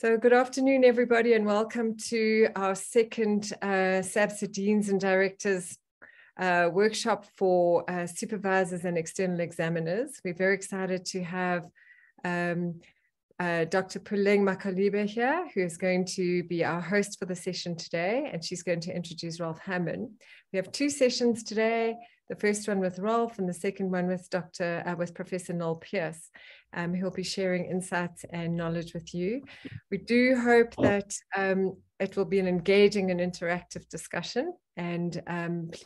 So good afternoon, everybody, and welcome to our second SABSA Deans and Directors workshop for supervisors and external examiners. We're very excited to have Dr. Puleng Makhoalibe here, who is going to be our host for the session today, and she's going to introduce Ralph Hamann. We have two sessions today, the first one with Ralph and the second one with Professor Noel Pearse, who will be sharing insights and knowledge with you. We do hope that it will be an engaging and interactive discussion, and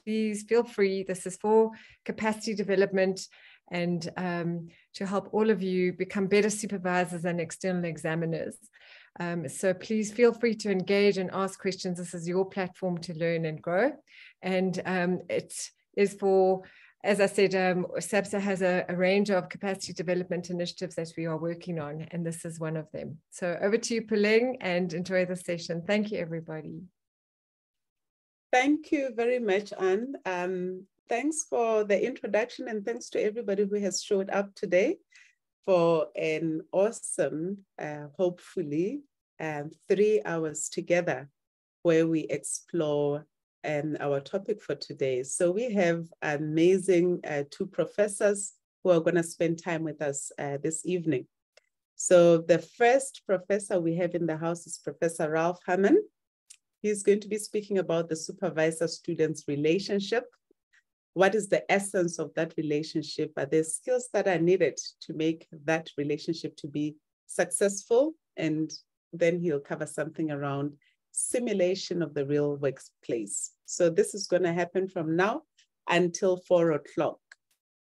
please feel free, this is for capacity development and to help all of you become better supervisors and external examiners. So please feel free to engage and ask questions. This is your platform to learn and grow. And it is for, as I said, SABSA has a range of capacity development initiatives that we are working on, and this is one of them. So over to you, Puleng, and enjoy the session. Thank you, everybody. Thank you very much, Anne. Thanks for the introduction, and thanks to everybody who has showed up today for an awesome, hopefully, 3 hours together where we explore our topic for today. So we have amazing two professors who are going to spend time with us this evening. So the first professor we have in the house is Professor Ralph Hamann. He's going to be speaking about the supervisor-students relationship. What is the essence of that relationship? Are there skills that are needed to make that relationship to be successful? And then he'll cover something around simulation of the real workplace. So this is going to happen from now until 4 o'clock.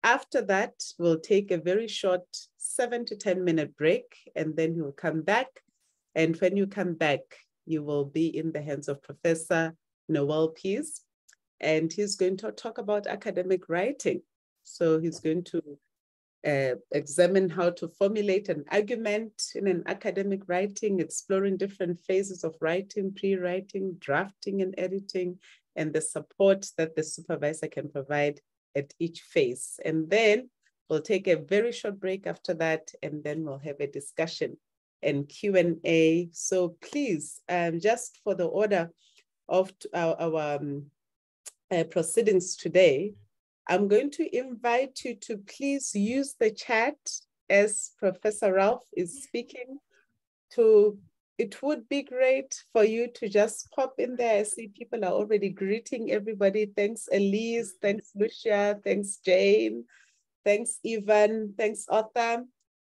After that, we'll take a very short 7 to 10 minute break, and then he'll come back. And when you come back, you will be in the hands of Professor Noel, Pearse, and he's going to talk about academic writing. So he's going to examine how to formulate an argument in an academic writing, exploring different phases of writing, pre-writing, drafting, and editing, and the support that the supervisor can provide at each phase. And then we'll take a very short break after that, and then we'll have a discussion and Q&A. So please, just for the order of our proceedings today, I'm going to invite you to please use the chat as Professor Ralph is speaking. It would be great for you to just pop in there. I see people are already greeting everybody. Thanks, Elise. Thanks, Lucia. Thanks, Jane. Thanks, Ivan. Thanks, Arthur.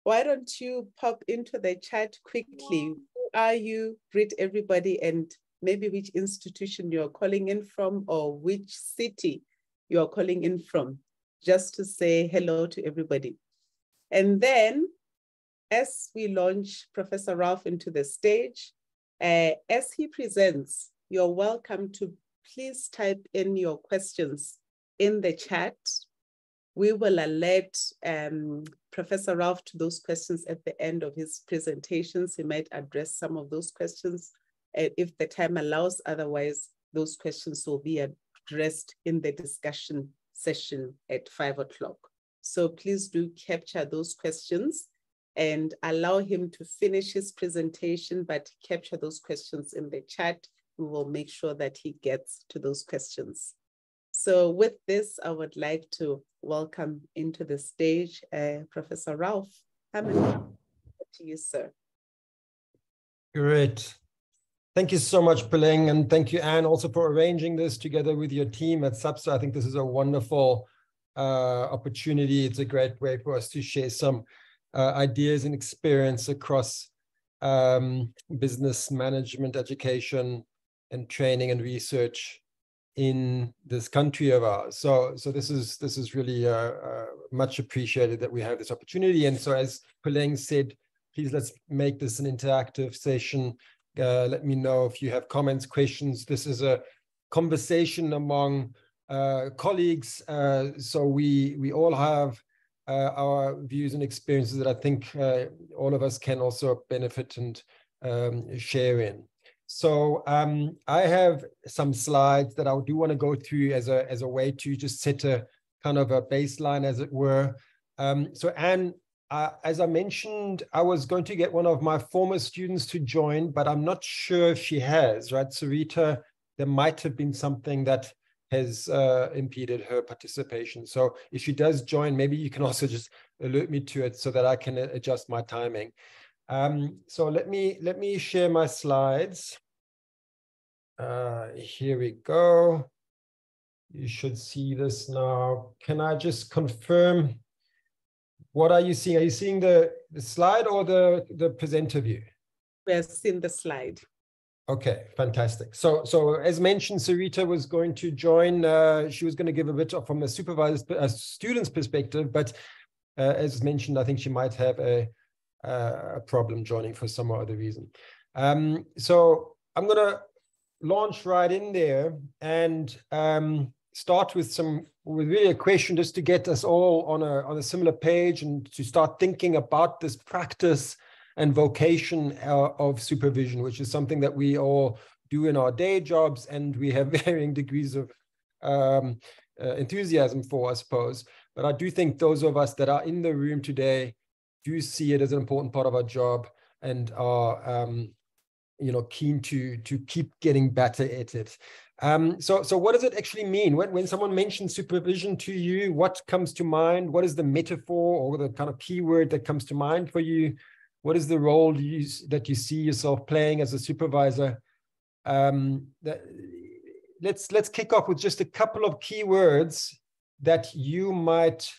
Why don't you pop into the chat quickly? Who are you? Greet everybody, and maybe which institution you're calling in from or which city you're calling in from, just to say hello to everybody. And then as we launch Professor Ralph into the stage, as he presents, you're welcome to please type in your questions in the chat. We will alert Professor Ralph to those questions at the end of his presentations. He might address some of those questions if the time allows. Otherwise, those questions will be addressed in the discussion session at 5 o'clock. So please do capture those questions and allow him to finish his presentation, but capture those questions in the chat. We will make sure that he gets to those questions. So with this, I would like to welcome into the stage Professor Ralph Hamann. To you, sir. Great. Thank you so much, Puleng, and thank you, Anne, also for arranging this together with your team at SABSA. I think this is a wonderful opportunity. It's a great way for us to share some ideas and experience across business management, education, and training and research in this country of ours. So this is really much appreciated that we have this opportunity. And so, as Puleng said, please let's make this an interactive session. Let me know if you have comments, questions. This is a conversation among colleagues. So we all have our views and experiences that I think all of us can also benefit and share in. So I have some slides that I do want to go through as a way to just set a kind of a baseline, as it were. So Anne as I mentioned, I was going to get one of my former students to join, but I'm not sure if she has, right? Sarita, there might have been something that has impeded her participation. So if she does join, maybe you can also just alert me to it so that I can adjust my timing. So let me share my slides. Here we go. You should see this now. Can I just confirm? What are you seeing? Are you seeing the slide or the presenter view? We're seeing the slide. Okay, fantastic. So as mentioned, Sarita was going to join. She was going to give a bit from a supervisor's, a student's perspective, but as mentioned, I think she might have a problem joining for some other reason. So I'm going to launch right in there and start with really a question just to get us all on a similar page and to start thinking about this practice and vocation of supervision, which is something that we all do in our day jobs, and we have varying degrees of enthusiasm for, I suppose. But I do think those of us that are in the room today do see it as an important part of our job and are keen to keep getting better at it. So what does it actually mean? When someone mentions supervision to you, what comes to mind? What is the metaphor or the kind of keyword that comes to mind for you? What is the role that you see yourself playing as a supervisor? Let's kick off with just a couple of keywords that you might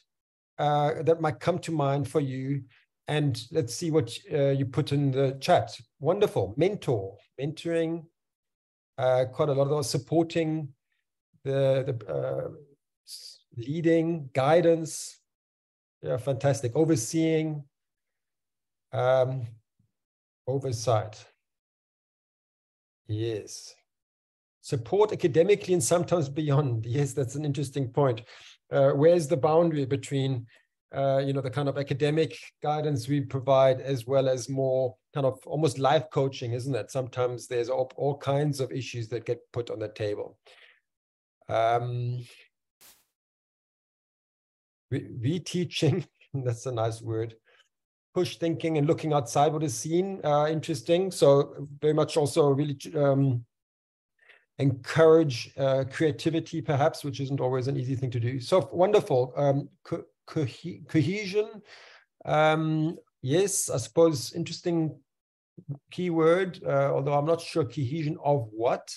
come to mind for you. And let's see what you put in the chat. Wonderful. Mentor, mentoring, quite a lot of those, supporting, the leading, guidance. Yeah, fantastic. Overseeing, oversight. Yes. Support academically and sometimes beyond. Yes, that's an interesting point. Where's the boundary between the kind of academic guidance we provide as well as more kind of almost life coaching, isn't it? Sometimes there's all kinds of issues that get put on the table. Reteaching, that's a nice word. Push thinking and looking outside what is seen, interesting. So very much also really encourage creativity perhaps, which isn't always an easy thing to do. So wonderful. Cohesion, yes, I suppose interesting keyword, although I'm not sure cohesion of what.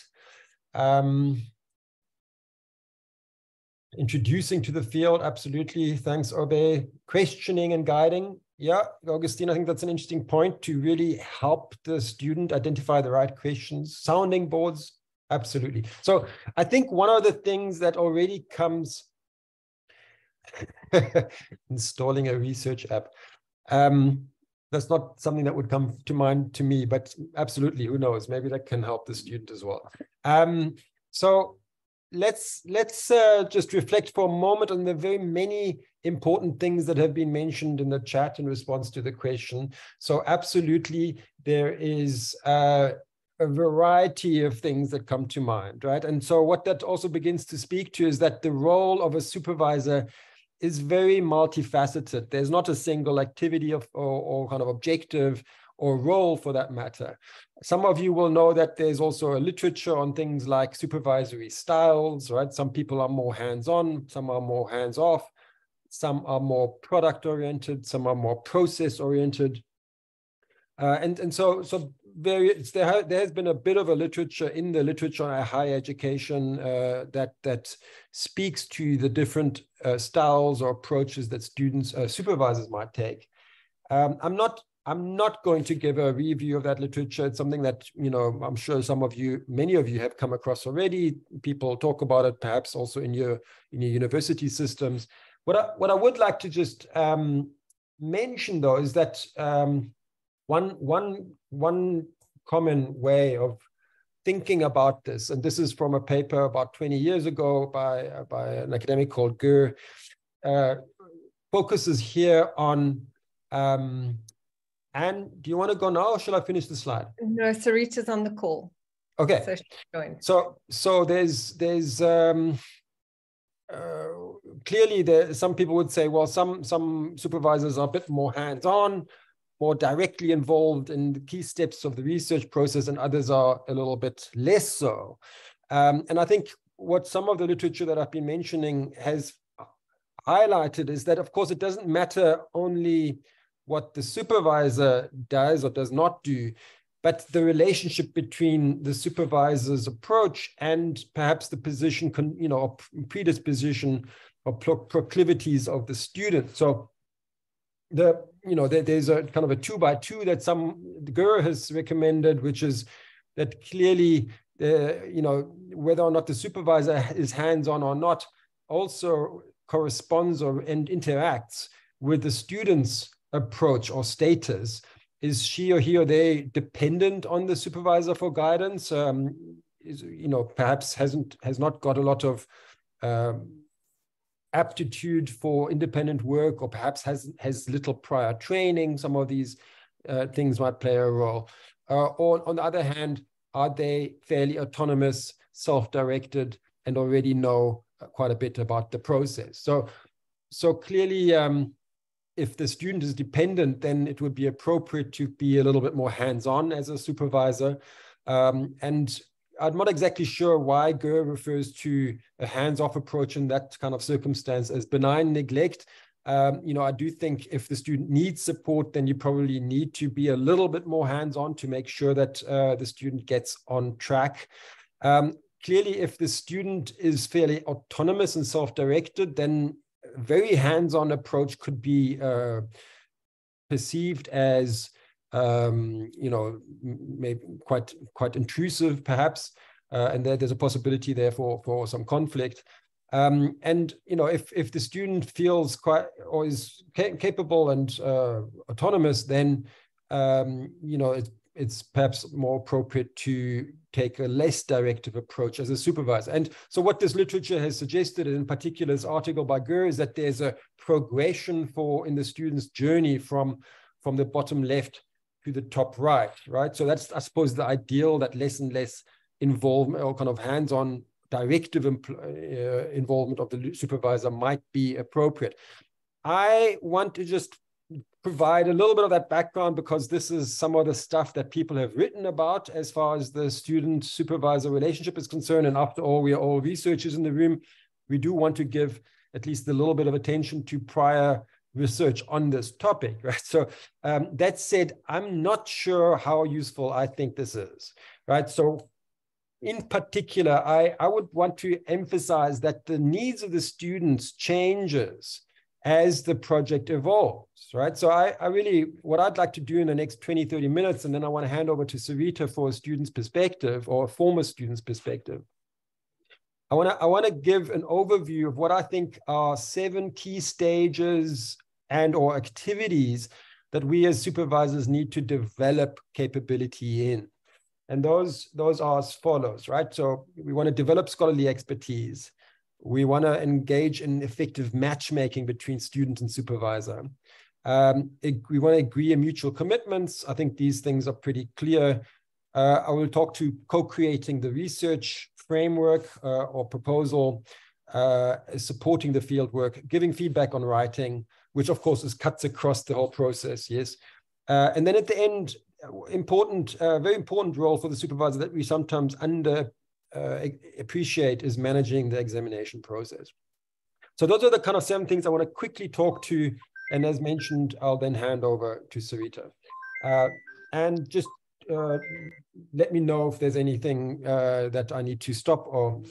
Introducing to the field, absolutely, thanks Obe. Questioning and guiding, yeah, Augustine, I think that's an interesting point to really help the student identify the right questions. Sounding boards, absolutely. So I think one of the things that already comes installing a research app. That's not something that would come to mind to me, but absolutely, who knows? Maybe that can help the student as well. So let's just reflect for a moment on the very many important things that have been mentioned in the chat in response to the question. So absolutely, there is a variety of things that come to mind, right? And so what that also begins to speak to is that the role of a supervisor is very multifaceted. There's not a single activity or kind of objective or role for that matter. Some of you will know that there's also a literature on things like supervisory styles, right? Some people are more hands-on, some are more hands-off, some are more product-oriented, some are more process-oriented. And so there has been a bit of a literature in the literature on higher education that speaks to the different styles or approaches that students, supervisors might take. I'm not going to give a review of that literature. It's something that, I'm sure many of you have come across already. People talk about it, perhaps also in your university systems. What I would like to just mention though is that one common way of thinking about this, and this is from a paper about 20 years ago by an academic called Gür, focuses here on, Anne, do you want to go now or shall I finish the slide? No, Sarita's on the call. Okay. So there's clearly some people would say, well, some supervisors are a bit more hands-on, more directly involved in the key steps of the research process, and others are a little bit less so. And I think what some of the literature that I've been mentioning has highlighted is that, of course, it doesn't matter only what the supervisor does or does not do, but the relationship between the supervisor's approach and perhaps the position, or predisposition or proclivities of the student. So there's a kind of a 2x2 that the Guru has recommended, which is that clearly, whether or not the supervisor is hands-on or not, also corresponds and interacts with the student's approach or status. Is she or he or they dependent on the supervisor for guidance? Perhaps has not got a lot of aptitude for independent work, or perhaps has little prior training. Some of these things might play a role. Or on the other hand, are they fairly autonomous, self-directed, and already know quite a bit about the process? So clearly, if the student is dependent, then it would be appropriate to be a little bit more hands-on as a supervisor. And I'm not exactly sure why GER refers to a hands-off approach in that kind of circumstance as benign neglect. I do think if the student needs support, then you probably need to be a little bit more hands-on to make sure that the student gets on track. Clearly, if the student is fairly autonomous and self-directed, then a very hands-on approach could be perceived as maybe quite intrusive, perhaps, and there's a possibility there for some conflict. If the student feels quite or is capable and autonomous, then it's perhaps more appropriate to take a less directive approach as a supervisor. And so what this literature has suggested, in particular this article by GER, is that there's a progression in the student's journey from the bottom left to the top right. So that's, I suppose, the ideal, that less and less involvement or kind of hands-on directive involvement of the supervisor might be appropriate. I want to just provide a little bit of that background because this is some of the stuff that people have written about as far as the student-supervisor relationship is concerned. And after all, we are all researchers in the room. We do want to give at least a little bit of attention to prior research on this topic, right? So that said, I'm not sure how useful I think this is, right? So in particular, I would want to emphasize that the needs of the students changes as the project evolves, right? So what I'd like to do in the next 20, 30 minutes, and then I want to hand over to Sarita for a student's perspective or a former student's perspective. I want to give an overview of what I think are 7 key stages and or activities that we as supervisors need to develop capability in. And those are as follows, right? So we want to develop scholarly expertise. We want to engage in effective matchmaking between student and supervisor. We want to agree on mutual commitments. I think these things are pretty clear. I will talk to co-creating the research framework or proposal, supporting the field work, giving feedback on writing, which of course cuts across the whole process, yes. And then at the end, very important role for the supervisor that we sometimes appreciate is managing the examination process. So those are the kind of 7 things I want to quickly talk to. And as mentioned, I'll then hand over to Sarita. And just let me know if there's anything that I need to stop or,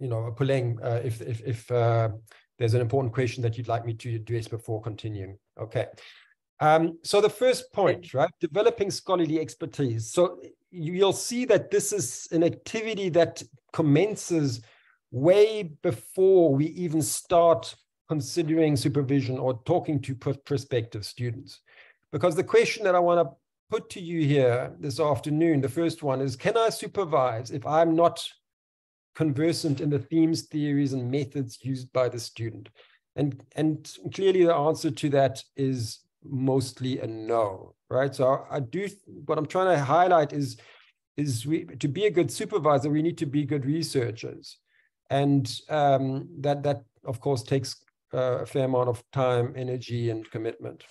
Puleng, if there's an important question that you'd like me to address before continuing. Okay. So the first point, right, developing scholarly expertise. So you'll see that this is an activity that commences way before we even start considering supervision or talking to prospective students. Because the question that I want to put to you here this afternoon, the first one is, can I supervise if I'm not conversant in the themes, theories, and methods used by the student? And clearly the answer to that is mostly a no, right? So what I'm trying to highlight is to be a good supervisor, we need to be good researchers. And that of course takes a fair amount of time, energy, and commitment.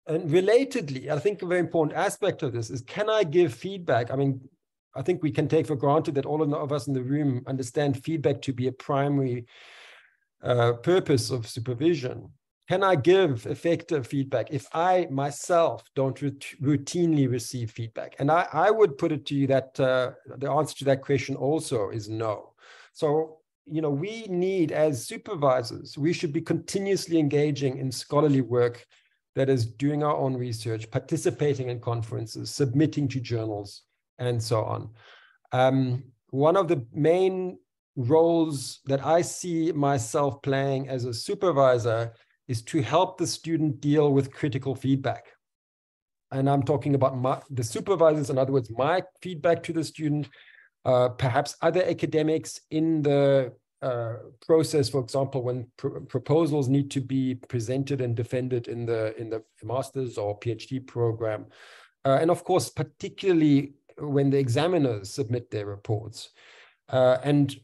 And relatedly, I think a very important aspect of this is, can I give feedback? I mean, I think we can take for granted that all of us in the room understand feedback to be a primary purpose of supervision. Can I give effective feedback if I myself don't routinely receive feedback? And I would put it to you that the answer to that question also is no. So, we need, as supervisors, we should be continuously engaging in scholarly work that is doing our own research, participating in conferences, submitting to journals, and so on. One of the main roles that I see myself playing as a supervisor is to help the student deal with critical feedback. And I'm talking about the supervisors, in other words, my feedback to the student, perhaps other academics in the process, for example, when proposals need to be presented and defended in the master's or PhD program. And of course, particularly when the examiners submit their reports. And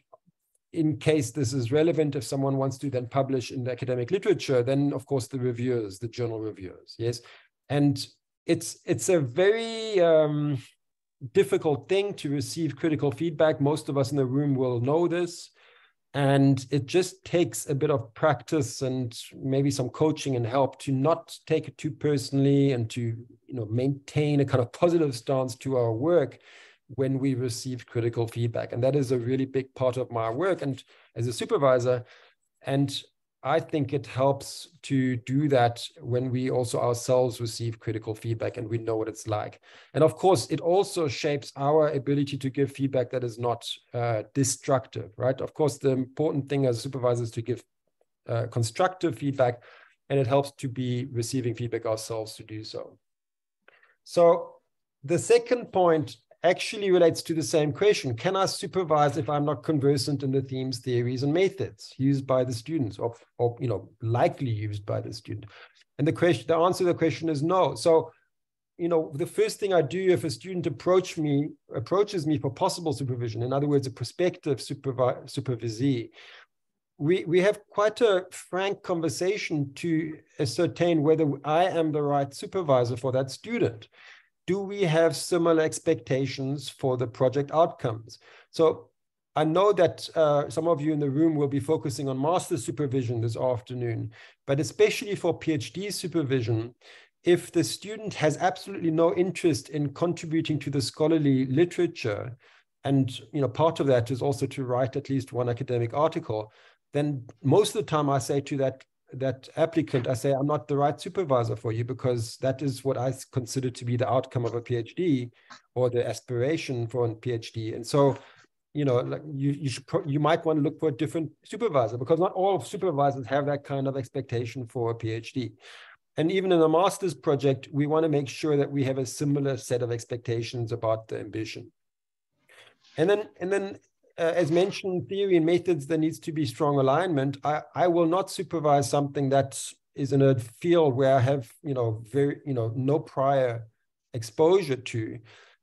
in case this is relevant, if someone wants to then publish in the academic literature, then of course the reviewers, the journal reviewers, yes. And it's a very difficult thing to receive critical feedback. Most of us in the room will know this. And it just takes a bit of practice and maybe some coaching and help to not take it too personally and to maintain a kind of positive stance to our work when we receive critical feedback. And that is a really big part of my work and as a supervisor. And I think it helps to do that when we also ourselves receive critical feedback and we know what it's like. And of course, it also shapes our ability to give feedback that is not destructive, right? Of course, the important thing as supervisors is to give constructive feedback, and it helps to be receiving feedback ourselves to do so. So the second point actually relates to the same question. Can I supervise if I'm not conversant in the themes, theories, and methods used by the students or likely used by the student? And the answer to the question is no. So, the first thing I do if a student approaches me for possible supervision, in other words, a prospective supervisee, we have quite a frank conversation to ascertain whether I am the right supervisor for that student. Do we have similar expectations for the project outcomes? So I know that some of you in the room will be focusing on master supervision this afternoon, but especially for PhD supervision, if the student has absolutely no interest in contributing to the scholarly literature, and part of that is also to write at least one academic article, then most of the time I say to that applicant, I say, I'm not the right supervisor for you, because that is what I consider to be the outcome of a PhD or the aspiration for a PhD. And so, you might want to look for a different supervisor, because not all supervisors have that kind of expectation for a PhD. And even in a master's project, we want to make sure that we have a similar set of expectations about the ambition. And then as mentioned, theory and methods, there needs to be strong alignment. I will not supervise something that is in a field where I have, no prior exposure to.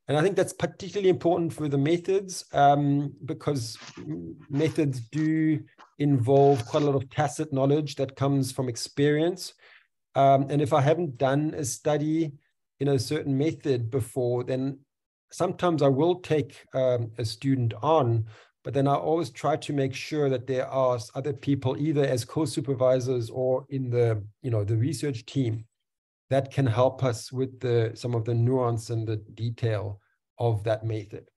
And I think that's particularly important for the methods, because methods do involve quite a lot of tacit knowledge that comes from experience. And if I haven't done a study in a certain method before, then sometimes I will take a student on, but then I always try to make sure that there are other people, either as co-supervisors or in the, the research team, that can help us with some of the nuance and the detail of that method.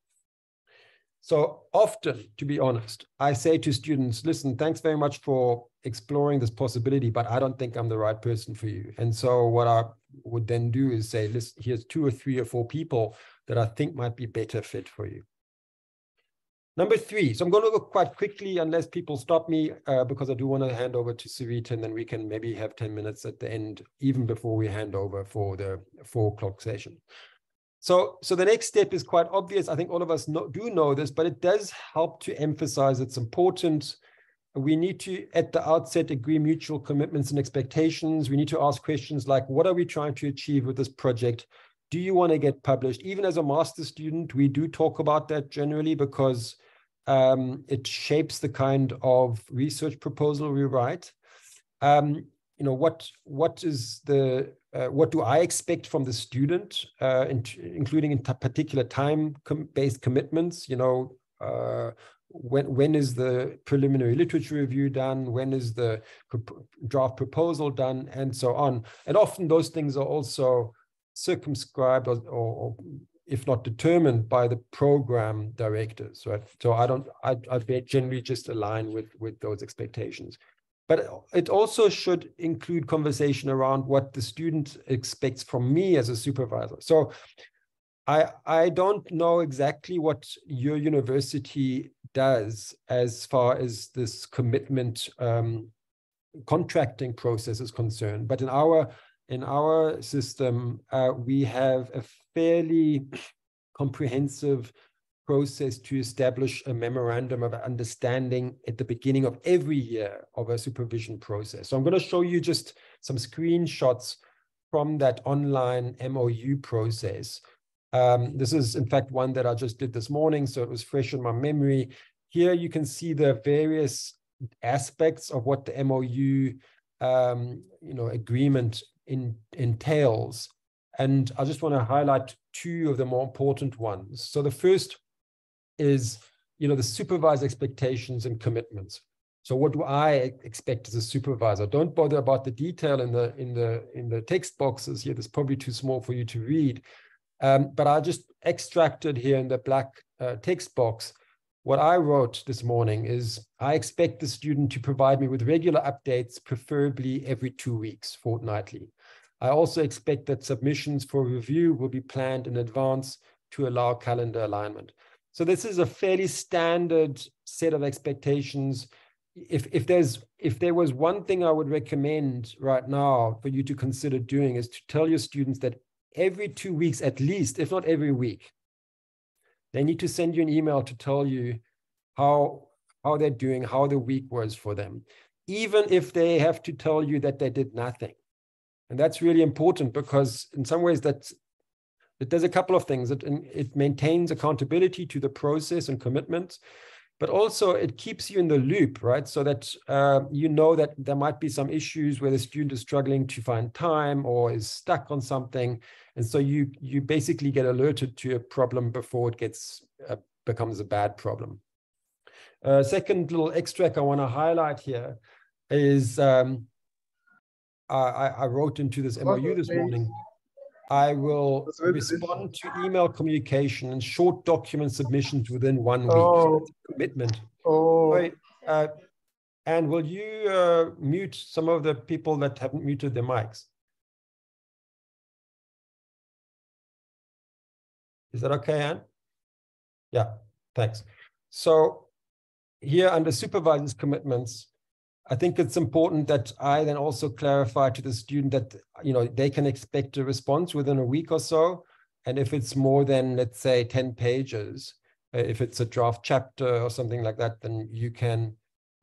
So often, to be honest, I say to students, listen, thanks very much for exploring this possibility, but I don't think I'm the right person for you. And so what I would then do is say, listen, here's 2 or 3 or 4 people that I think might be better fit for you. Number 3, so I'm going to go quite quickly unless people stop me, because I do want to hand over to Sarita, and then we can maybe have 10 minutes at the end, even before we hand over for the 4 o'clock session. So the next step is quite obvious. I think all of us do know this, but it does help to emphasize it's important. We need to, at the outset, agree mutual commitments and expectations. We need to ask questions like, what are we trying to achieve with this project? Do you want to get published? Even as a master's student, we do talk about that generally, because It shapes the kind of research proposal we write. What do I expect from the student, including in particular time-based commitments? When is the preliminary literature review done? When is the draft proposal done? And so on. And often those things are also circumscribed or if not determined by the program directors, right? So I generally just align with those expectations. But it also should include conversation around what the student expects from me as a supervisor. So I don't know exactly what your university does as far as this commitment contracting process is concerned. But in our system, we have a fairly comprehensive process to establish a memorandum of understanding at the beginning of every year of a supervision process. So I'm going to show you just some screenshots from that online MOU process. This is, in fact, one that I just did this morning, so it was fresh in my memory. Here you can see the various aspects of what the MOU agreement entails. And I just want to highlight two of the more important ones. So the first is, the supervisor expectations and commitments. So what do I expect as a supervisor? Don't bother about the detail in the text boxes here. That's probably too small for you to read. But I just extracted here in the black text box. What I wrote this morning is, I expect the student to provide me with regular updates, preferably every 2 weeks, fortnightly. I also expect that submissions for review will be planned in advance to allow calendar alignment. So this is a fairly standard set of expectations. If there was one thing I would recommend right now for you to consider doing, is to tell your students that every 2 weeks at least, if not every week, they need to send you an email to tell you how they're doing, how the week was for them, even if they have to tell you that they did nothing. And that's really important, because in some ways it does a couple of things. It maintains accountability to the process and commitments, but also it keeps you in the loop, right? So that that there might be some issues where the student is struggling to find time or is stuck on something. And so you basically get alerted to a problem before it becomes a bad problem. Second little extract I want to highlight here is, I wrote into this MOU this morning, I will respond to email communication and short document submissions within 1 week. So that's a commitment. Sorry, Anne, will you mute some of the people that haven't muted their mics? Is that okay, Anne? Yeah, thanks. So here under supervisors' commitments, I think it's important that I then also clarify to the student that, they can expect a response within a week or so. And if it's more than, let's say, 10 pages, if it's a draft chapter or something like that, then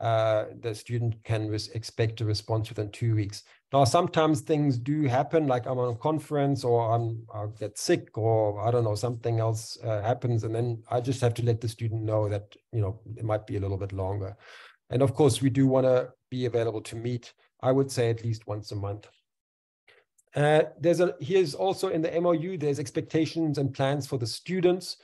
the student can expect a response within 2 weeks. Now, sometimes things do happen, like I'm on a conference or I'll get sick or I don't know, something else happens. And then I just have to let the student know that, it might be a little bit longer. And of course, we do want to be available to meet, I would say, at least once a month. Here's also in the MOU, there's expectations and plans for the students.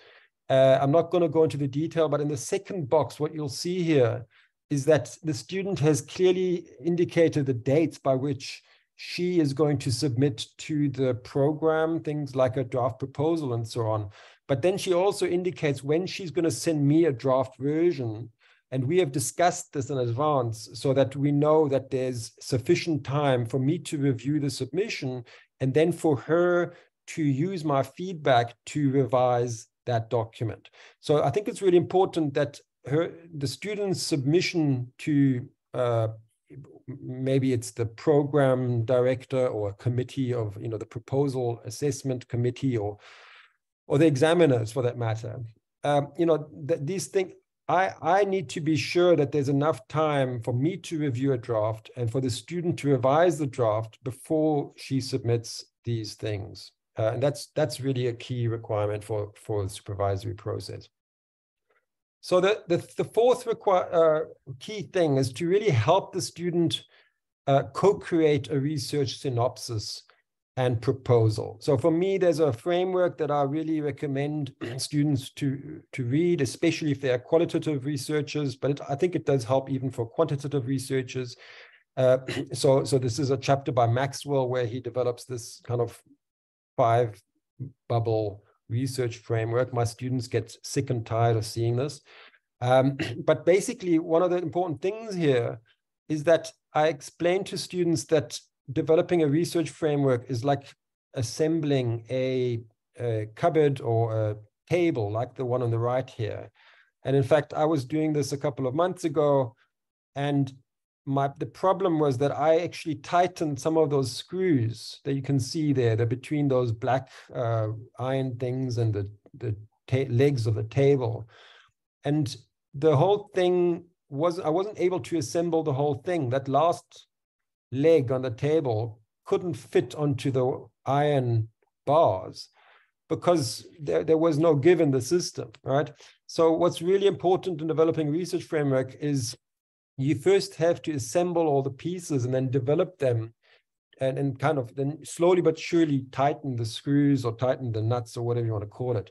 I'm not going to go into the detail, but in the second box, what you'll see here is that the student has clearly indicated the dates by which she is going to submit to the program, things like a draft proposal and so on. But then she also indicates when she's going to send me a draft version. And we have discussed this in advance so that we know that there's sufficient time for me to review the submission and then for her to use my feedback to revise that document. So I think it's really important that the student's submission to maybe it's the program director or a committee of, the proposal assessment committee or the examiners for that matter, these things, I need to be sure that there's enough time for me to review a draft and for the student to revise the draft before she submits these things. And that's really a key requirement for the supervisory process. So the fourth key thing is to really help the student co-create a research synopsis and proposal. So for me, there's a framework that I really recommend students to read, especially if they are qualitative researchers, but I think it does help even for quantitative researchers. So this is a chapter by Maxwell where he develops this kind of 5-bubble research framework. My students get sick and tired of seeing this. But basically, one of the important things here is that I explain to students that developing a research framework is like assembling a cupboard or a table like the one on the right here. And in fact, I was doing this a couple of months ago, and the problem was that I actually tightened some of those screws that you can see there. They're between those black iron things and the legs of the table. And the whole thing I wasn't able to assemble the whole thing. That last leg on the table couldn't fit onto the iron bars because there was no give in the system, right? So what's really important in developing a research framework is you first have to assemble all the pieces and then develop them and kind of then slowly but surely tighten the screws or tighten the nuts or whatever you want to call it.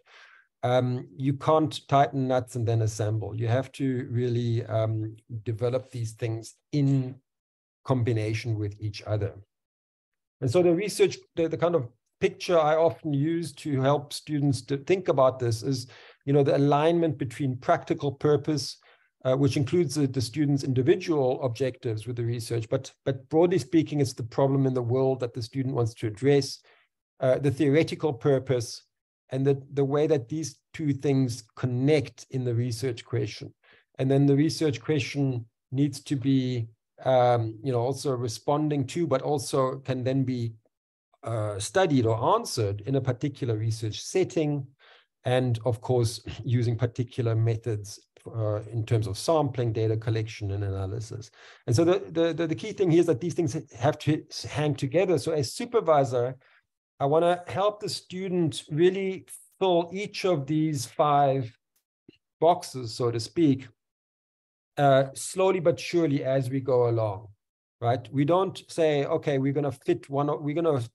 You can't tighten nuts and then assemble. You have to really develop these things in combination with each other. And so the research, the kind of picture I often use to help students to think about this is, the alignment between practical purpose, which includes the student's individual objectives with the research, but broadly speaking, it's the problem in the world that the student wants to address, the theoretical purpose, and the way that these two things connect in the research question. And then the research question needs to be, also responding to, but also can then be studied or answered in a particular research setting, and of course, using particular methods in terms of sampling, data collection, and analysis. And so the key thing here is that these things have to hang together. So as supervisor, I want to help the student really fill each of these 5 boxes, so to speak, slowly but surely as we go along, right? We don't say, okay, we're going to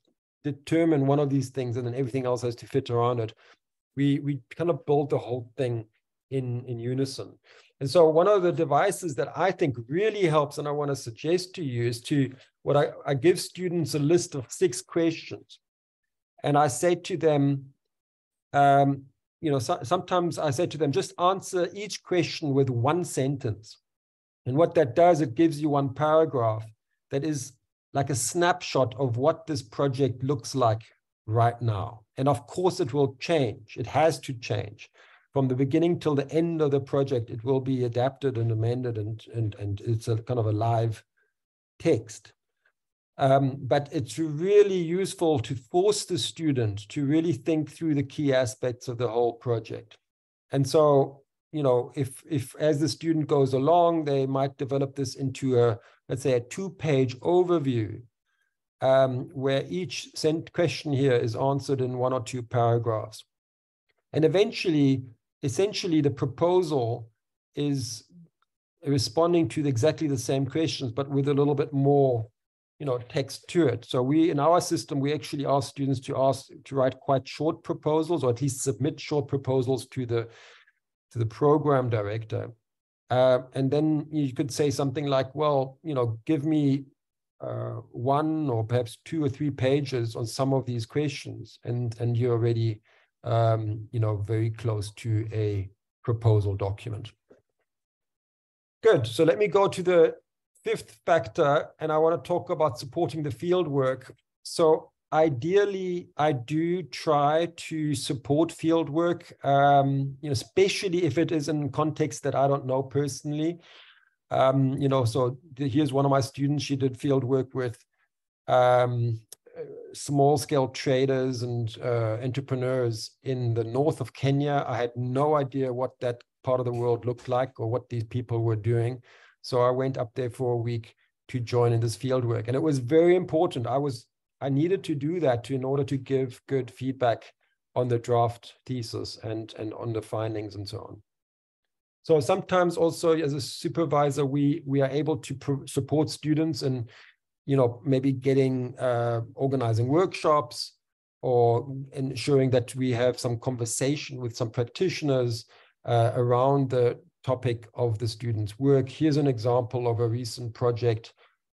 determine one of these things and then everything else has to fit around it. We kind of build the whole thing in unison. And so one of the devices that I think really helps, and I want to suggest to you, is I give students a list of 6 questions. And I say to them, sometimes I say to them, just answer each question with 1 sentence. And what that does, it gives you 1 paragraph that is like a snapshot of what this project looks like right now. And of course, it will change. It has to change. From the beginning till the end of the project, it will be adapted and amended, and it's a kind of a live text. But it's really useful to force the student to really think through the key aspects of the whole project. And so, if as the student goes along, they might develop this into let's say a 2-page overview, where each question here is answered in 1 or 2 paragraphs. And essentially the proposal is responding to exactly the same questions, but with a little bit more text to it. So in our system, we actually ask students to write quite short proposals, or at least submit short proposals to the program director. And then you could say something like, well, give me 1 or perhaps 2 or 3 pages on some of these questions, and you're already very close to a proposal document. Good. So let me go to the 5th factor, and I want to talk about supporting the field work. So ideally, I do try to support field work, especially if it is in context that I don't know personally. So here's one of my students. She did field work with small-scale traders and entrepreneurs in the north of Kenya. I had no idea what that part of the world looked like or what these people were doing. So I went up there for a week to join in this field work. And it was very important. I needed to do that in order to give good feedback on the draft thesis and on the findings and so on. So sometimes also as a supervisor, we are able to support students in, maybe getting, organizing workshops, or ensuring that we have some conversation with some practitioners around the topic of the student's work. Here's an example of a recent project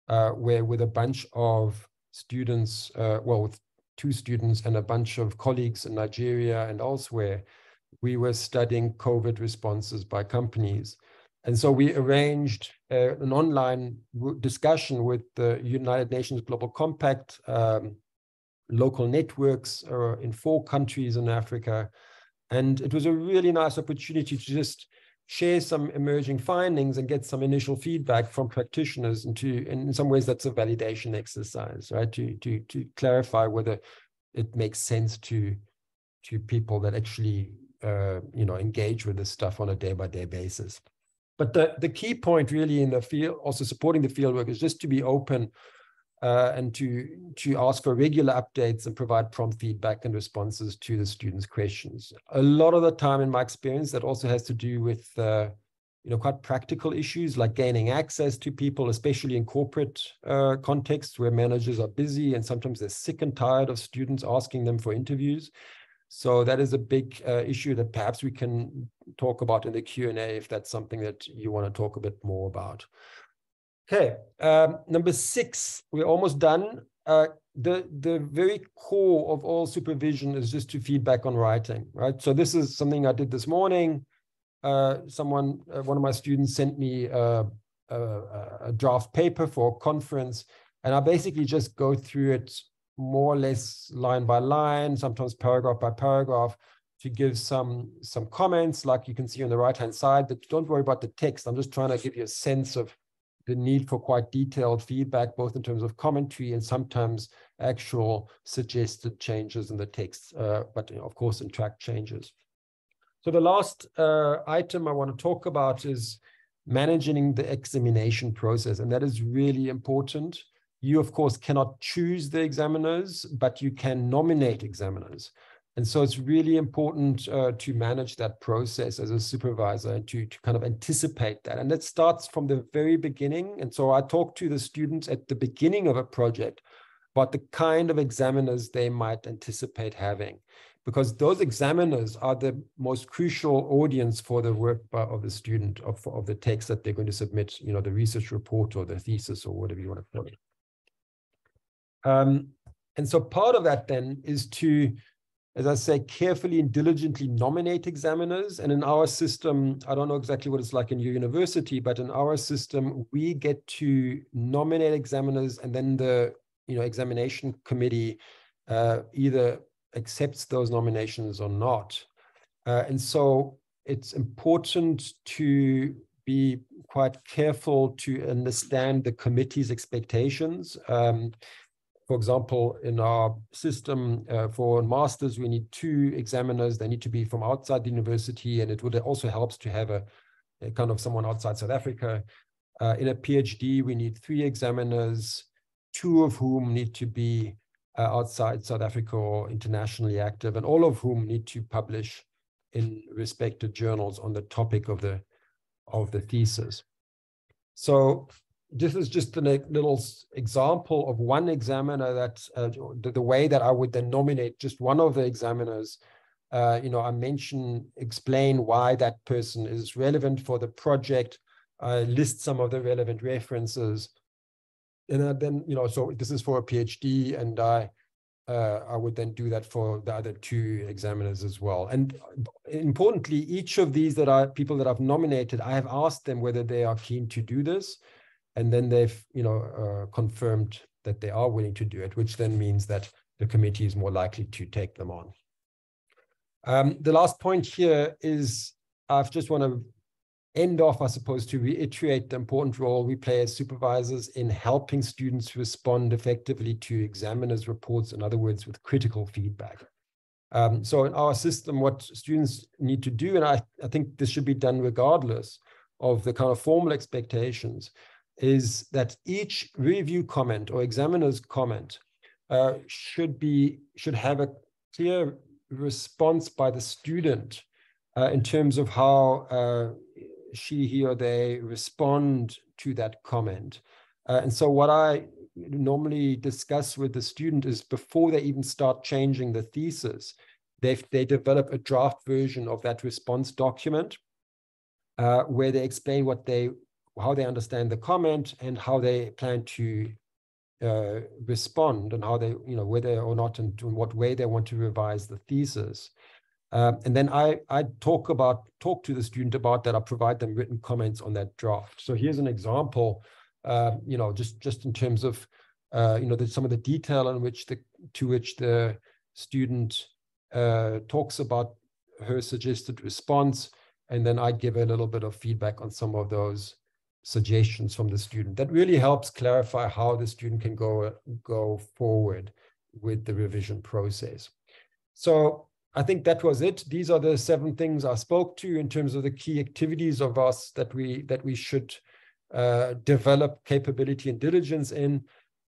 where with a bunch of students, with 2 students and a bunch of colleagues in Nigeria and elsewhere, we were studying COVID responses by companies. And so we arranged an online discussion with the United Nations Global Compact, local networks in 4 countries in Africa. And it was a really nice opportunity to just share some emerging findings and get some initial feedback from practitioners. And in some ways, that's a validation exercise, right? To clarify whether it makes sense to people that actually, engage with this stuff on a day-by-day basis. But the key point really in the field, also supporting the fieldwork, is just to be open and to ask for regular updates and provide prompt feedback and responses to the students' questions. A lot of the time, in my experience, that also has to do with quite practical issues like gaining access to people, especially in corporate contexts where managers are busy and sometimes they're sick and tired of students asking them for interviews. So that is a big issue that perhaps we can talk about in the Q&A if that's something that you want to talk a bit more about. Okay, number 6, we're almost done. The very core of all supervision is just to feedback on writing, right? So this is something I did this morning. One of my students sent me a draft paper for a conference, and I basically just go through it more or less line by line, sometimes paragraph by paragraph, to give some comments, like you can see on the right-hand side. But don't worry about the text. I'm just trying to give you a sense of the need for quite detailed feedback, both in terms of commentary and sometimes actual suggested changes in the text, but of course in track changes. So the last item I want to talk about is managing the examination process, and that is really important. You, of course, cannot choose the examiners, but you can nominate examiners. And so it's really important to manage that process as a supervisor and to kind of anticipate that. And that starts from the very beginning. And so I talk to the students at the beginning of a project about the kind of examiners they might anticipate having, because those examiners are the most crucial audience for the work of the student, of the text that they're going to submit, the research report or the thesis or whatever you want to call it. And so part of that then is to, as I say, carefully and diligently nominate examiners. And in our system, I don't know exactly what it's like in your university, but in our system, we get to nominate examiners, and then the examination committee either accepts those nominations or not. And so it's important to be quite careful to understand the committee's expectations. For example, in our system for masters, we need 2 examiners. They need to be from outside the university, and it would also helps to have a kind of someone outside South Africa. In a PhD, we need 3 examiners, 2 of whom need to be outside South Africa or internationally active, and all of whom need to publish in respected journals on the topic of the thesis. So this is just a little example of one examiner that the way that I would then nominate just one of the examiners. I explain why that person is relevant for the project. I list some of the relevant references. And then, so this is for a PhD, and I would then do that for the other 2 examiners as well. And importantly, each of these people that I've nominated, I have asked them whether they are keen to do this. And then they've, confirmed that they are willing to do it, which then means that the committee is more likely to take them on. The last point here is I just want to end off, I suppose, to reiterate the important role we play as supervisors in helping students respond effectively to examiners' reports, in other words, with critical feedback. So in our system, what students need to do, and I think this should be done regardless of the kind of formal expectations, is that each review comment or examiner's comment should have a clear response by the student in terms of how he or they respond to that comment. And so what I normally discuss with the student is before they even start changing the thesis, they develop a draft version of that response document where they explain how they understand the comment and how they plan to respond, and how they, whether or not and in what way they want to revise the thesis. And then I talk to the student about that. I provide them written comments on that draft. So here's an example, just in terms of, some of the detail to which the student talks about her suggested response. And then I give a little bit of feedback on some of those suggestions from the student. That really helps clarify how the student can go forward with the revision process. So I think that was it. These are the 7 things I spoke to in terms of the key activities of us that we should develop capability and diligence in.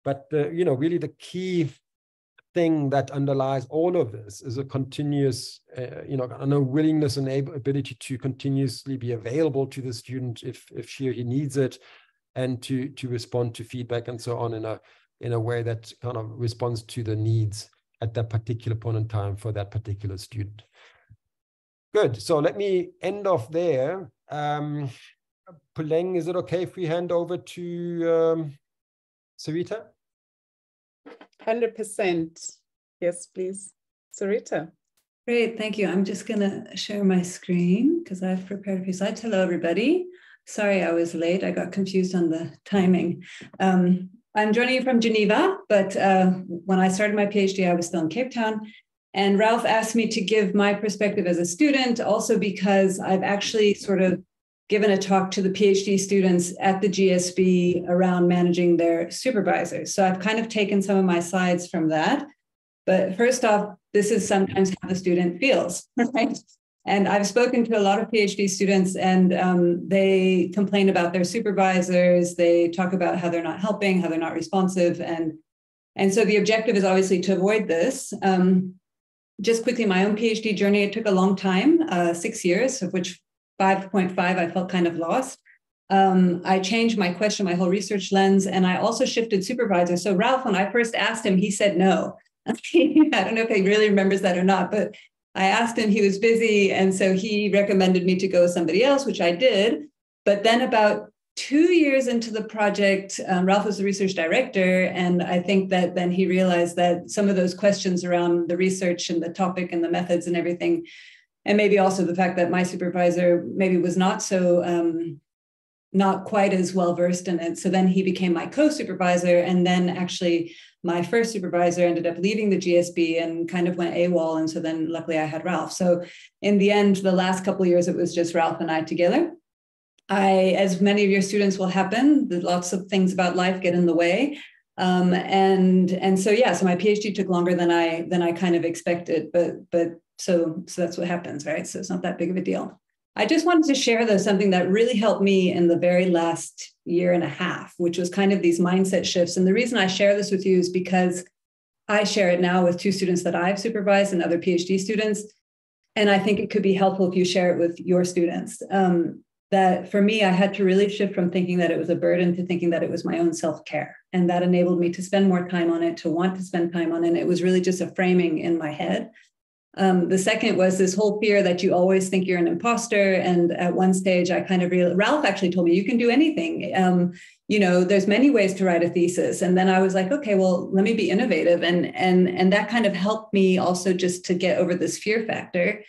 But really the key thing that underlies all of this is a continuous, a willingness and ability to continuously be available to the student if she or he needs it, and to respond to feedback and so on in a way that kind of responds to the needs at that particular point in time for that particular student. Good. So let me end off there. Puleng, is it okay if we hand over to Sarita? 100%. Yes, please. Sarita. Great, thank you. I'm just going to share my screen because I've prepared a few slides. Hello, everybody. Sorry I was late. I got confused on the timing. I'm joining you from Geneva, but when I started my PhD, I was still in Cape Town. And Ralph asked me to give my perspective as a student, also because I've actually sort of given a talk to the PhD students at the GSB around managing their supervisors. So I've kind of taken some of my slides from that. But first off, this is sometimes how the student feels, right? And I've spoken to a lot of PhD students, and they complain about their supervisors. They talk about how they're not helping, how they're not responsive. And so the objective is obviously to avoid this. Just quickly, my own PhD journey, it took a long time, 6 years, of which 5.5, I felt kind of lost. I changed my question, my whole research lens, and I also shifted supervisor. So Ralph, when I first asked him, he said no. I don't know if he really remembers that or not, but I asked him, he was busy. And so he recommended me to go with somebody else, which I did. But then about 2 years into the project, Ralph was the research director. And I think that then he realized that some of those questions around the research and the topic and the methods and everything, and maybe also the fact that my supervisor maybe was not quite as well versed in it. So then he became my co-supervisor. And then actually my first supervisor ended up leaving the GSB and kind of went AWOL. And so then luckily I had Ralph. So in the end, the last couple of years, it was just Ralph and I together. As many of your students will happen, lots of things about life get in the way. And so, yeah, so my PhD took longer than I kind of expected, but so that's what happens, right? So it's not that big of a deal. I just wanted to share, though, something that really helped me in the very last year and a half, which was kind of these mindset shifts. And the reason I share this with you is because I share it now with 2 students that I've supervised and other PhD students. And I think it could be helpful if you share it with your students. That for me, I had to really shift from thinking that it was a burden to thinking that it was my own self-care. And that enabled me to spend more time on it, to want to spend time on it. And it was really just a framing in my head. The second was this whole fear that you always think you're an imposter. And at one stage, I kind of realized, Ralph actually told me, you can do anything. There's many ways to write a thesis. And then I was like, okay, well, let me be innovative. And that kind of helped me also just to get over this fear factor.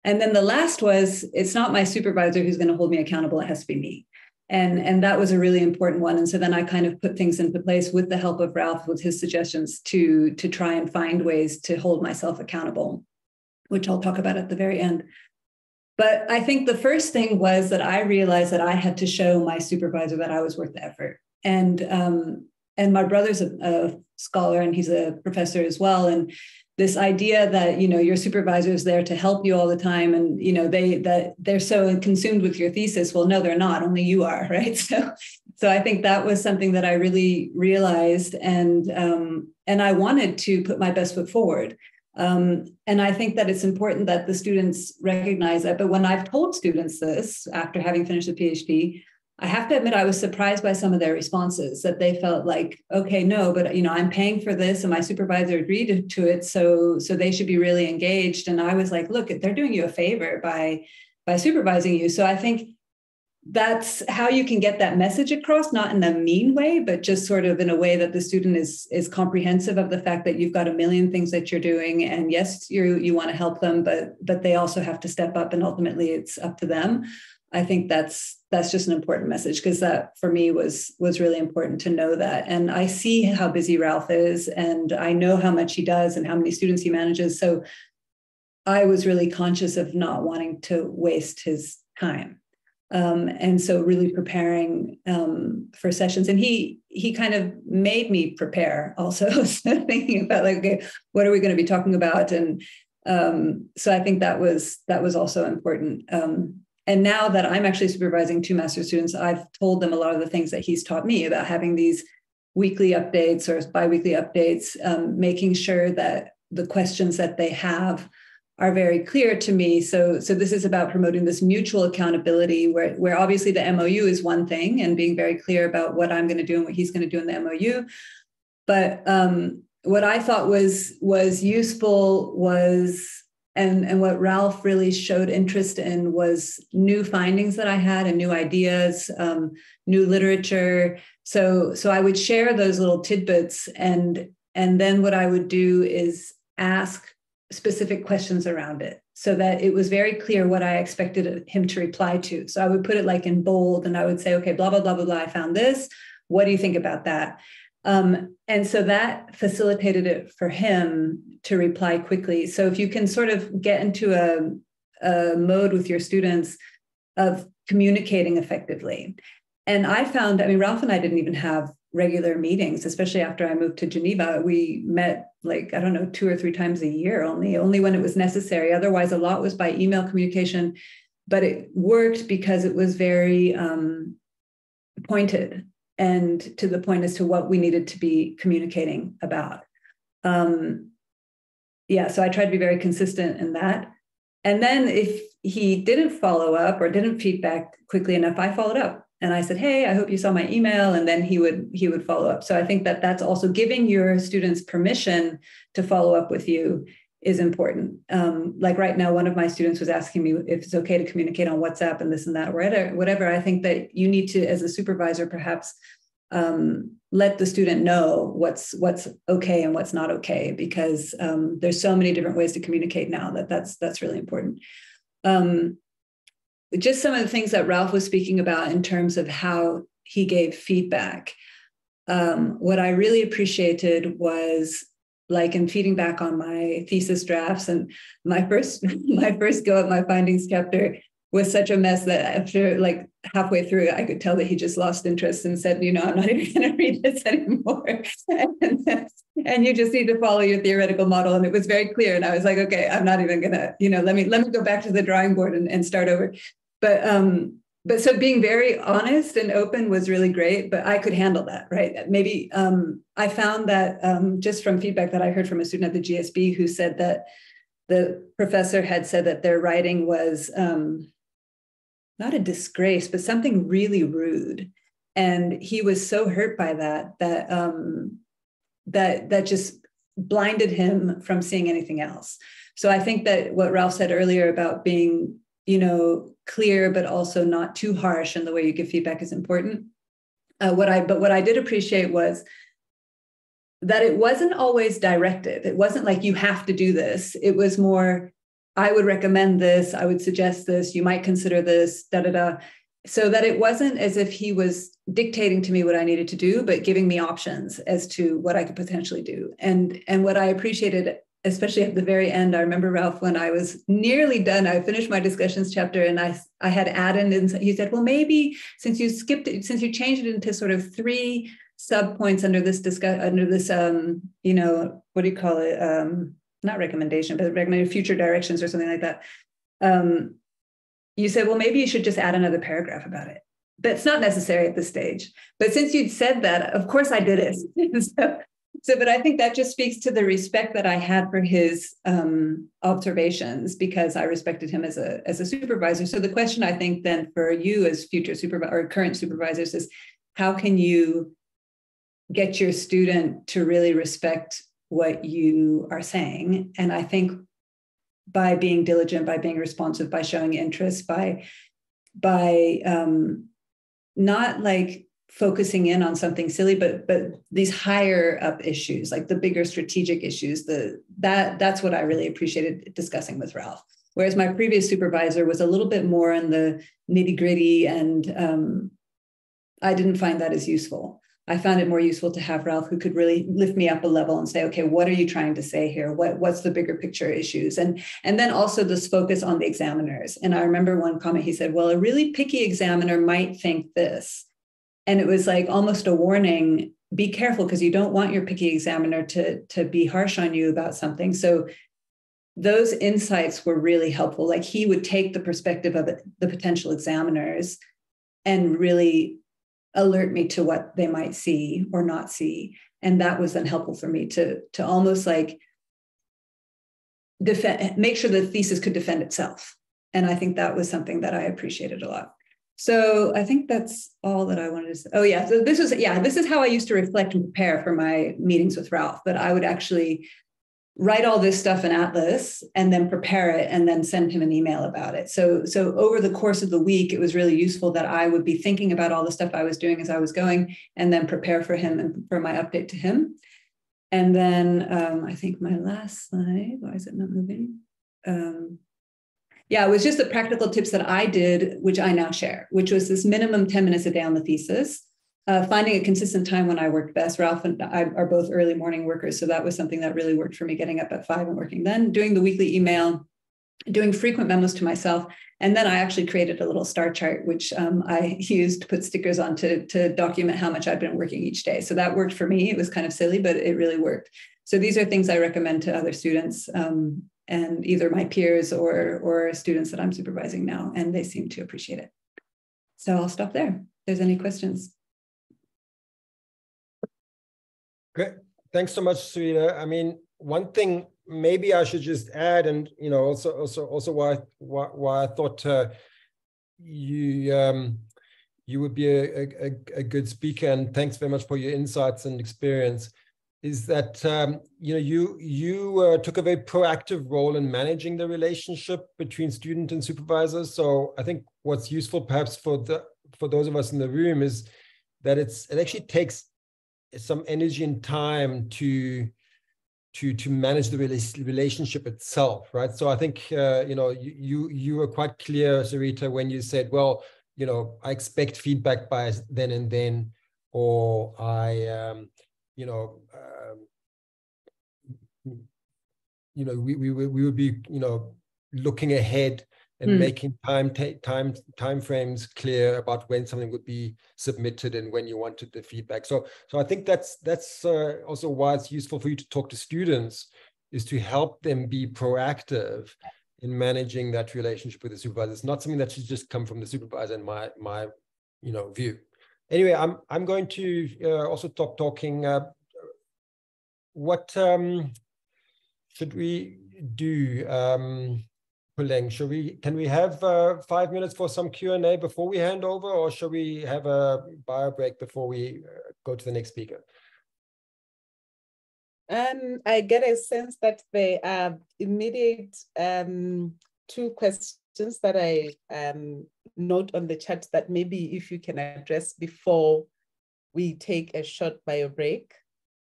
And then the last was, it's not my supervisor who's going to hold me accountable. It has to be me. And that was a really important one. And so then I kind of put things into place with the help of Ralph, with his suggestions to try and find ways to hold myself accountable, which I'll talk about at the very end. But I think the first thing was that I realized that I had to show my supervisor that I was worth the effort. And my brother's a scholar and he's a professor as well. And this idea that, your supervisor is there to help you all the time. And, they're so consumed with your thesis. Well, no, they're not. Only you are, right? So I think that was something that I really realized. And I wanted to put my best foot forward. And I think that it's important that the students recognize that. But when I've told students this after having finished a PhD, I have to admit I was surprised by some of their responses, that they felt like, okay, no, but I'm paying for this and my supervisor agreed to it, so they should be really engaged. And I was like, look, they're doing you a favor by supervising you. So I think that's how you can get that message across, not in a mean way, but just sort of in a way that the student is comprehensive of the fact that you've got a million things that you're doing. And yes, you want to help them, but they also have to step up, and ultimately it's up to them. I think that's just an important message, because that for me was really important to know that. And I see how busy Ralph is, and I know how much he does and how many students he manages. So I was really conscious of not wanting to waste his time. And so really preparing for sessions. And he kind of made me prepare also, so thinking about like, okay, what are we going to be talking about? And so I think that was also important. And now that I'm actually supervising 2 master's students, I've told them a lot of the things that he's taught me about having these weekly updates or biweekly updates, making sure that the questions that they have are very clear to me. So this is about promoting this mutual accountability where obviously the MOU is one thing, and being very clear about what I'm going to do and what he's going to do in the MOU. But what I thought was useful was, and what Ralph really showed interest in, was new findings that I had and new ideas, new literature. So I would share those little tidbits, and then what I would do is ask specific questions around it, so that it was very clear what I expected him to reply to. So I would put it like in bold, and I would say, okay, blah, blah, blah, blah, blah, I found this. What do you think about that? And so that facilitated it for him to reply quickly. So if you can sort of get into a mode with your students of communicating effectively. And I found, Ralph and I didn't even have regular meetings, especially after I moved to Geneva. We met 2 or 3 times a year, only when it was necessary. Otherwise, a lot was by email communication, but it worked because it was very pointed and to the point as to what we needed to be communicating about. So I tried to be very consistent in that. And then if he didn't follow up or didn't feedback quickly enough, I followed up. And I said, hey, I hope you saw my email. And then he would follow up. So I think that that's also giving your students permission to follow up with you is important. Like right now, one of my students was asking me if it's okay to communicate on WhatsApp and this and that, or whatever. I think that you need to, as a supervisor, perhaps let the student know what's okay and what's not okay, because there's so many different ways to communicate now that's really important. Just some of the things that Ralph was speaking about in terms of how he gave feedback. What I really appreciated was, like, in feeding back on my thesis drafts, and my first go at my findings chapter was such a mess that after like halfway through, I could tell that he just lost interest and said, I'm not even going to read this anymore. And you just need to follow your theoretical model. And it was very clear. And I was like, okay, I'm not even going to, let me go back to the drawing board and start over. But so being very honest and open was really great, but I could handle that, right? Maybe I found that just from feedback that I heard from a student at the GSB who said that the professor had said that their writing was not a disgrace, but something really rude. And he was so hurt by that just blinded him from seeing anything else. So I think that what Ralph said earlier about being, clear, but also not too harsh in the way you give feedback is important. What I did appreciate was that it wasn't always directed. It wasn't like you have to do this. It was more, I would recommend this, I would suggest this, you might consider this, so that it wasn't as if he was dictating to me what I needed to do, but giving me options as to what I could potentially do. And what I appreciated, especially at the very end, I remember, Ralph, when I was nearly done, I finished my discussions chapter and I had added in, he said, well, maybe since you changed it into sort of 3 sub-points under this, what do you call it? Not recommendation, but recommended future directions or something like that. You said, well, maybe you should just add another paragraph about it. But it's not necessary at this stage. But since you'd said that, of course I did it. So, but I think that just speaks to the respect that I had for his observations, because I respected him as a supervisor. So the question I think then for you as future supervisor or current supervisors is, how can you get your student to really respect what you are saying? And I think by being diligent, by being responsive, by showing interest, by not like focusing in on something silly, but these higher up issues, like the bigger strategic issues, that's what I really appreciated discussing with Ralph. Whereas my previous supervisor was a little bit more in the nitty gritty, and I didn't find that as useful. I found it more useful to have Ralph, who could really lift me up a level and say, okay, what are you trying to say here? What's the bigger picture issues? And then also this focus on the examiners. And I remember one comment he said, well, a really picky examiner might think this. And it was like almost a warning, be careful, because you don't want your picky examiner to be harsh on you about something. So those insights were really helpful. Like he would take the perspective of the potential examiners and really alert me to what they might see or not see. And that was then helpful for me to almost like make sure the thesis could defend itself. And I think that was something that I appreciated a lot. So I think that's all that I wanted to say. Oh yeah, so this is how I used to reflect and prepare for my meetings with Ralph, but I would actually write all this stuff in Atlas and then prepare it and then send him an email about it. So over the course of the week, it was really useful that I would be thinking about all the stuff I was doing as I was going, and then prepare for him and for my update to him. And then I think my last slide, why is it not moving? Yeah, it was just the practical tips that I did, which I now share, which was this minimum 10 minutes a day on the thesis. Finding a consistent time when I worked best. Ralph and I are both early morning workers, so that was something that really worked for me, getting up at 5 and working then, doing the weekly email, doing frequent memos to myself. And then I actually created a little star chart, which I used to put stickers on to document how much I'd been working each day. So that worked for me. It was kind of silly, but it really worked. So these are things I recommend to other students, and either my peers or students that I'm supervising now, and they seem to appreciate it. So I'll stop there. If there's any questions. Great. Thanks so much, Sarita. I mean, one thing maybe I should just add, and also why I thought you would be a good speaker, and thanks very much for your insights and experience, is that you took a very proactive role in managing the relationship between student and supervisors. So I think what's useful perhaps for those of us in the room is that it actually takes some energy and time to manage the relationship itself, right? So I think you were quite clear, Sarita, when you said, well, I expect feedback by then and then, or I we would be looking ahead and making time frames clear about when something would be submitted and when you wanted the feedback. So I think that's also why it's useful for you to talk to students, is to help them be proactive in managing that relationship with the supervisor. It's not something that should just come from the supervisor, in my view. Anyway, I'm going to also stop talking. What should we do? Puleng, can we have 5 minutes for some Q&A before we hand over, or shall we have a bio break before we go to the next speaker? I get a sense that there are immediate 2 questions that I note on the chat that maybe if you can address before we take a short bio break.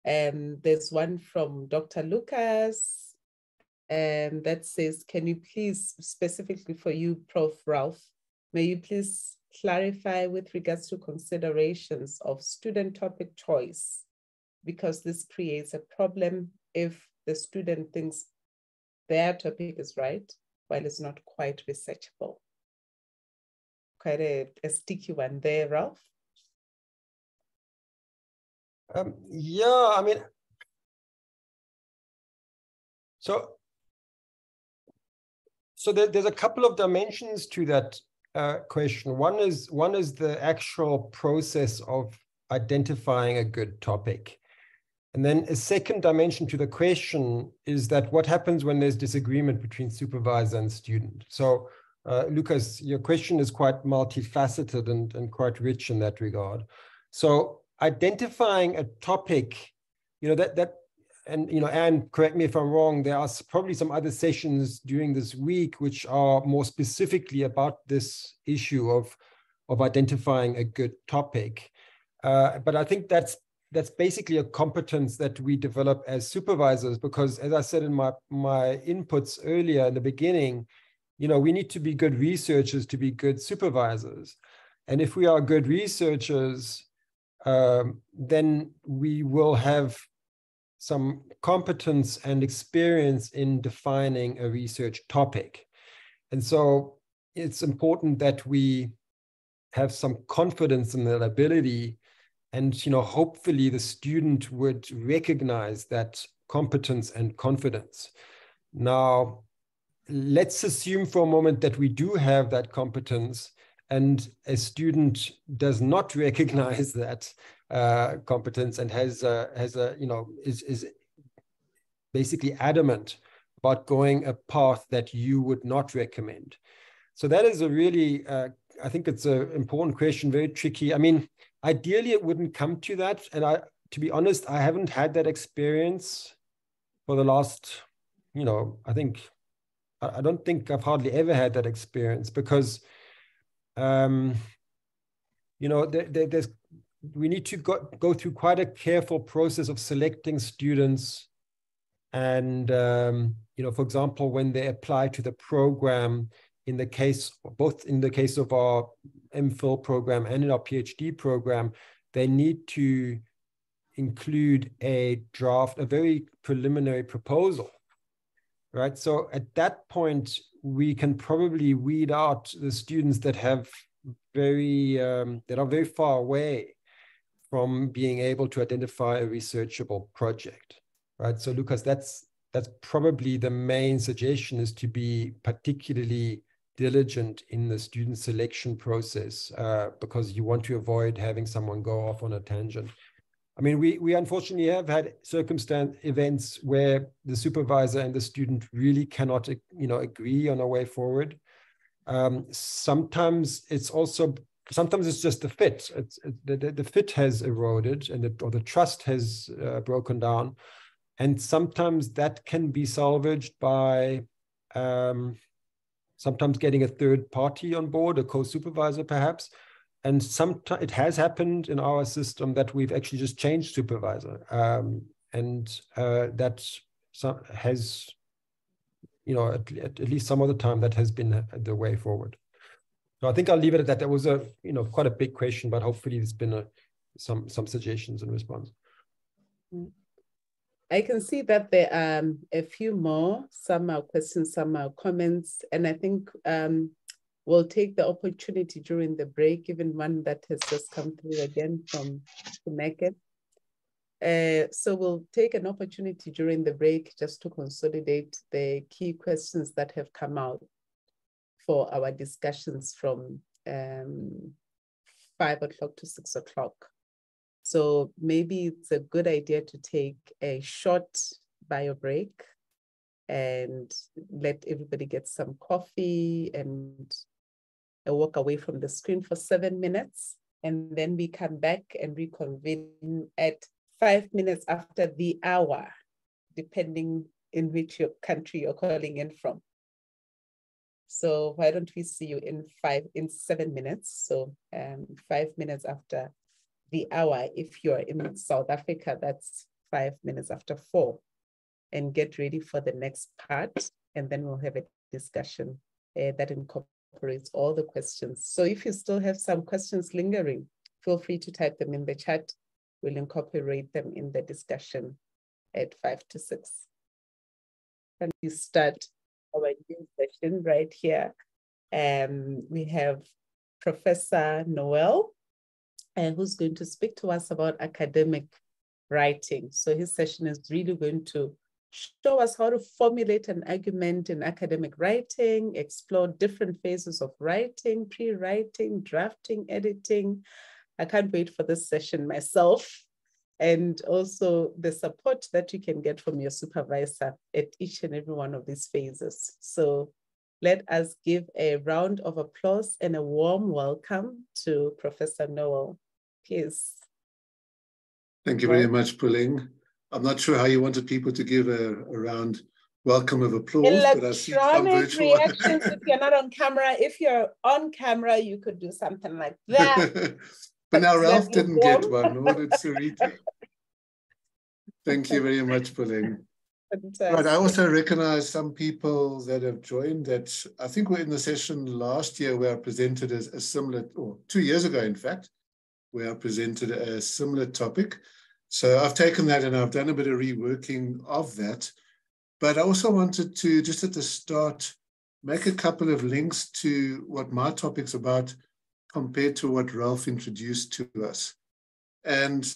There's one from Dr. Lucas, and that says, can you please, specifically for you, Prof Ralph, may you please clarify with regards to considerations of student topic choice, because this creates a problem if the student thinks their topic is right, while it's not quite researchable. Quite a sticky one there, Ralph. Yeah, I mean, so there's a couple of dimensions to that question. One is the actual process of identifying a good topic. And then a second dimension to the question is that what happens when there's disagreement between supervisor and student? So Lucas, your question is quite multifaceted and quite rich in that regard. So identifying a topic, and Anne, correct me if I'm wrong, there are probably some other sessions during this week which are more specifically about this issue of identifying a good topic. But I think that's basically a competence that we develop as supervisors, because as I said in my inputs earlier in the beginning, we need to be good researchers to be good supervisors. And if we are good researchers, then we will have some competence and experience in defining a research topic. And so it's important that we have some confidence in that ability, and hopefully the student would recognize that competence and confidence. Now, let's assume for a moment that we do have that competence, and a student does not recognize that competence and is basically adamant about going a path that you would not recommend. So that is a really, I think it's an important question, very tricky. I mean, ideally it wouldn't come to that. And to be honest, I haven't had that experience for the last, I don't think I've hardly ever had that experience, because, we need to go through quite a careful process of selecting students. And, for example, when they apply to the program, both in the case of our MPhil program and in our PhD program, they need to include a very preliminary proposal, right? So at that point, we can probably weed out the students that are very far away from being able to identify a researchable project, right? So Lucas, that's probably the main suggestion, is to be particularly diligent in the student selection process, because you want to avoid having someone go off on a tangent. I mean, we unfortunately have had events where the supervisor and the student really cannot, agree on a way forward. Sometimes it's just the fit. The fit has eroded, or the trust has broken down, and sometimes that can be salvaged by sometimes getting a third party on board, a co-supervisor perhaps. And sometimes it has happened in our system that we've actually just changed supervisor, and that has, at least some of the time, that has been the way forward. So I think I'll leave it at that. That was quite a big question, but hopefully there's been some suggestions and response. I can see that there are a few more. Some are questions, some are comments, and I think we'll take the opportunity during the break, even one that has just come through again from Puleng. So we'll take an opportunity during the break just to consolidate the key questions that have come out for our discussions from 5 o'clock to 6 o'clock. So maybe it's a good idea to take a short bio break and let everybody get some coffee and walk away from the screen for 7 minutes. And then we come back and reconvene at 5 minutes after the hour, depending in which country you're calling in from. So why don't we see you in 7 minutes? So 5 minutes after the hour. If you're in South Africa, that's 5 minutes after 4. And get ready for the next part. And then we'll have a discussion that incorporates all the questions. So if you still have some questions lingering, feel free to type them in the chat. We'll incorporate them in the discussion at 5 to 6. And we start our new session right here. We have Professor Noel, who's going to speak to us about academic writing. So his session is really going to show us how to formulate an argument in academic writing, explore different phases of writing, pre-writing, drafting, editing. I can't wait for this session myself. and also the support that you can get from your supervisor at each and every one of these phases. So let us give a round of applause and a warm welcome to Professor Noel. Please. Thank you very much, Puleng. I'm not sure how you wanted people to give a round welcome of applause, but I see some virtual reactions if you're not on camera. If you're on camera, you could do something like that. But now Ralph didn't get one, nor did Sarita. Thank you very much, Puleng. Right, I also recognize some people that have joined that I think were in the session last year where I presented a similar, or 2 years ago, in fact, where I presented a similar topic. So I've taken that and I've done a bit of reworking of that. But I also wanted to, just at the start, make a couple of links to what my topic's about compared to what Ralph introduced to us. And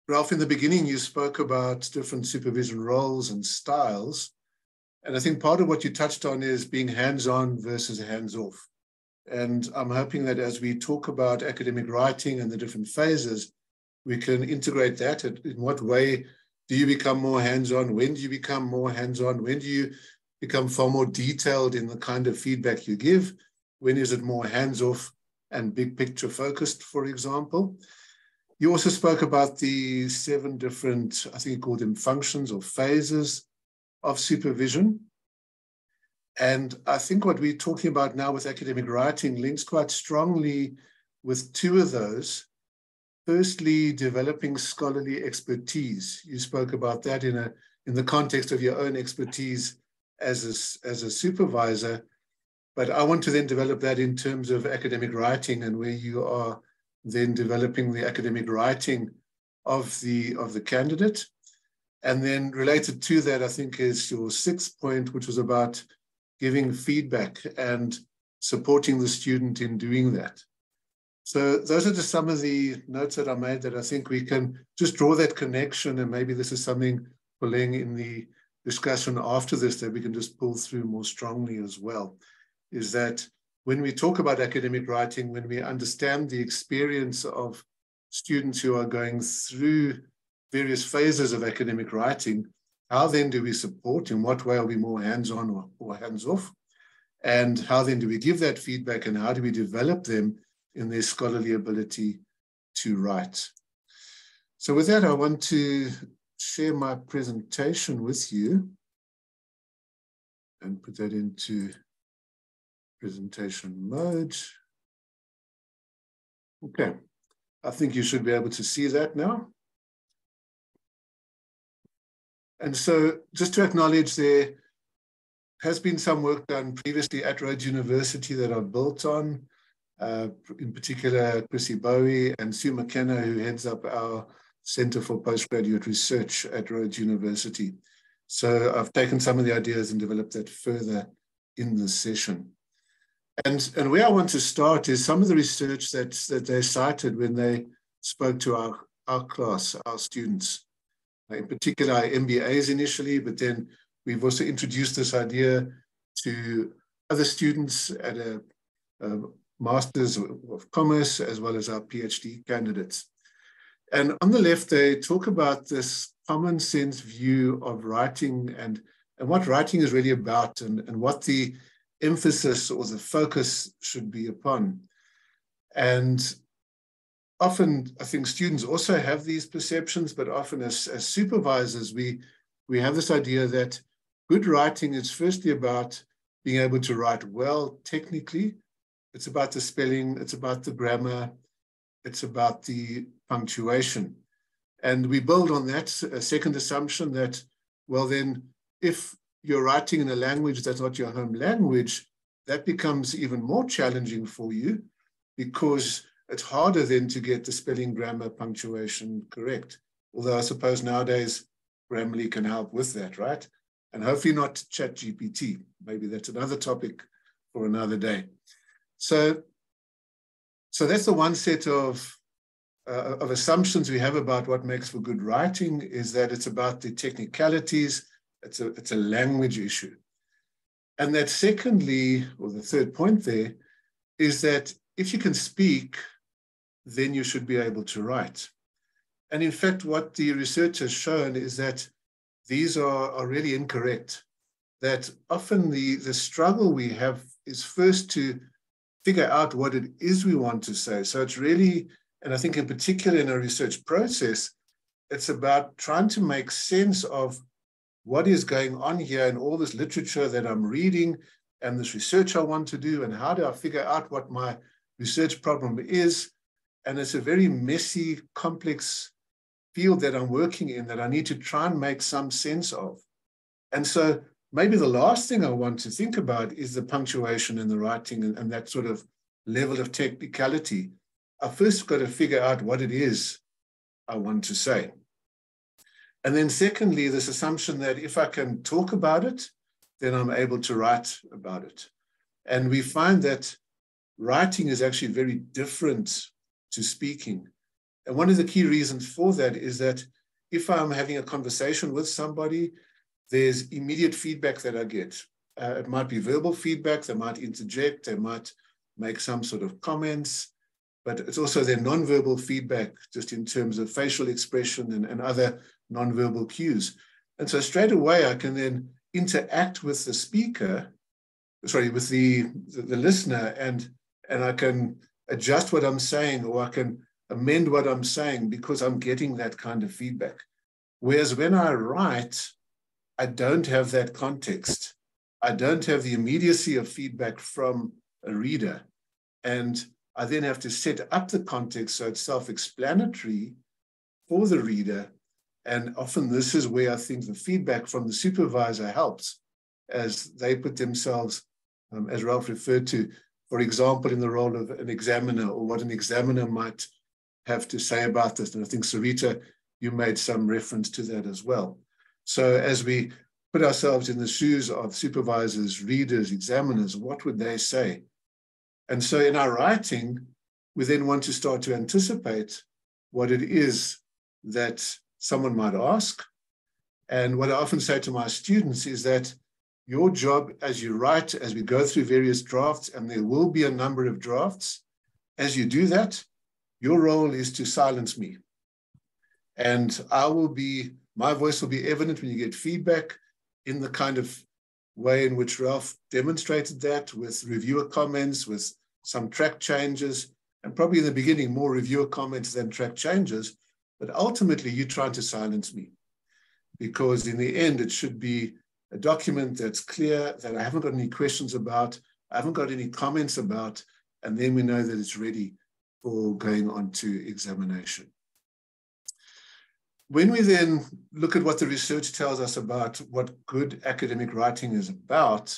Ralph, in the beginning, you spoke about different supervision roles and styles. And I think part of what you touched on is being hands-on versus hands-off. And I'm hoping that as we talk about academic writing and the different phases, we can integrate that. In what way do you become more hands-on? When do you become more hands-on? When do you become far more detailed in the kind of feedback you give? When is it more hands-off and big picture focused, for example? You also spoke about the 7 different, I think you called them functions or phases of supervision. And I think what we're talking about now with academic writing links quite strongly with 2 of those. Firstly, developing scholarly expertise. You spoke about that in the context of your own expertise as a supervisor, but I want to then develop that in terms of academic writing and where you are then developing the academic writing of the candidate. And then related to that, I think is your 6th point, which was about giving feedback and supporting the student in doing that. So those are just some of the notes that I made that I think we can just draw that connection, and maybe this is something, Puleng, in the discussion after this that we can just pull through more strongly as well, is that when we talk about academic writing, when we understand the experience of students who are going through various phases of academic writing, how then do we support? In what way are we more hands-on or hands-off? And how then do we give that feedback, and how do we develop them in their scholarly ability to write? So with that, I want to share my presentation with you and put that into presentation mode. Okay, I think you should be able to see that now. And so just to acknowledge, there has been some work done previously at Rhodes University that I've built on, in particular Chrissy Bowie and Sue McKenna, who heads up our Center for Postgraduate Research at Rhodes University. So I've taken some of the ideas and developed that further in this session. And where I want to start is some of the research that they cited when they spoke to our class, our students. In particular, our MBAs initially, but then we've also introduced this idea to other students at a Masters of Commerce, as well as our PhD candidates. And on the left, they talk about this common sense view of writing and what writing is really about, and what the emphasis or the focus should be upon. And often, I think students also have these perceptions, but often as supervisors, we have this idea that good writing is firstly about being able to write well technically. It's about the spelling, it's about the grammar, it's about the punctuation. And we build on that second assumption that, well then, if you're writing in a language that's not your home language, that becomes even more challenging for you, because it's harder then to get the spelling, grammar, punctuation correct. Although I suppose nowadays Grammarly can help with that, right? And hopefully not ChatGPT. Maybe that's another topic for another day. So that's the one set of assumptions we have about what makes for good writing, is that it's about the technicalities. It's a language issue. And that secondly, or the third point there, is that if you can speak, then you should be able to write. And in fact, what the research has shown is that these are really incorrect. That often the struggle we have is first to figure out what it is we want to say. So it's really, and I think in particular in a research process, it's about trying to make sense of what is going on here in all this literature that I'm reading and this research I want to do, and how do I figure out what my research problem is. And it's a very messy, complex field that I'm working in that I need to try and make some sense of. And so maybe the last thing I want to think about is the punctuation in the writing and that sort of level of technicality. I first got to figure out what it is I want to say. And then secondly, this assumption that if I can talk about it, then I'm able to write about it. And we find that writing is actually very different to speaking. And one of the key reasons for that is that if I'm having a conversation with somebody, there's immediate feedback that I get. It might be verbal feedback, they might interject, they might make some sort of comments, but it's also their nonverbal feedback, just in terms of facial expression and other nonverbal cues. And so straight away, I can then interact with the speaker, with the listener, and I can adjust what I'm saying, or I can amend what I'm saying because I'm getting that kind of feedback. Whereas when I write, I don't have that context. I don't have the immediacy of feedback from a reader. And I then have to set up the context so it's self-explanatory for the reader. And often this is where I think the feedback from the supervisor helps, as they put themselves, as Ralph referred to, for example, in the role of an examiner, or what an examiner might have to say about this. And I think, Sarita, you made some reference to that as well. So as we put ourselves in the shoes of supervisors, readers, examiners, what would they say? And so in our writing, we then want to start to anticipate what it is that someone might ask. And what I often say to my students is that your job as you write, as we go through various drafts, and there will be a number of drafts, as you do that, your role is to silence me. And my voice will be evident when you get feedback, in the kind of way in which Ralph demonstrated that, with reviewer comments, with some track changes, and probably in the beginning, more reviewer comments than track changes. But ultimately, you're trying to silence me, because in the end, it should be a document that's clear, that I haven't got any questions about, I haven't got any comments about, and then we know that it's ready for going on to examination. When we then look at what the research tells us about what good academic writing is about,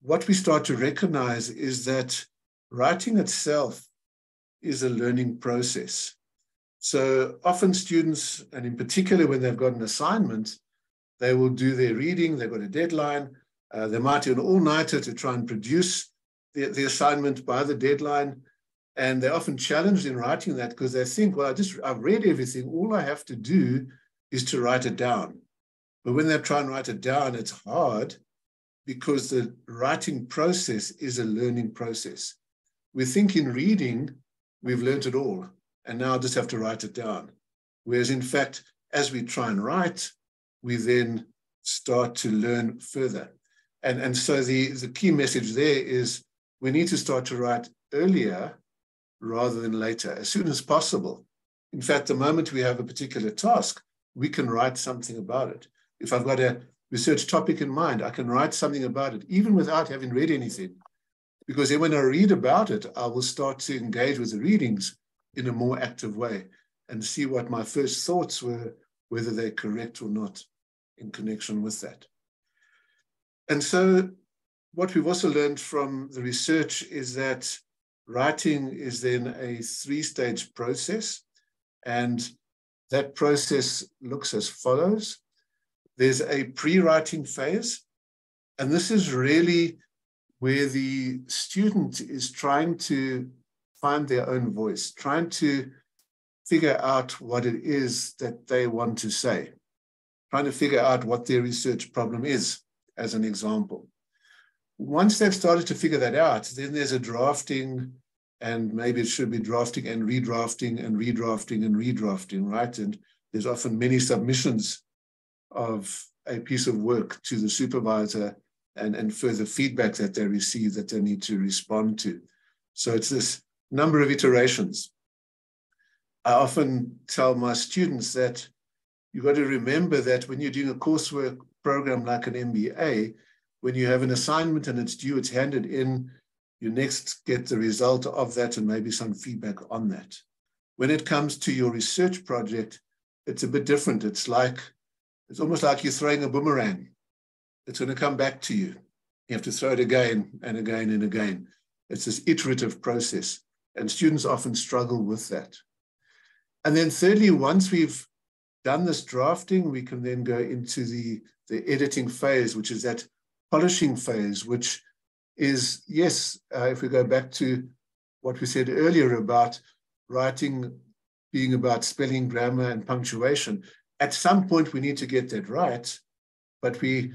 what we start to recognize is that writing itself is a learning process. So often students, and in particular when they've got an assignment, they will do their reading, they've got a deadline, they might do an all-nighter to try and produce the assignment by the deadline. And they're often challenged in writing that because they think, well, I've read everything. All I have to do is to write it down. But when they try and write it down, it's hard because the writing process is a learning process. We think in reading, we've learned it all, and now I just have to write it down. Whereas in fact, as we try and write, we then start to learn further. And so the key message there is we need to start to write earlier rather than later, as soon as possible. In fact, the moment we have a particular task, we can write something about it. If I've got a research topic in mind, I can write something about it, even without having read anything. Because then when I read about it, I will start to engage with the readings in a more active way and see what my first thoughts were, whether they're correct or not in connection with that. And so what we've also learned from the research is that writing is then a three-stage process, and that process looks as follows. There's a pre-writing phase, and this is really where the student is trying to find their own voice, trying to figure out what it is that they want to say, trying to figure out what their research problem is, as an example. Once they've started to figure that out, then there's a drafting and maybe it should be drafting and redrafting and redrafting and redrafting, right? And there's often many submissions of a piece of work to the supervisor and further feedback that they receive that they need to respond to. So it's this number of iterations. I often tell my students that you've got to remember that when you're doing a coursework program like an MBA, when you have an assignment and it's due, it's handed in, you next get the result of that and maybe some feedback on that. When it comes to your research project, it's a bit different. It's almost like you're throwing a boomerang. It's going to come back to you. You have to throw it again and again and again. It's this iterative process, and students often struggle with that. And then thirdly, once we've done this drafting, we can then go into the editing phase, which is that polishing phase, which is, yes, if we go back to what we said earlier about writing being about spelling, grammar, and punctuation, at some point we need to get that right, but we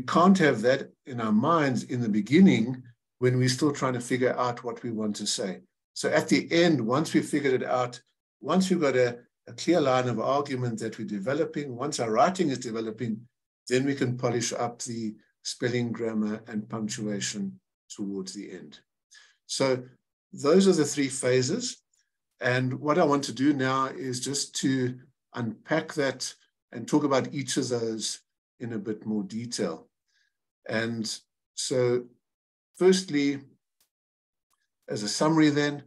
can't have that in our minds in the beginning when we're still trying to figure out what we want to say. So at the end, once we've figured it out, once we've got a clear line of argument that we're developing, once our writing is developing, then we can polish up the spelling, grammar, and punctuation towards the end. So those are the three phases. And what I want to do now is just to unpack that and talk about each of those in a bit more detail. And so firstly, as a summary then,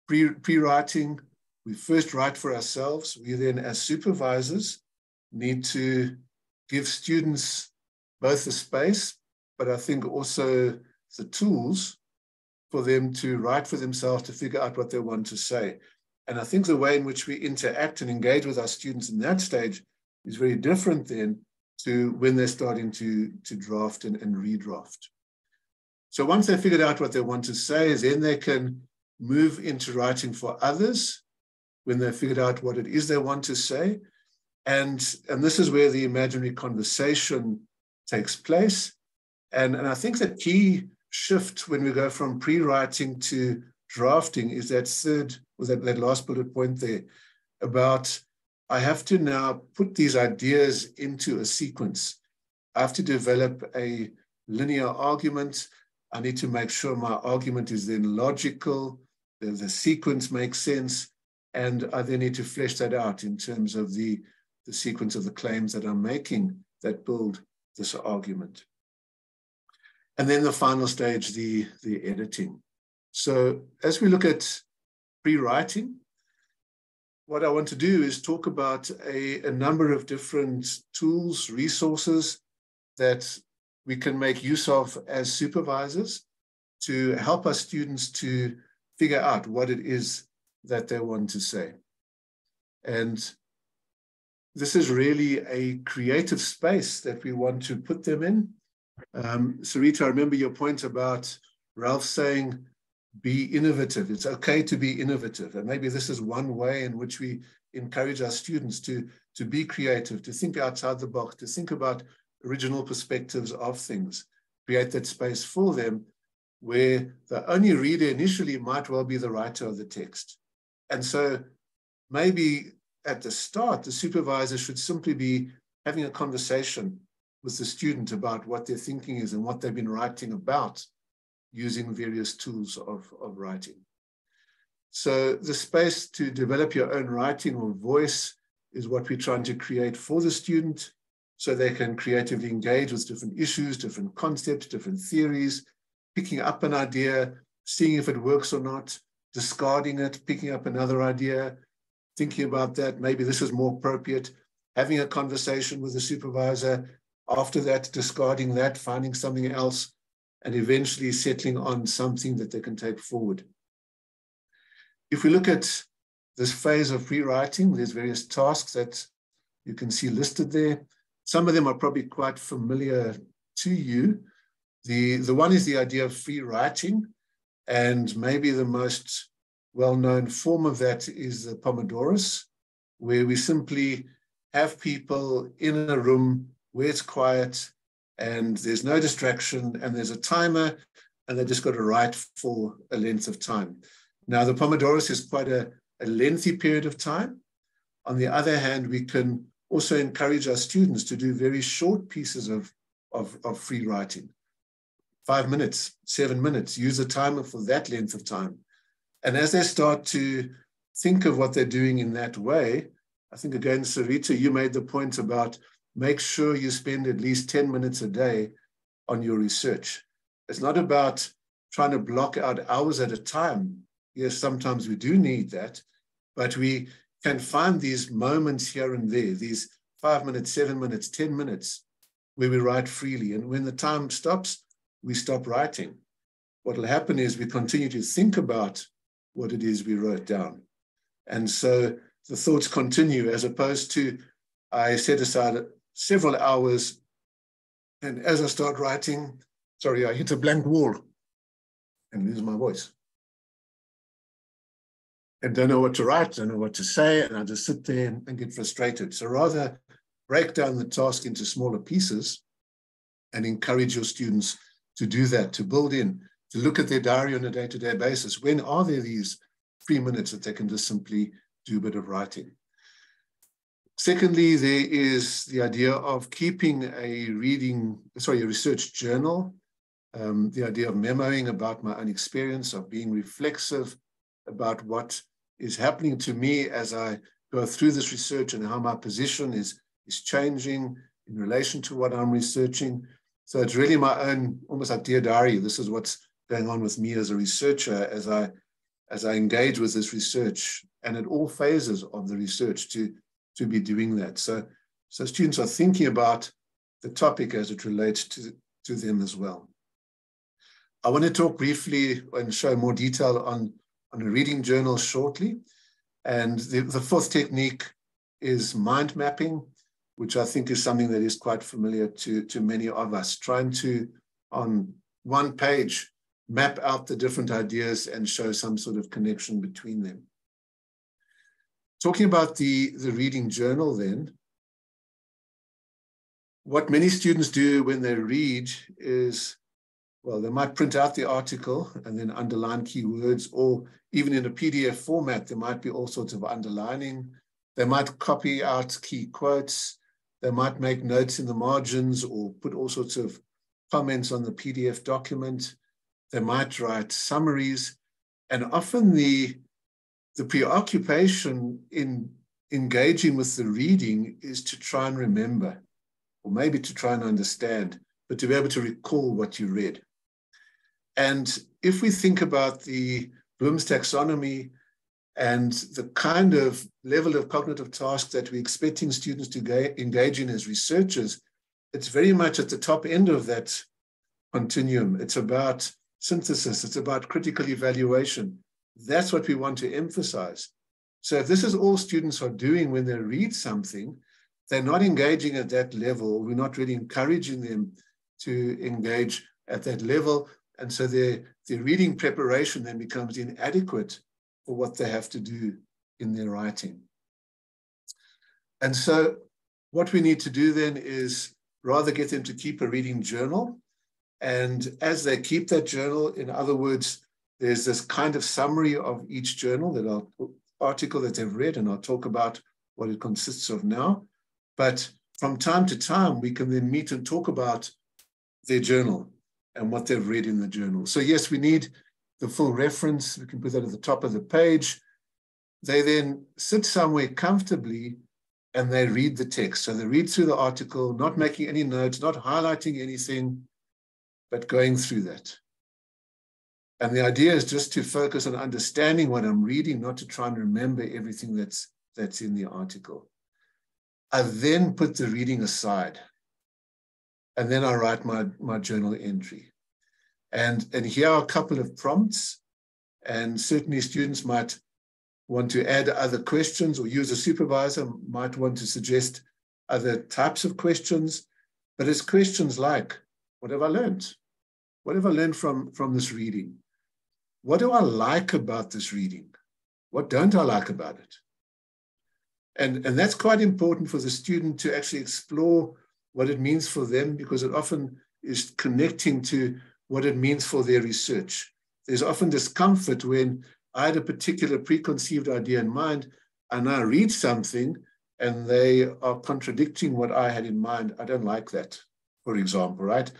pre-writing, we first write for ourselves. We then, as supervisors, need to give students both the space, but I think also the tools for them to write for themselves, to figure out what they want to say. And I think the way in which we interact and engage with our students in that stage is very different then to when they're starting to draft and redraft. So once they've figured out what they want to say, then they can move into writing for others when they've figured out what it is they want to say. And this is where the imaginary conversation takes place. And I think the key shift when we go from pre-writing to drafting is that third, or that last bullet point there about I have to now put these ideas into a sequence. I have to develop a linear argument. I need to make sure my argument is then logical, the sequence makes sense, and I then need to flesh that out in terms of the sequence of the claims that I'm making that build this argument. And then the final stage, the editing. So as we look at pre-writing, what I want to do is talk about a number of different tools, resources that we can make use of as supervisors to help our students to figure out what it is that they want to say. And this is really a creative space that we want to put them in. Sarita, I remember your point about Ralph saying, be innovative. It's okay to be innovative. And maybe this is one way in which we encourage our students to be creative, to think outside the box, to think about original perspectives of things, create that space for them where the only reader initially might well be the writer of the text. And so maybe at the start, the supervisor should simply be having a conversation with the student about what their thinking is and what they've been writing about using various tools of writing. So the space to develop your own writing or voice is what we're trying to create for the student so they can creatively engage with different issues, different concepts, different theories, picking up an idea, seeing if it works or not, discarding it, picking up another idea, thinking about that, maybe this is more appropriate, having a conversation with the supervisor, after that, discarding that, finding something else, and eventually settling on something that they can take forward. If we look at this phase of pre-writing, there's various tasks that you can see listed there. Some of them are probably quite familiar to you. The one is the idea of free writing, and maybe the most well-known form of that is the Pomodoros, where we simply have people in a room where it's quiet and there's no distraction and there's a timer and they just got to write for a length of time. Now, the Pomodoros is quite a lengthy period of time. On the other hand, we can also encourage our students to do very short pieces of free writing. 5 minutes, 7 minutes, use a timer for that length of time. And as they start to think of what they're doing in that way, I think again, Sarita, you made the point about make sure you spend at least 10 minutes a day on your research. It's not about trying to block out hours at a time. Yes, sometimes we do need that, but we can find these moments here and there, these 5 minutes, 7 minutes, 10 minutes, where we write freely. And when the time stops, we stop writing. What will happen is we continue to think about what it is we wrote down. And so the thoughts continue, as opposed to I set aside several hours, and as I start writing, sorry, I hit a blank wall and lose my voice. And don't know what to write, don't know what to say, and I just sit there and get frustrated. So rather break down the task into smaller pieces and encourage your students to do that, to build in, to look at their diary on a day-to-day basis. When are there these 3 minutes that they can just simply do a bit of writing? Secondly, there is the idea of keeping a research journal, the idea of memoing about my own experience, of being reflexive about what is happening to me as I go through this research and how my position is changing in relation to what I'm researching. So it's really my own, almost like dear diary. This is what's going on with me as a researcher as I engage with this research, and at all phases of the research to be doing that. So students are thinking about the topic as it relates to them as well. I want to talk briefly and show more detail on a reading journal shortly. And the fourth technique is mind mapping, which I think is something that is quite familiar to many of us, trying to, on one page, map out the different ideas and show some sort of connection between them. Talking about the reading journal then, what many students do when they read is, well, they might print out the article and then underline keywords, or even in a PDF format, there might be all sorts of underlining. They might copy out key quotes. They might make notes in the margins or put all sorts of comments on the PDF document. They might write summaries. And often the preoccupation in engaging with the reading is to try and remember, or maybe to try and understand, but to be able to recall what you read. And if we think about the Bloom's taxonomy and the kind of level of cognitive tasks that we're expecting students to engage in as researchers, it's very much at the top end of that continuum. It's about synthesis, it's about critical evaluation. That's what we want to emphasize. So if this is all students are doing when they read something, they're not engaging at that level. We're not really encouraging them to engage at that level. And so their reading preparation then becomes inadequate for what they have to do in their writing. And so what we need to do then is rather get them to keep a reading journal. And as they keep that journal, in other words, there's this kind of summary of each journal, article that they've read, and I'll talk about what it consists of now. But from time to time, we can then meet and talk about their journal and what they've read in the journal. So yes, we need the full reference. We can put that at the top of the page. They then sit somewhere comfortably and they read the text. So they read through the article, not making any notes, not highlighting anything, but going through that. And the idea is just to focus on understanding what I'm reading, not to try and remember everything that's in the article. I then put the reading aside. And then I write my journal entry. And here are a couple of prompts. And certainly students might want to add other questions, or use a supervisor might want to suggest other types of questions. But it's questions like, what have I learned? What have I learned from this reading? What do I like about this reading? What don't I like about it? And that's quite important for the student to actually explore what it means for them, because it often is connecting to what it means for their research. There's often discomfort when I had a particular preconceived idea in mind, and I read something and they are contradicting what I had in mind. I don't like that, for example, right?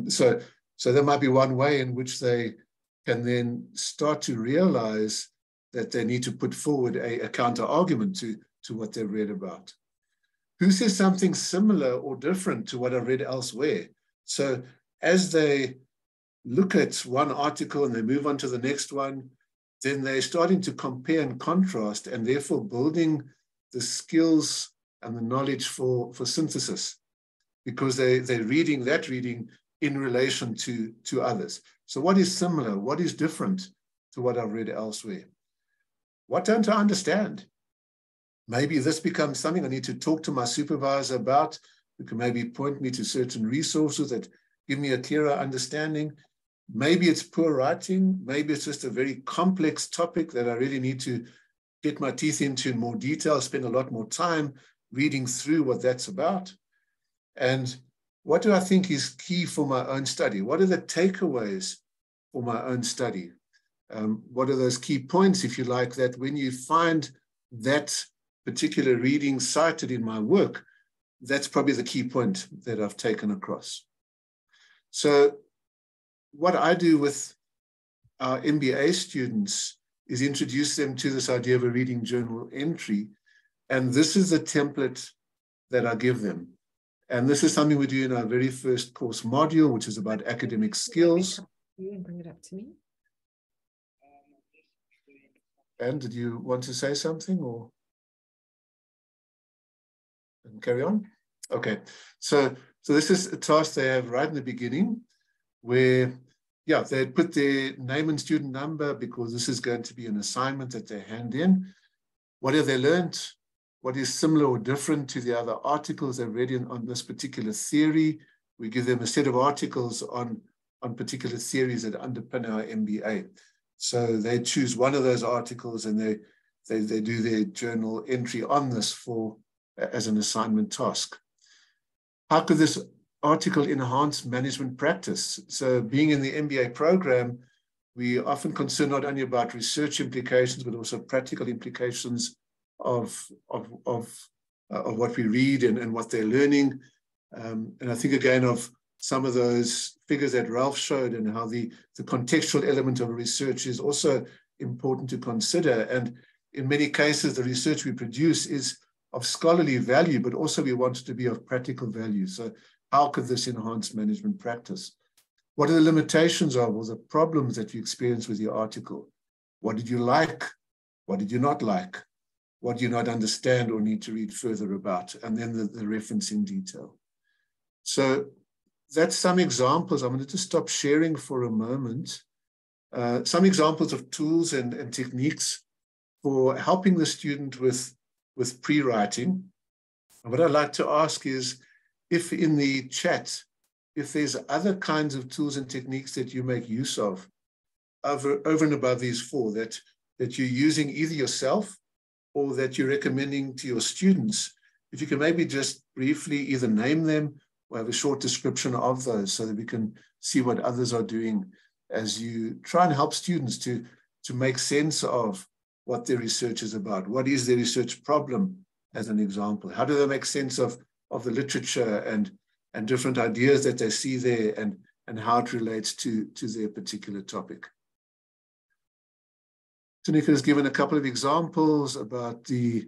So there might be one way in which they can then start to realize that they need to put forward a counter argument to what they've read about. Who says something similar or different to what I've read elsewhere? So as they look at one article and they move on to the next one, then they're starting to compare and contrast, and therefore building the skills and the knowledge for synthesis, because they're reading that reading in relation to others. So what is similar? What is different to what I've read elsewhere? What don't I understand? Maybe this becomes something I need to talk to my supervisor about, who can maybe point me to certain resources that give me a clearer understanding. Maybe it's poor writing. Maybe it's just a very complex topic that I really need to get my teeth into in more detail, spend a lot more time reading through what that's about. And what do I think is key for my own study? What are the takeaways for my own study? What are those key points, if you like, that when you find that particular reading cited in my work, that's probably the key point that I've taken across. So what I do with our MBA students is introduce them to this idea of a reading journal entry. And this is the template that I give them. And this is something we do in our very first course module, which is about academic skills. Bring it up to me. And did you want to say something or carry on? Okay, so this is a task they have right in the beginning where, yeah, they put their name and student number because this is going to be an assignment that they hand in. What have they learned? What is similar or different to the other articles they've read on this particular theory? We give them a set of articles on particular theories that underpin our MBA. So they choose one of those articles and they do their journal entry on this as an assignment task. How could this article enhance management practice? So being in the MBA program, we often concern not only about research implications, but also practical implications of what we read and what they're learning. And I think again of some of those figures that Ralph showed and how the contextual element of research is also important to consider. And in many cases, the research we produce is of scholarly value, but also we want it to be of practical value. So how could this enhance management practice? What are the limitations of or the problems that you experience with your article? What did you like? What did you not like? What do you not understand or need to read further about? And then the reference in detail. So that's some examples. I'm going to just stop sharing for a moment. Some examples of tools and techniques for helping the student with pre-writing. And what I'd like to ask is if in the chat, if there's other kinds of tools and techniques that you make use of over and above these four that you're using either yourself or that you're recommending to your students, if you can maybe just briefly either name them or have a short description of those so that we can see what others are doing as you try and help students to make sense of what their research is about. What is their research problem, as an example? How do they make sense of the literature and different ideas that they see there and how it relates to their particular topic? Tanika has given a couple of examples about the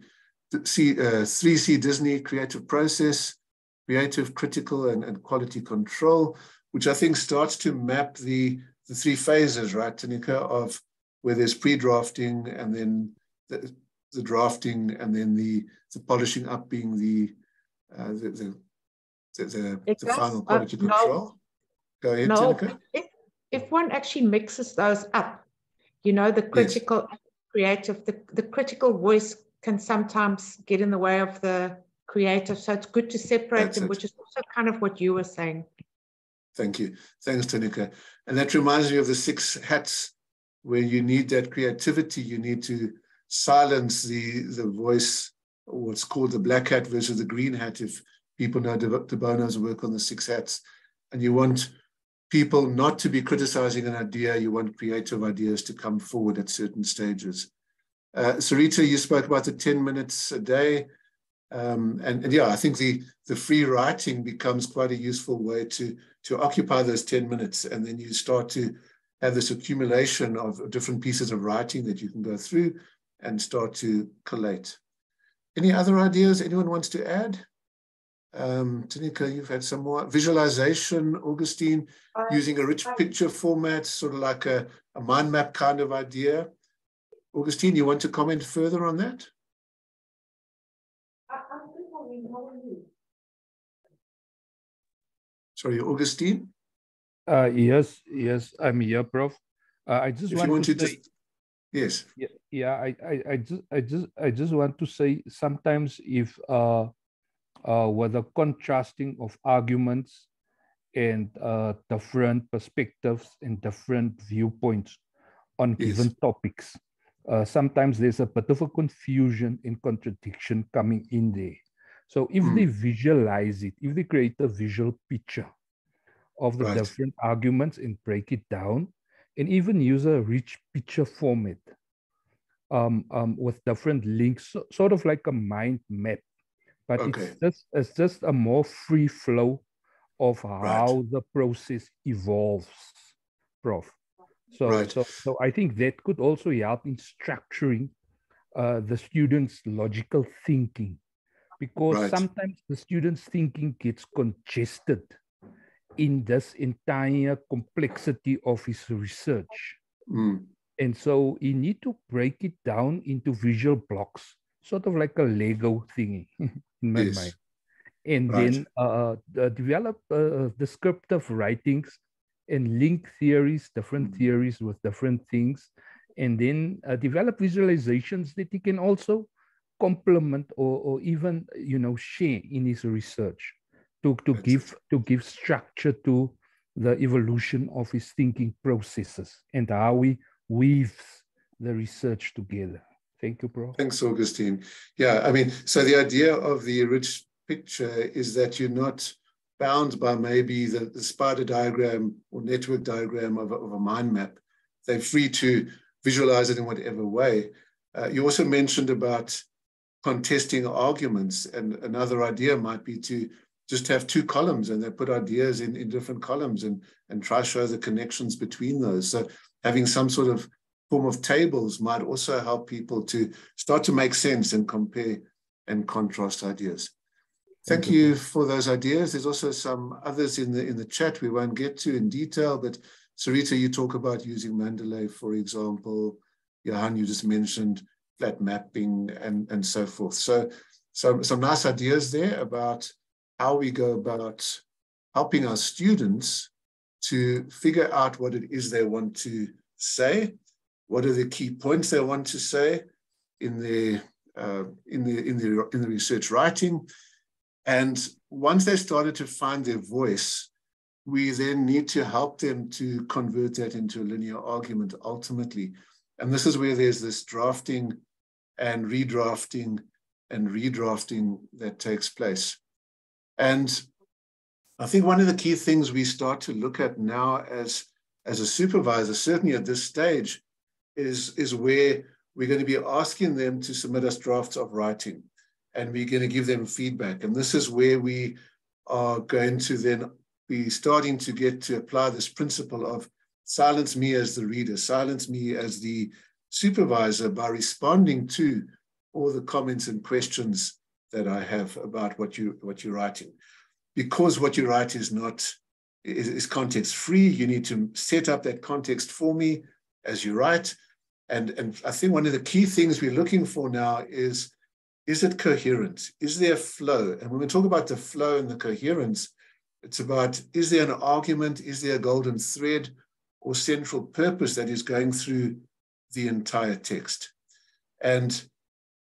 3C Disney creative process, creative, critical, and quality control, which I think starts to map the three phases, right, Tanika, of where there's pre-drafting and then the drafting and then the polishing up being the final quality control. Go ahead, Tanika. If one actually mixes those up, you know, the critical, yes, creative, the critical voice can sometimes get in the way of the creative. So it's good to separate them, which is also kind of what you were saying. Thank you. Thanks, Tanika. And that reminds me of the 6 hats, where you need that creativity. You need to silence the voice, or what's called the black hat versus the green hat, if people know De Bono's work on the 6 hats. And you want people not to be criticizing an idea. You want creative ideas to come forward at certain stages. Sarita, you spoke about the 10 minutes a day. And yeah, I think the free writing becomes quite a useful way to occupy those 10 minutes. And then you start to have this accumulation of different pieces of writing that you can go through and start to collate. Any other ideas anyone wants to add? Tanika, you've had some more. Visualization, Augustine, using a rich picture format, sort of like a mind map kind of idea. Augustine, you want to comment further on that? Sorry, Augustine? Yes, I'm here, Prof. I just want to say, yes. Yeah, I just want to say sometimes if with the contrasting of arguments and different perspectives and different viewpoints on given topics, sometimes there's a bit of a confusion and contradiction coming in there. So if they visualize it, if they create a visual picture of the different arguments and break it down, and even use a rich picture format with different links, sort of like a mind map, but it's just a more free flow of how the process evolves, Prof. So I think that could also help in structuring the students' logical thinking, because sometimes the students' thinking gets congested in this entire complexity of his research. And so you need to break it down into visual blocks, sort of like a Lego thingy in my mind. And then develop descriptive writings and link theories, different theories with different things, and then develop visualizations that he can also complement or even, you know, share in his research to give structure to the evolution of his thinking processes and how he weaves the research together. Thank you, Prof. Thanks, Augustine. Yeah, I mean, so the idea of the rich picture is that you're not bound by maybe the spider diagram or network diagram of a mind map. They're free to visualize it in whatever way. You also mentioned about contesting arguments, and another idea might be to just have two columns and they put ideas in different columns and try to show the connections between those. So having some sort of form of tables might also help people to start to make sense and compare and contrast ideas. Thank you for those ideas. There's also some others in the chat we won't get to in detail, but Sarita, you talk about using Mendeley, for example. Johan, you just mentioned flat mapping and so forth. So some nice ideas there about how we go about helping our students to figure out what it is they want to say, what are the key points they want to say in the research writing. And once they started to find their voice, we then need to help them to convert that into a linear argument ultimately. And this is where there's this drafting and redrafting that takes place. And I think one of the key things we start to look at now as a supervisor, certainly at this stage, is where we're going to be asking them to submit us drafts of writing, and we're going to give them feedback. And this is where we are going to then be starting to get to apply this principle of silence me as the reader, silence me as the supervisor by responding to all the comments and questions that I have about what you're writing. Because what you write is context free, you need to set up that context for me as you write. And I think one of the key things we're looking for now is it coherent? Is there flow? And when we talk about the flow and the coherence, it's about, is there an argument? Is there a golden thread or central purpose that is going through the entire text? And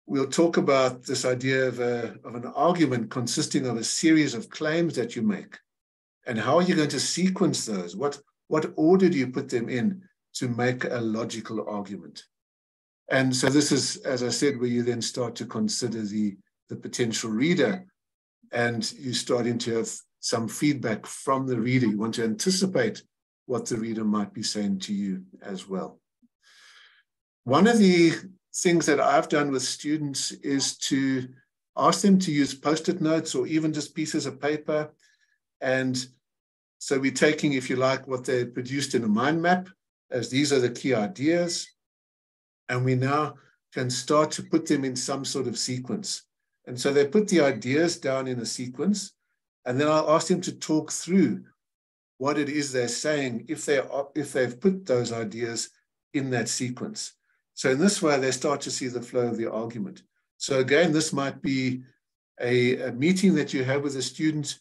we'll talk about this idea of an argument consisting of a series of claims that you make. And how are you going to sequence those? What order do you put them in to make a logical argument? And so this is, as I said, where you then start to consider the potential reader, and you're starting to have some feedback from the reader. You want to anticipate what the reader might be saying to you as well. One of the things that I've done with students is to ask them to use Post-it notes or even just pieces of paper. And so we're taking, if you like, what they produced in a mind map, as these are the key ideas. And we now can start to put them in some sort of sequence. And so they put the ideas down in a sequence, and then I'll ask them to talk through what it is they're saying if they've put those ideas in that sequence. So in this way, they start to see the flow of the argument. So again, this might be a meeting that you have with a student,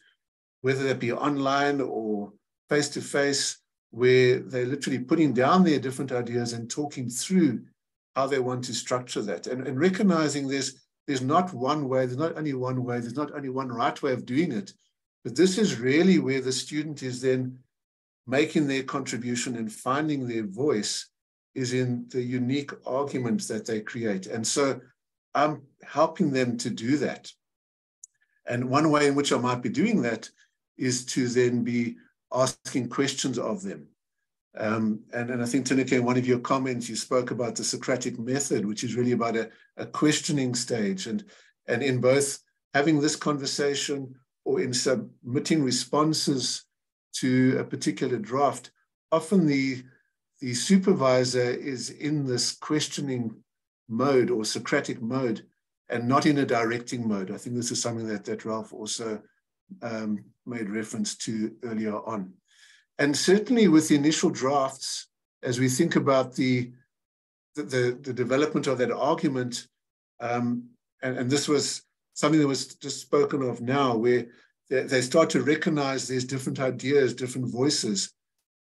whether that be online or face-to-face, where they're literally putting down their different ideas and talking through how they want to structure that. And recognizing there's not one way, there's not only one way, there's not only one right way of doing it, but this is really where the student is then making their contribution and finding their voice is in the unique arguments that they create. And so I'm helping them to do that. And one way in which I might be doing that is to then be asking questions of them. And I think, Tineke, in one of your comments, you spoke about the Socratic method, which is really about a questioning stage. And in both having this conversation or in submitting responses to a particular draft, often the supervisor is in this questioning mode or Socratic mode and not in a directing mode. I think this is something that Ralph also made reference to earlier on. And certainly with the initial drafts, as we think about the development of that argument, and this was something that was just spoken of now, where they start to recognize there's different ideas, different voices.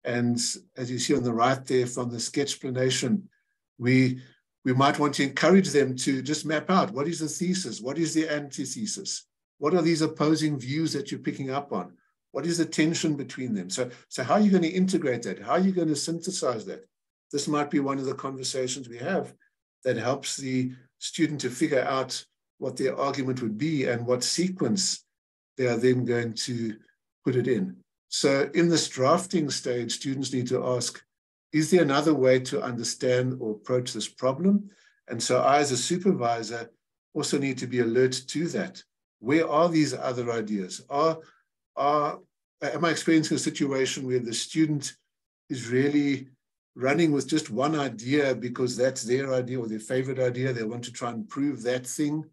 And as you see on the right there from the sketch explanation, we might want to encourage them to just map out what is the thesis, what is the antithesis, what are these opposing views that you're picking up on? What is the tension between them? So how are you going to integrate that? How are you going to synthesize that? This might be one of the conversations we have that helps the student to figure out what their argument would be and what sequence they are then going to put it in. So in this drafting stage, students need to ask, is there another way to understand or approach this problem? And so I, as a supervisor, also need to be alert to that. Where are these other ideas? Am I experiencing a situation where the student is really running with just one idea because that's their idea or their favorite idea? They want to try and prove that thing,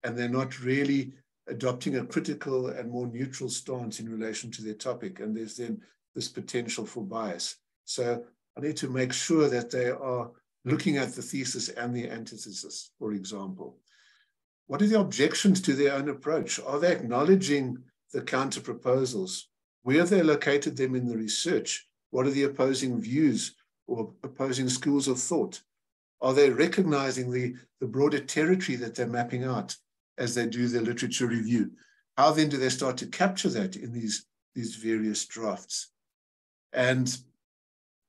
and they're not really adopting a critical and more neutral stance in relation to their topic. And there's then this potential for bias. So I need to make sure that they are looking at the thesis and the antithesis, for example. What are the objections to their own approach? Are they acknowledging the counter proposals? Where have they located them in the research? What are the opposing views or opposing schools of thought? Are they recognizing the broader territory that they're mapping out as they do their literature review? How then do they start to capture that in these various drafts? And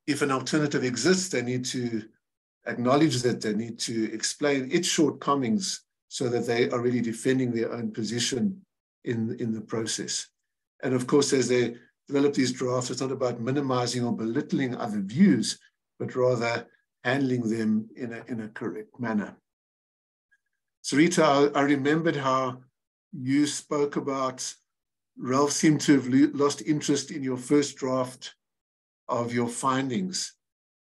if an alternative exists, they need to acknowledge that, they need to explain its shortcomings so that they are really defending their own position in the process. And of course, as they develop these drafts, it's not about minimizing or belittling other views, but rather handling them in a correct manner. Sarita, I remembered how you spoke about Ralph seemed to have lost interest in your first draft of your findings.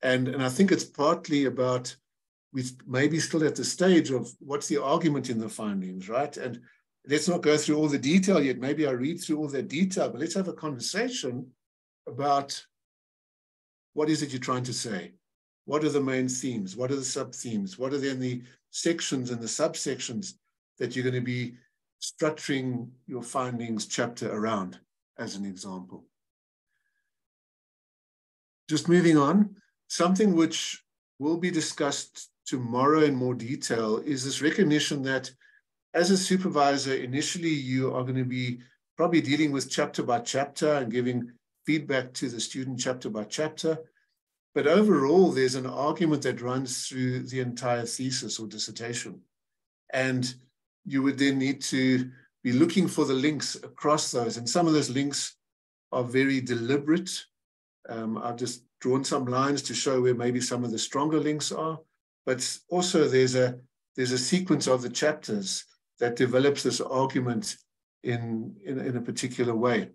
And I think it's partly about, we maybe still at the stage of what's the argument in the findings, right? And let's not go through all the detail yet. Maybe I read through all that detail, but let's have a conversation about what is it you're trying to say? What are the main themes? What are the sub-themes? What are then the sections and the subsections that you're going to be structuring your findings chapter around, as an example? Just moving on, something which will be discussed tomorrow in more detail is this recognition that as a supervisor, initially you are going to be probably dealing with chapter by chapter and giving feedback to the student chapter by chapter. But overall, there's an argument that runs through the entire thesis or dissertation. And you would then need to be looking for the links across those. And some of those links are very deliberate. I've just drawn some lines to show where maybe some of the stronger links are, but also there's a sequence of the chapters that develops this argument in a particular way.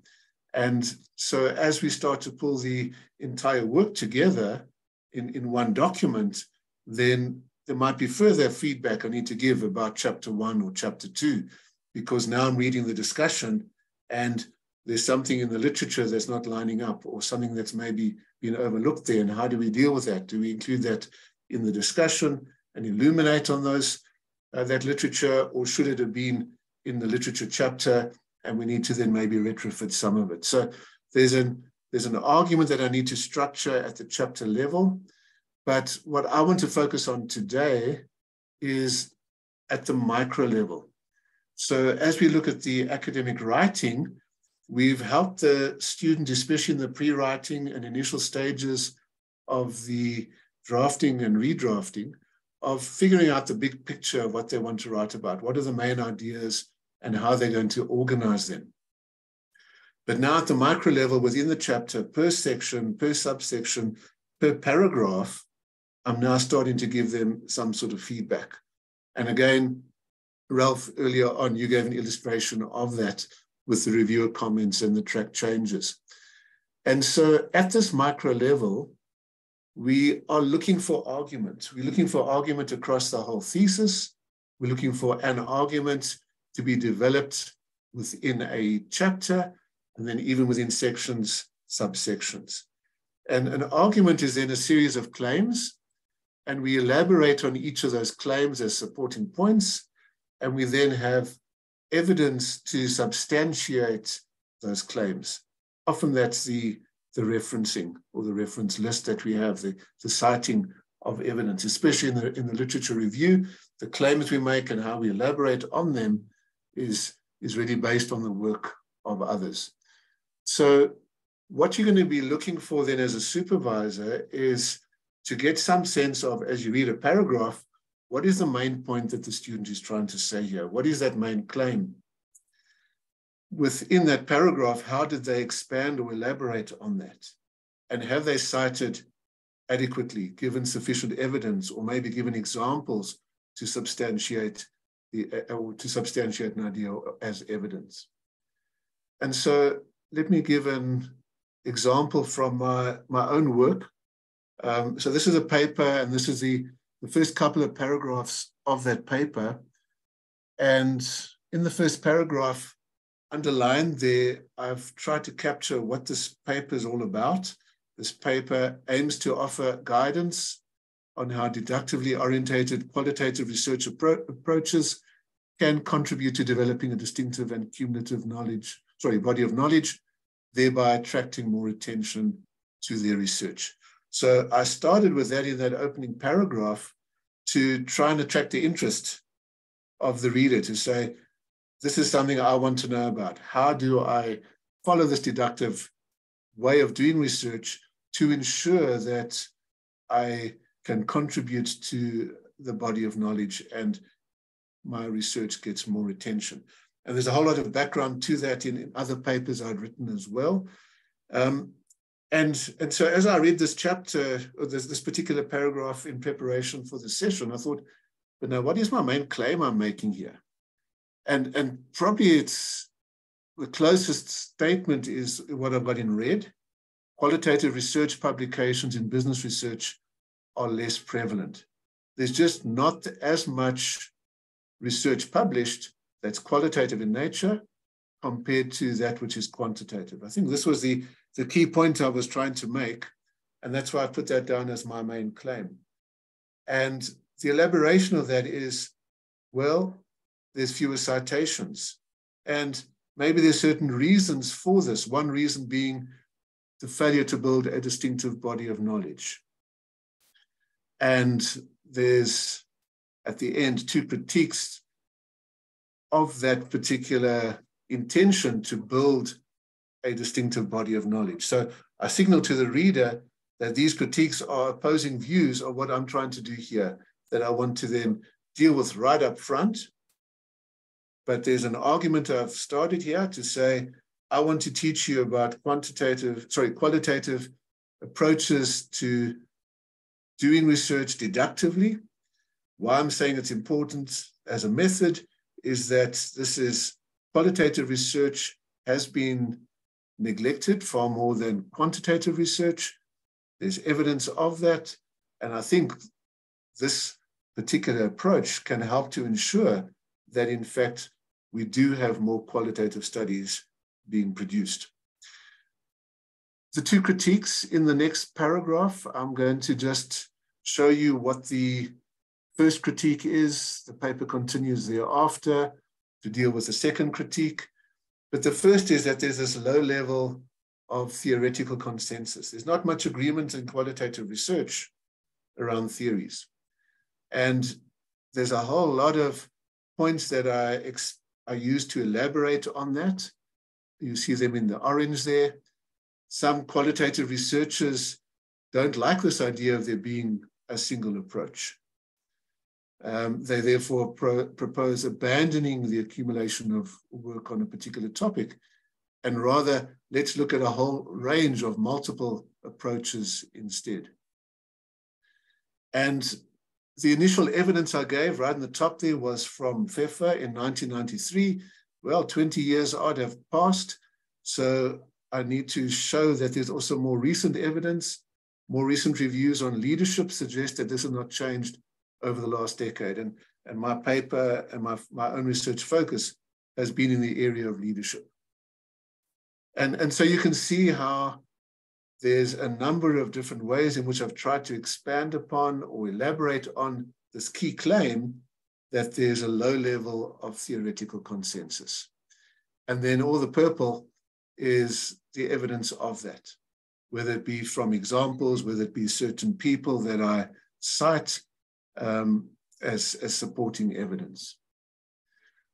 And so as we start to pull the entire work together in one document, then there might be further feedback I need to give about chapter 1 or chapter 2, because now I'm reading the discussion and there's something in the literature that's not lining up, or something that's maybe been overlooked there. And how do we deal with that? Do we include that in the discussion and illuminate on those that literature, or should it have been in the literature chapter and we need to then maybe retrofit some of it? So there's an argument that I need to structure at the chapter level, but what I want to focus on today is at the micro level. So as we look at the academic writing, we've helped the student, especially in the pre-writing and initial stages of the drafting and redrafting, of figuring out the big picture of what they want to write about. What are the main ideas and how they're going to organize them. But now at the micro level within the chapter, per section, per subsection, per paragraph, I'm now starting to give them some sort of feedback. And again, Ralph, earlier on, you gave an illustration of that with the reviewer comments and the track changes. And so at this micro level, we are looking for argument. We're looking for argument across the whole thesis. We're looking for an argument to be developed within a chapter, and then even within sections, subsections. And an argument is then a series of claims, and we elaborate on each of those claims as supporting points, and we then have evidence to substantiate those claims. Often that's the referencing or the reference list that we have, the citing of evidence, especially in the literature review. The claims we make and how we elaborate on them is really based on the work of others. So what you're going to be looking for then as a supervisor is to get some sense of, as you read a paragraph, what is the main point that the student is trying to say here? What is that main claim? Within that paragraph, how did they expand or elaborate on that? And have they cited adequately, given sufficient evidence, or maybe given examples to substantiate an idea as evidence? And so let me give an example from my own work. So this is a paper, and this is the first couple of paragraphs of that paper. And in the first paragraph, underlined there, I've tried to capture what this paper is all about. This paper aims to offer guidance on how deductively orientated qualitative research approaches can contribute to developing a distinctive and cumulative body of knowledge, thereby attracting more attention to their research. So I started with that in that opening paragraph to try and attract the interest of the reader, to say, this is something I want to know about. How do I follow this deductive way of doing research to ensure that I can contribute to the body of knowledge and my research gets more attention? And there's a whole lot of background to that in other papers I'd written as well. And so as I read this chapter, or this particular paragraph in preparation for the session, I thought, but now what is my main claim I'm making here? And probably it's the closest statement is what I've got in red. Qualitative research publications in business research are less prevalent. There's just not as much research published that's qualitative in nature compared to that which is quantitative. I think this was the key point I was trying to make, and that's why I put that down as my main claim. And the elaboration of that is, well, there's fewer citations, and maybe there's certain reasons for this. One reason being the failure to build a distinctive body of knowledge. And there's, at the end, 2 critiques of that particular intention to build a distinctive body of knowledge. So I signal to the reader that these critiques are opposing views of what I'm trying to do here, that I want to then deal with right up front. But there's an argument I've started here to say, I want to teach you about qualitative approaches to doing research deductively. Why I'm saying it's important as a method is that this is qualitative research has been neglected far more than quantitative research. There's evidence of that. And I think this particular approach can help to ensure that, in fact, we do have more qualitative studies being produced. The two critiques in the next paragraph, I'm going to just show you what the first critique is. The paper continues thereafter to deal with the second critique. But the first is that there's this low level of theoretical consensus. There's not much agreement in qualitative research around theories. And there's a whole lot of points that I use to elaborate on that. You see them in the orange there. Some qualitative researchers don't like this idea of there being a single approach. They therefore propose abandoning the accumulation of work on a particular topic, and rather let's look at a whole range of multiple approaches instead. And the initial evidence I gave right in the top there was from Pfeffer in 1993. Well, 20 years odd have passed, so I need to show that there's also more recent evidence. More recent reviews on leadership suggest that this has not changed over the last decade. And my paper and my own research focus has been in the area of leadership. And so you can see how there's a number of different ways in which I've tried to expand upon or elaborate on this key claim that there's a low level of theoretical consensus. And then all the purple is the evidence of that, whether it be from examples, whether it be certain people that I cite as supporting evidence.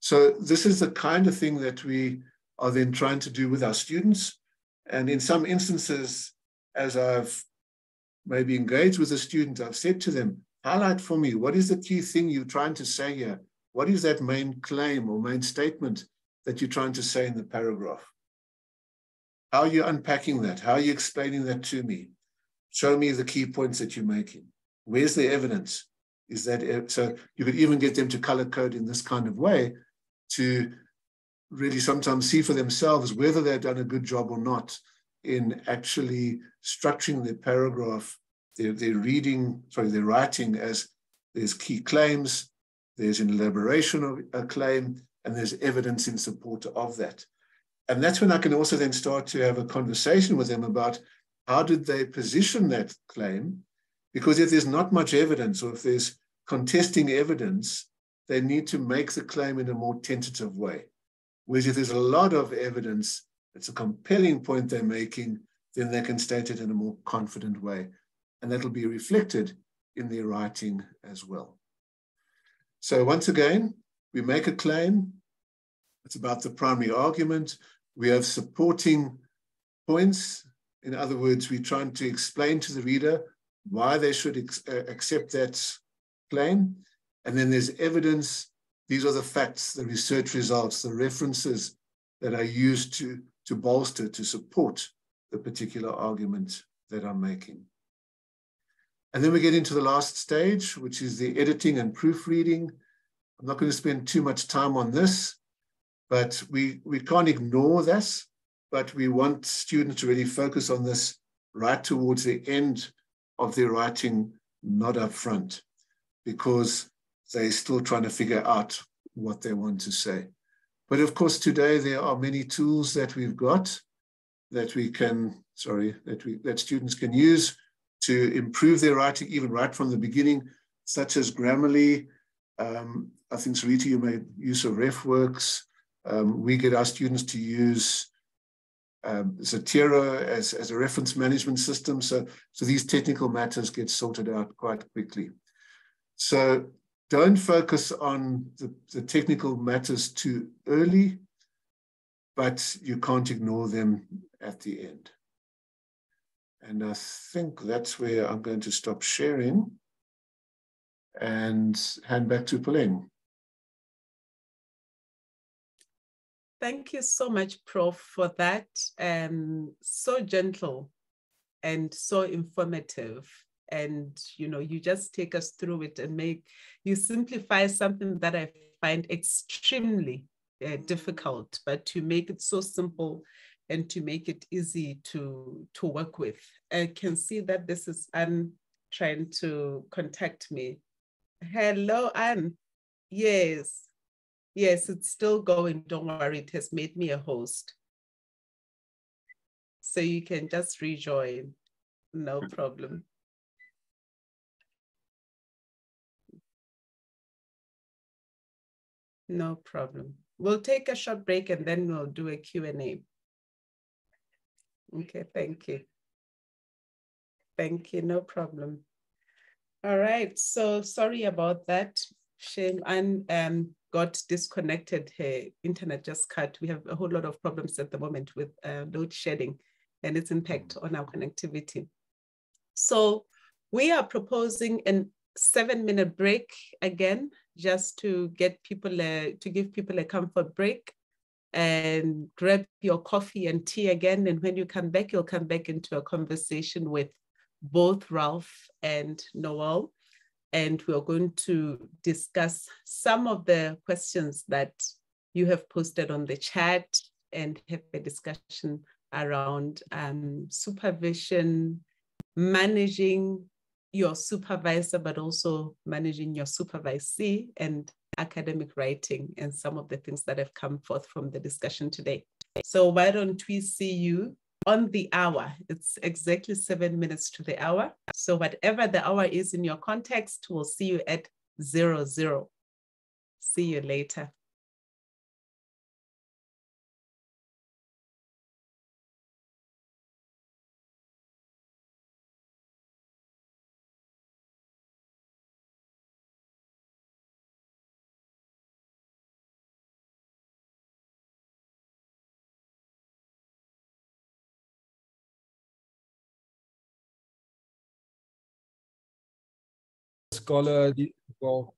So this is the kind of thing that we are then trying to do with our students. And in some instances, as I've maybe engaged with a student, I've said to them, highlight for me, what is the key thing you're trying to say here? What is that main claim or main statement that you're trying to say in the paragraph? How are you unpacking that? How are you explaining that to me? Show me the key points that you're making. Where's the evidence? Is that so? You could even get them to color code in this kind of way to really sometimes see for themselves whether they've done a good job or not in actually structuring their paragraph, their writing as there's key claims, there's an elaboration of a claim, and there's evidence in support of that. And that's when I can also then start to have a conversation with them about how did they position that claim? Because if there's not much evidence, or if there's contesting evidence, they need to make the claim in a more tentative way. Whereas if there's a lot of evidence, it's a compelling point they're making, then they can state it in a more confident way. And that'll be reflected in their writing as well. So once again, we make a claim. It's about the primary argument. We have supporting points. In other words, we're trying to explain to the reader why they should accept that claim. And then there's evidence. These are the facts, the research results, the references that are used to bolster, to support the particular argument that I'm making. And then we get into the last stage, which is the editing and proofreading. I'm not going to spend too much time on this, but we can't ignore this, but we want students to really focus on this right towards the end of their writing, not up front, because they're still trying to figure out what they want to say. But of course, today there are many tools that we've got that that students can use to improve their writing, even right from the beginning, such as Grammarly. I think, Sarita, you made use of RefWorks. We get our students to use Zotero as a reference management system. So these technical matters get sorted out quite quickly. So don't focus on the technical matters too early, but you can't ignore them at the end. And I think that's where I'm going to stop sharing and hand back to Puleng. Thank you so much, Prof, for that. So gentle and so informative. And, you know, you just take us through it and you simplify something that I find extremely difficult, but to make it so simple and to make it easy to work with. I can see that this is Anne trying to contact me. Hello, Anne. Yes. Yes, it's still going. Don't worry, it has made me a host. So you can just rejoin. No problem. No problem. We'll take a short break and then we'll do a Q&A. Okay, thank you. Thank you, no problem. All right, so sorry about that. Shame, Anne got disconnected. Her internet just cut. We have a whole lot of problems at the moment with load shedding and its impact on our connectivity. So we are proposing a 7-minute break again, just to get people to give people a comfort break, and grab your coffee and tea again. And when you come back, you'll come back into a conversation with both Ralph and Noel. And we're going to discuss some of the questions that you have posted on the chat and have a discussion around supervision, managing your supervisor, but also managing your supervisee, and academic writing, and some of the things that have come forth from the discussion today. So why don't we see you on the hour? It's exactly 7 minutes to the hour. So whatever the hour is in your context, we'll see you at 00. See you later. Scholar, well,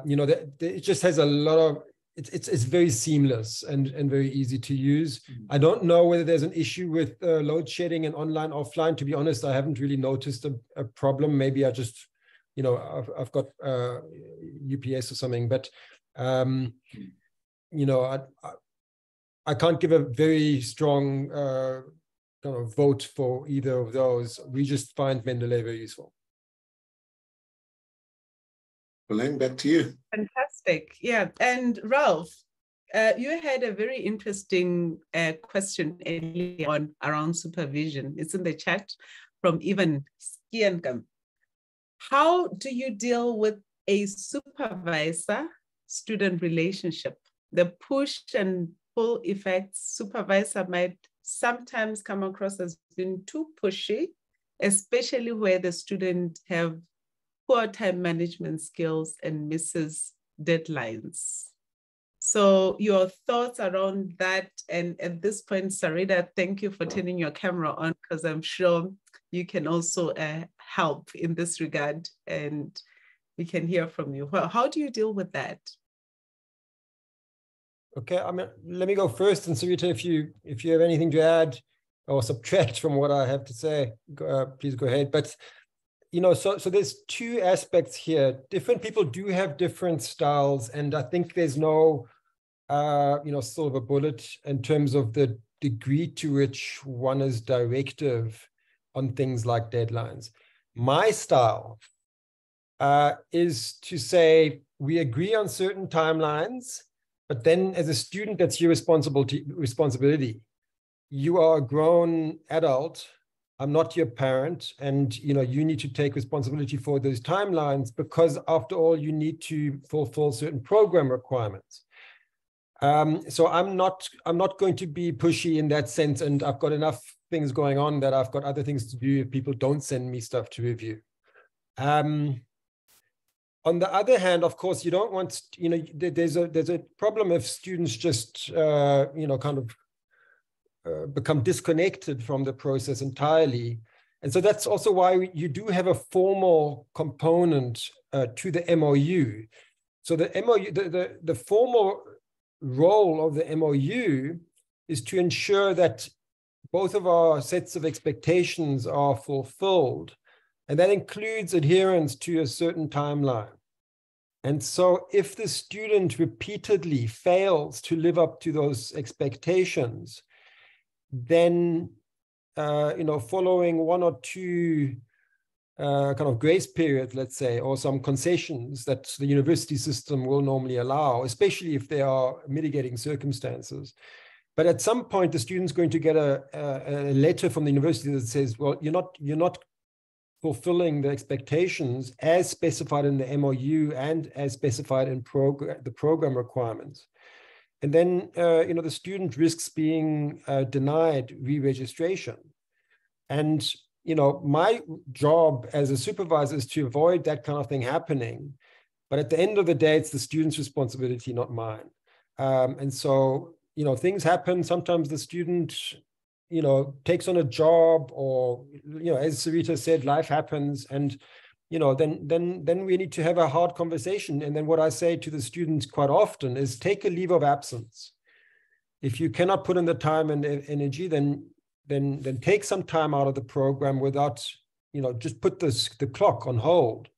you know, it just has a lot of, it's very seamless and very easy to use. I don't know whether there's an issue with load shedding and online, offline. To be honest, I haven't really noticed a problem. Maybe I just, you know, I've got UPS or something, but, you know, I can't give a very strong kind of vote for either of those. We just find Mendeley very useful. Puleng, back to you. Fantastic. Yeah. And Ralph, you had a very interesting question earlier on around supervision. It's in the chat from Ivan Skiankam. How do you deal with a supervisor-student relationship? The push and pull effects, supervisor might sometimes come across as being too pushy, especially where the student have poor time management skills and misses deadlines. So your thoughts around that, and at this point, Sarita, thank you for turning your camera on, because I'm sure you can also help in this regard, and we can hear from you. Well, how do you deal with that? Okay, I mean, let me go first, and Sarita, if you have anything to add or subtract from what I have to say, please go ahead. But you know, so there's two aspects here. Different people do have different styles, and I think there's no, you know, silver bullet in terms of the degree to which one is directive on things like deadlines. My style is to say, we agree on certain timelines, but then as a student, that's your responsibility. You are a grown adult. I'm not your parent, and you know, you need to take responsibility for those timelines, because after all, you need to fulfill certain program requirements. So I'm not going to be pushy in that sense, and I've got enough things going on that I've got other things to do if people don't send me stuff to review. On the other hand, of course, you don't want, you know, there's a problem if students just you know, kind of become disconnected from the process entirely. And so that's also why you do have a formal component to the MOU. So the MOU, the formal role of the MOU is to ensure that both of our sets of expectations are fulfilled, and that includes adherence to a certain timeline. And so if the student repeatedly fails to live up to those expectations, then following one or two kind of grace period, let's say, or some concessions that the university system will normally allow, especially if there are mitigating circumstances. But at some point, the student's going to get a letter from the university that says, well, you're not fulfilling the expectations as specified in the MOU and as specified in the program requirements. And then, the student risks being denied re-registration. And, my job as a supervisor is to avoid that kind of thing happening. But at the end of the day, it's the student's responsibility, not mine. And so, things happen. Sometimes the student, takes on a job, or, as Sarita said, life happens. And, then we need to have a hard conversation. And then what I say to the students quite often is take a leave of absence. If you cannot put in the time and energy, then take some time out of the program without, just put the clock on hold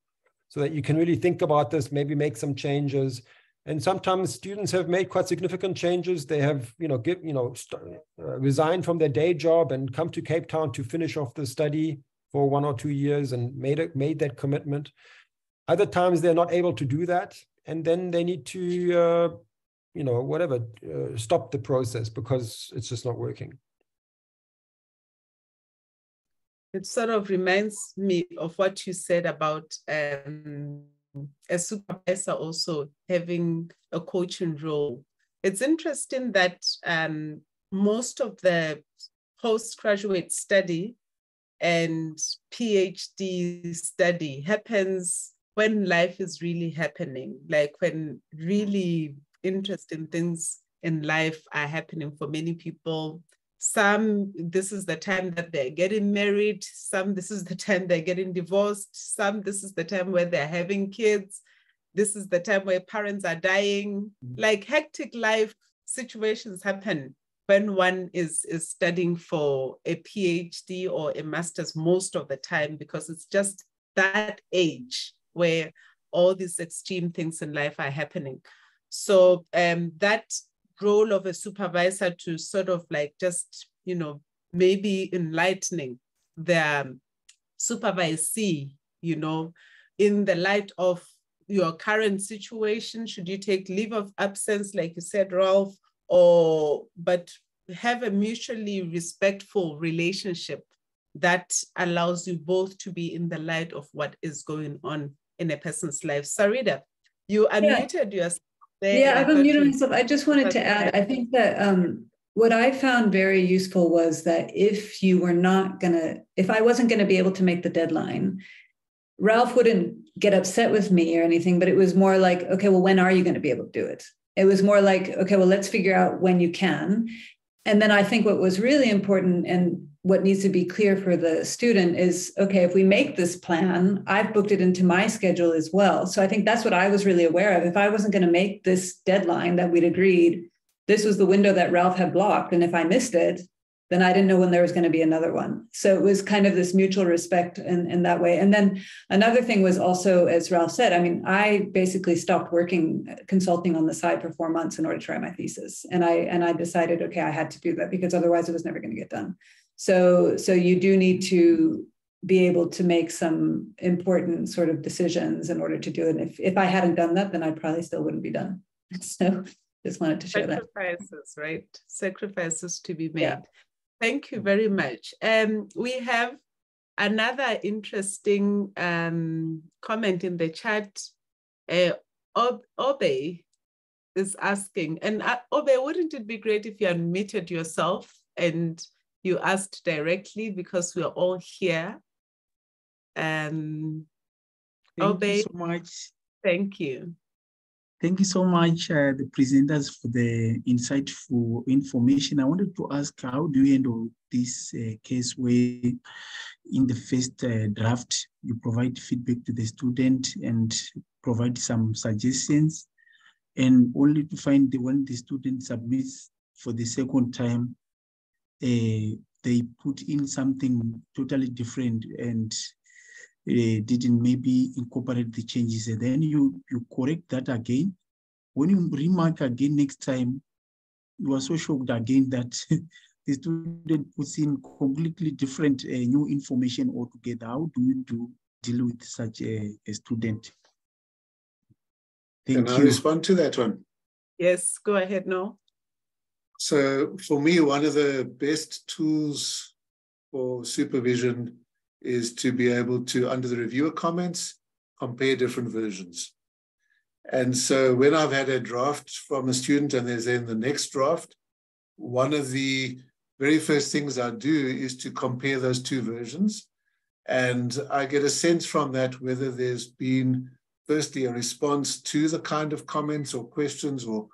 so that you can really think about this, maybe make some changes. And sometimes students have made quite significant changes. They have, resigned from their day job and come to Cape Town to finish off the study for 1 or 2 years and made that commitment. Other times they're not able to do that, and then they need to, stop the process because it's just not working. It sort of reminds me of what you said about a supervisor also having a coaching role. It's interesting that most of the postgraduate study and PhD study happens when life is really happening, like when really interesting things in life are happening for many people. Some, this is the time that they're getting married. Some, this is the time they're getting divorced. Some, this is the time where they're having kids. This is the time where parents are dying. Like hectic life situations happen when one is studying for a PhD or a master's most of the time, because it's just that age where all these extreme things in life are happening. So that role of a supervisor to sort of like just, maybe enlightening the supervisee, in the light of your current situation, should you take leave of absence, like you said, Ralph, but have a mutually respectful relationship that allows you both to be in the light of what is going on in a person's life. Sarita, you unmuted yourself. Yeah, I've unmuted myself. I just wanted to add, I think that what I found very useful was that if I wasn't going to be able to make the deadline, Ralph wouldn't get upset with me or anything, but it was more like, okay, well, when are you going to be able to do it? It was more like, okay, well, let's figure out when you can. And then I think what was really important and what needs to be clear for the student is, okay, if we make this plan, I've booked it into my schedule as well. So I think that's what I was really aware of. If I wasn't going to make this deadline that we'd agreed, this was the window that Ralph had blocked. And if I missed it, then I didn't know when there was going to be another one. So it was kind of this mutual respect in that way. And then another thing was also, as Ralph said, I basically stopped consulting on the side for 4 months in order to write my thesis. And I decided, okay, I had to do that because otherwise it was never going to get done. So you do need to be able to make some important sort of decisions in order to do it. And if I hadn't done that, then I probably still wouldn't be done. So just wanted to share that. Sacrifices, right? Sacrifices to be made. Yeah. Thank you very much. We have another interesting comment in the chat. Obe is asking, and Obe, wouldn't it be great if you unmuted yourself and you asked directly, because we're all here. Thank Obe, you so much. Thank you. Thank you so much, the presenters, for the insightful information. I wanted to ask, how do you handle this case where in the first draft, you provide feedback to the student and provide some suggestions, and only to find when the student submits for the second time, they put in something totally different and didn't maybe incorporate the changes, and then you correct that again. When you remark again next time, you are so shocked again that the student puts in completely different new information altogether. How do you deal with such a student? Can I respond to that one? Yes, go ahead, Noel. So for me, one of the best tools for supervision is to be able to, under the reviewer comments, compare different versions. And so when I've had a draft from a student and there's then the next draft, one of the very first things I do is to compare those two versions. And I get a sense from that whether there's been, firstly, a response to the kind of comments or questions or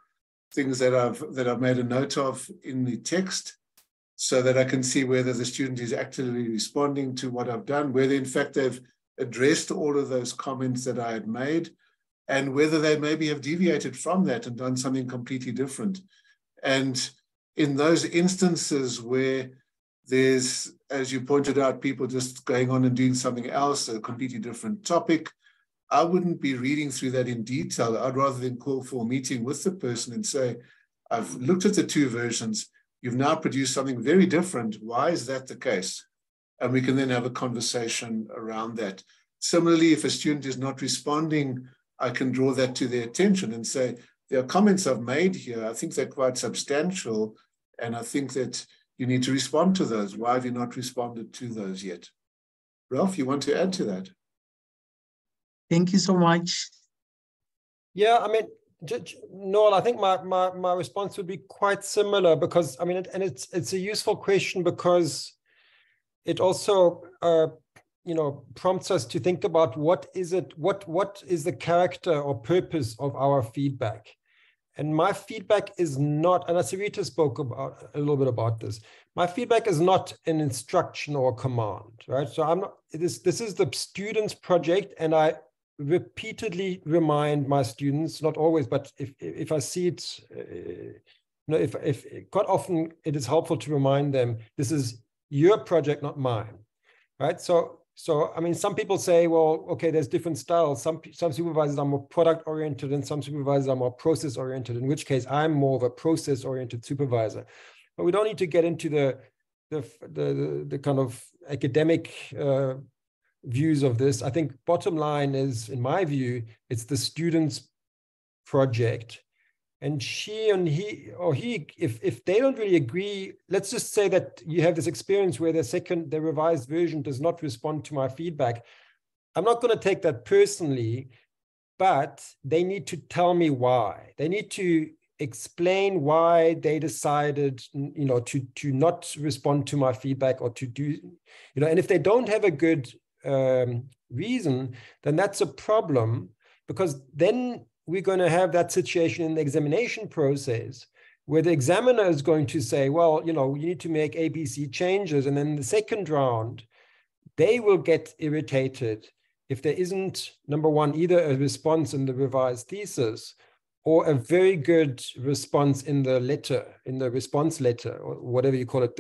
things that I've made a note of in the text, so that I can see whether the student is actively responding to what I've done, whether in fact they've addressed all of those comments that I had made, and whether they maybe have deviated from that and done something completely different. And in those instances where there's, as you pointed out, people just going on and doing something else, a completely different topic, I wouldn't be reading through that in detail. I'd rather than call for a meeting with the person and say, I've looked at the two versions. You've now produced something very different. Why is that the case? And we can then have a conversation around that. Similarly, if a student is not responding, I can draw that to their attention and say, there are comments I've made here. I think they're quite substantial. And I think that you need to respond to those. Why have you not responded to those yet? Ralph, you want to add to that? Thank you so much. Yeah, I mean, Noel, I think my response would be quite similar, because I mean, and it's a useful question because it also prompts us to think about what is the character or purpose of our feedback. And my feedback is not, and Sarita spoke about a little bit about this. My feedback is not an instruction or a command, right? So I'm not. This is the student's project, and I repeatedly remind my students, not always, but if I see it, if quite often it is helpful to remind them, this is your project, not mine, right? So I mean, some people say, well, okay, there's different styles. Some supervisors are more product oriented and some supervisors are more process oriented, in which case I'm more of a process oriented supervisor. But we don't need to get into the kind of academic views of this. I think bottom line is, in my view, it's the student's project, and she and he, or he, if they don't really agree, let's just say that you have this experience where the revised version does not respond to my feedback. I'm not going to take that personally, but they need to tell me why. They need to explain why they decided, to not respond to my feedback, or to do, and if they don't have a good reason, then that's a problem, because then we're going to have that situation in the examination process where the examiner is going to say, well, you need to make ABC changes. And then in the second round, they will get irritated if there isn't, number one, either a response in the revised thesis or a very good response in the letter, in the response letter, or whatever you call it,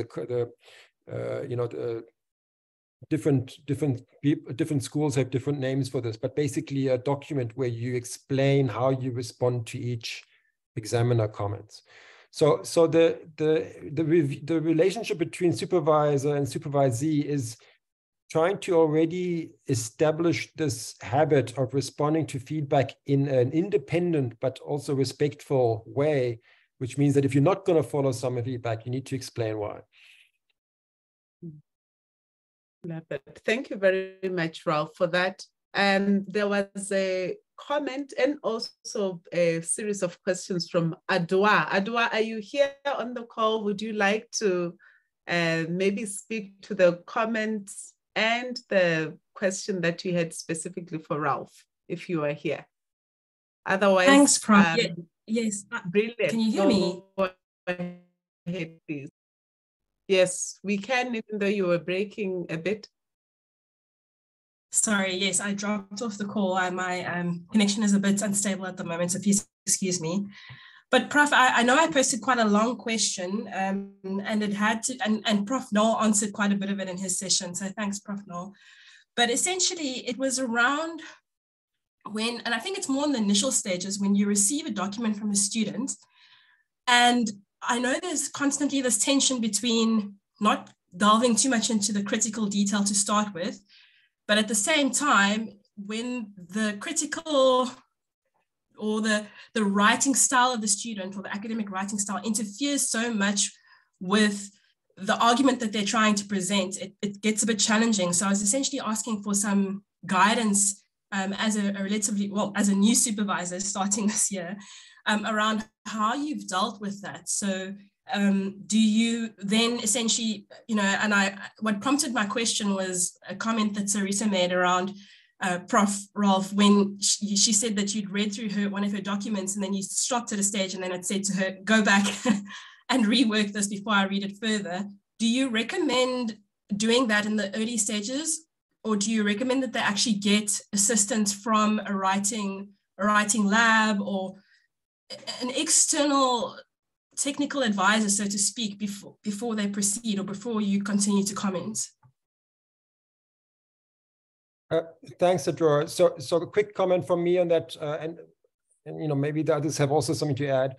different schools have different names for this, but basically a document where you explain how you respond to each examiner comments. So the relationship between supervisor and supervisee is trying to already establish this habit of responding to feedback in an independent but also respectful way, which means that if you're not going to follow some feedback, you need to explain why. Thank you very much, Ralph, for that. There was a comment and also a series of questions from Adwa. Adwa, are you here on the call? Would you like to maybe speak to the comments and the question that you had specifically for Ralph, if you are here? Otherwise, thanks, Prof. Yes, brilliant. Can you hear me? Go ahead, please. Yes, we can, even though you were breaking a bit. Sorry, yes, I dropped off the call. My connection is a bit unstable at the moment, so please excuse me. But Prof, I know I posted quite a long question, and it had to, and Prof Noel answered quite a bit of it in his session. So thanks, Prof Noel. But essentially, it was around when, and I think it's more in the initial stages, when you receive a document from a student. And I know there's constantly this tension between not delving too much into the critical detail to start with, but at the same time, when the critical or the writing style of the student or the academic writing style interferes so much with the argument that they're trying to present, it gets a bit challenging. So I was essentially asking for some guidance as a new supervisor starting this year around how you've dealt with that. So do you then essentially, and what prompted my question was a comment that Sarita made around Prof Ralph, when she said that you'd read through one of her documents and then you stopped at a stage and then it said to her, go back and rework this before I read it further. Do you recommend doing that in the early stages, or do you recommend that they actually get assistance from a writing lab or an external technical advisor, so to speak, before they proceed or before you continue to comment? Thanks, Adora. So a quick comment from me on that, and maybe the others have also something to add.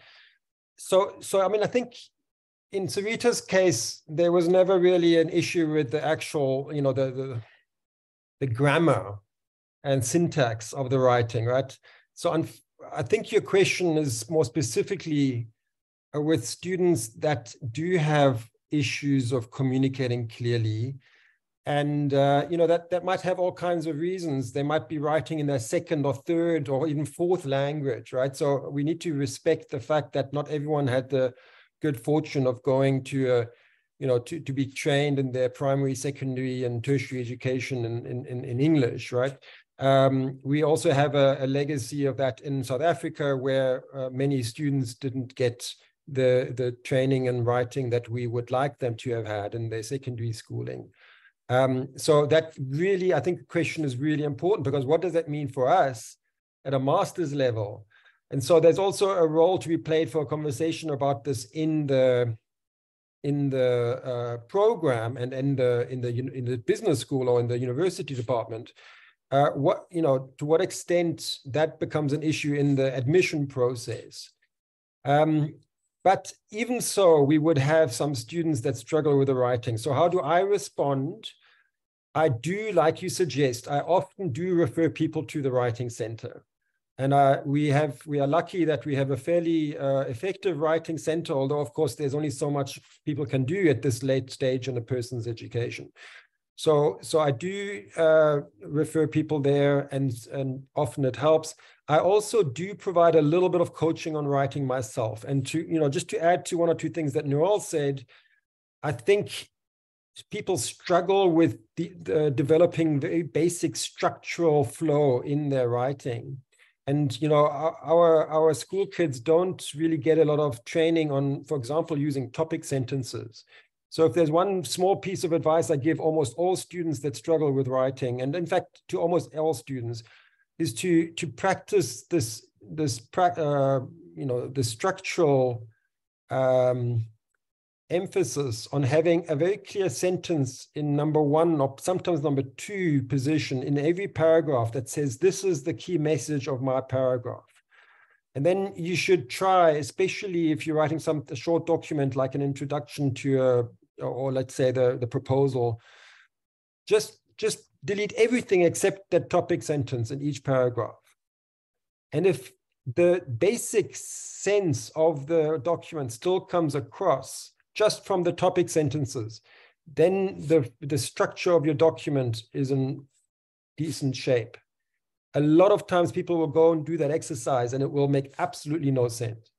So I mean, I think in Sarita's case, there was never really an issue with the actual, the grammar and syntax of the writing, right? So I think your question is more specifically with students that do have issues of communicating clearly. And, that might have all kinds of reasons. They might be writing in their second or third or even fourth language, right? So we need to respect the fact that not everyone had the good fortune of going to, to be trained in their primary, secondary, and tertiary education in English, right? We also have a legacy of that in South Africa, where many students didn't get the training and writing that we would like them to have had in their secondary schooling. So that really, I think the question is really important, because what does that mean for us at a master's level? And so there's also a role to be played for a conversation about this in the program and in the business school or in the university department. To what extent that becomes an issue in the admission process. But even so, we would have some students that struggle with the writing. So how do I respond? I do, like you suggest, I often do refer people to the writing center. And we are lucky that we have a fairly effective writing center, although of course there's only so much people can do at this late stage in a person's education. So I do refer people there, and often it helps. I also do provide a little bit of coaching on writing myself. And to, just to add to one or two things that Noel said, I think people struggle with developing very basic structural flow in their writing. And, our school kids don't really get a lot of training on, for example, using topic sentences. So if there's one small piece of advice I give almost all students that struggle with writing, and in fact, to almost all students, is to practice the structural emphasis on having a very clear sentence in number one or sometimes number two position in every paragraph that says, this is the key message of my paragraph. And then you should try, especially if you're writing a short document like an introduction to or let's say the proposal, just delete everything except that topic sentence in each paragraph. And if the basic sense of the document still comes across just from the topic sentences, then the structure of your document is in decent shape. A lot of times people will go and do that exercise and it will make absolutely no sense.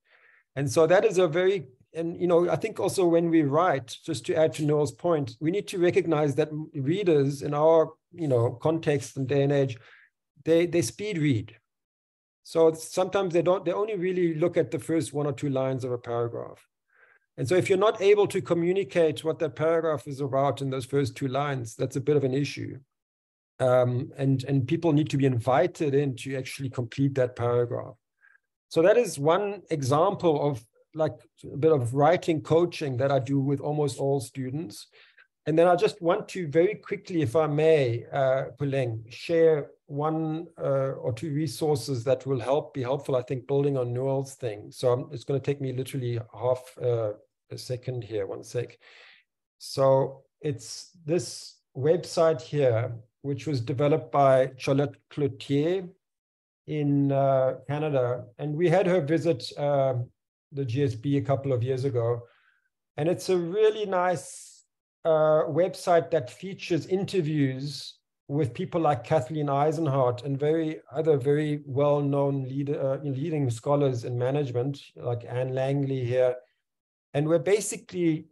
And so that is I think also when we write, just to add to Noel's point, we need to recognize that readers in our, context and day and age, they speed read. So sometimes they only really look at the first one or two lines of a paragraph. And so if you're not able to communicate what that paragraph is about in those first two lines, that's a bit of an issue. And people need to be invited in to actually complete that paragraph. So that is one example of like a bit of writing coaching that I do with almost all students. And then I just want to very quickly, if I may, Puleng, share one or two resources that will be helpful, I think, building on Noel's thing. So it's going to take me literally half a second here, one sec. So it's this website here, which was developed by Charlotte Cloutier in Canada. And we had her visit the GSB a couple of years ago. And it's a really nice website that features interviews with people like Kathleen Eisenhardt and other very well-known leading scholars in management, like Anne Langley here. And we're basically,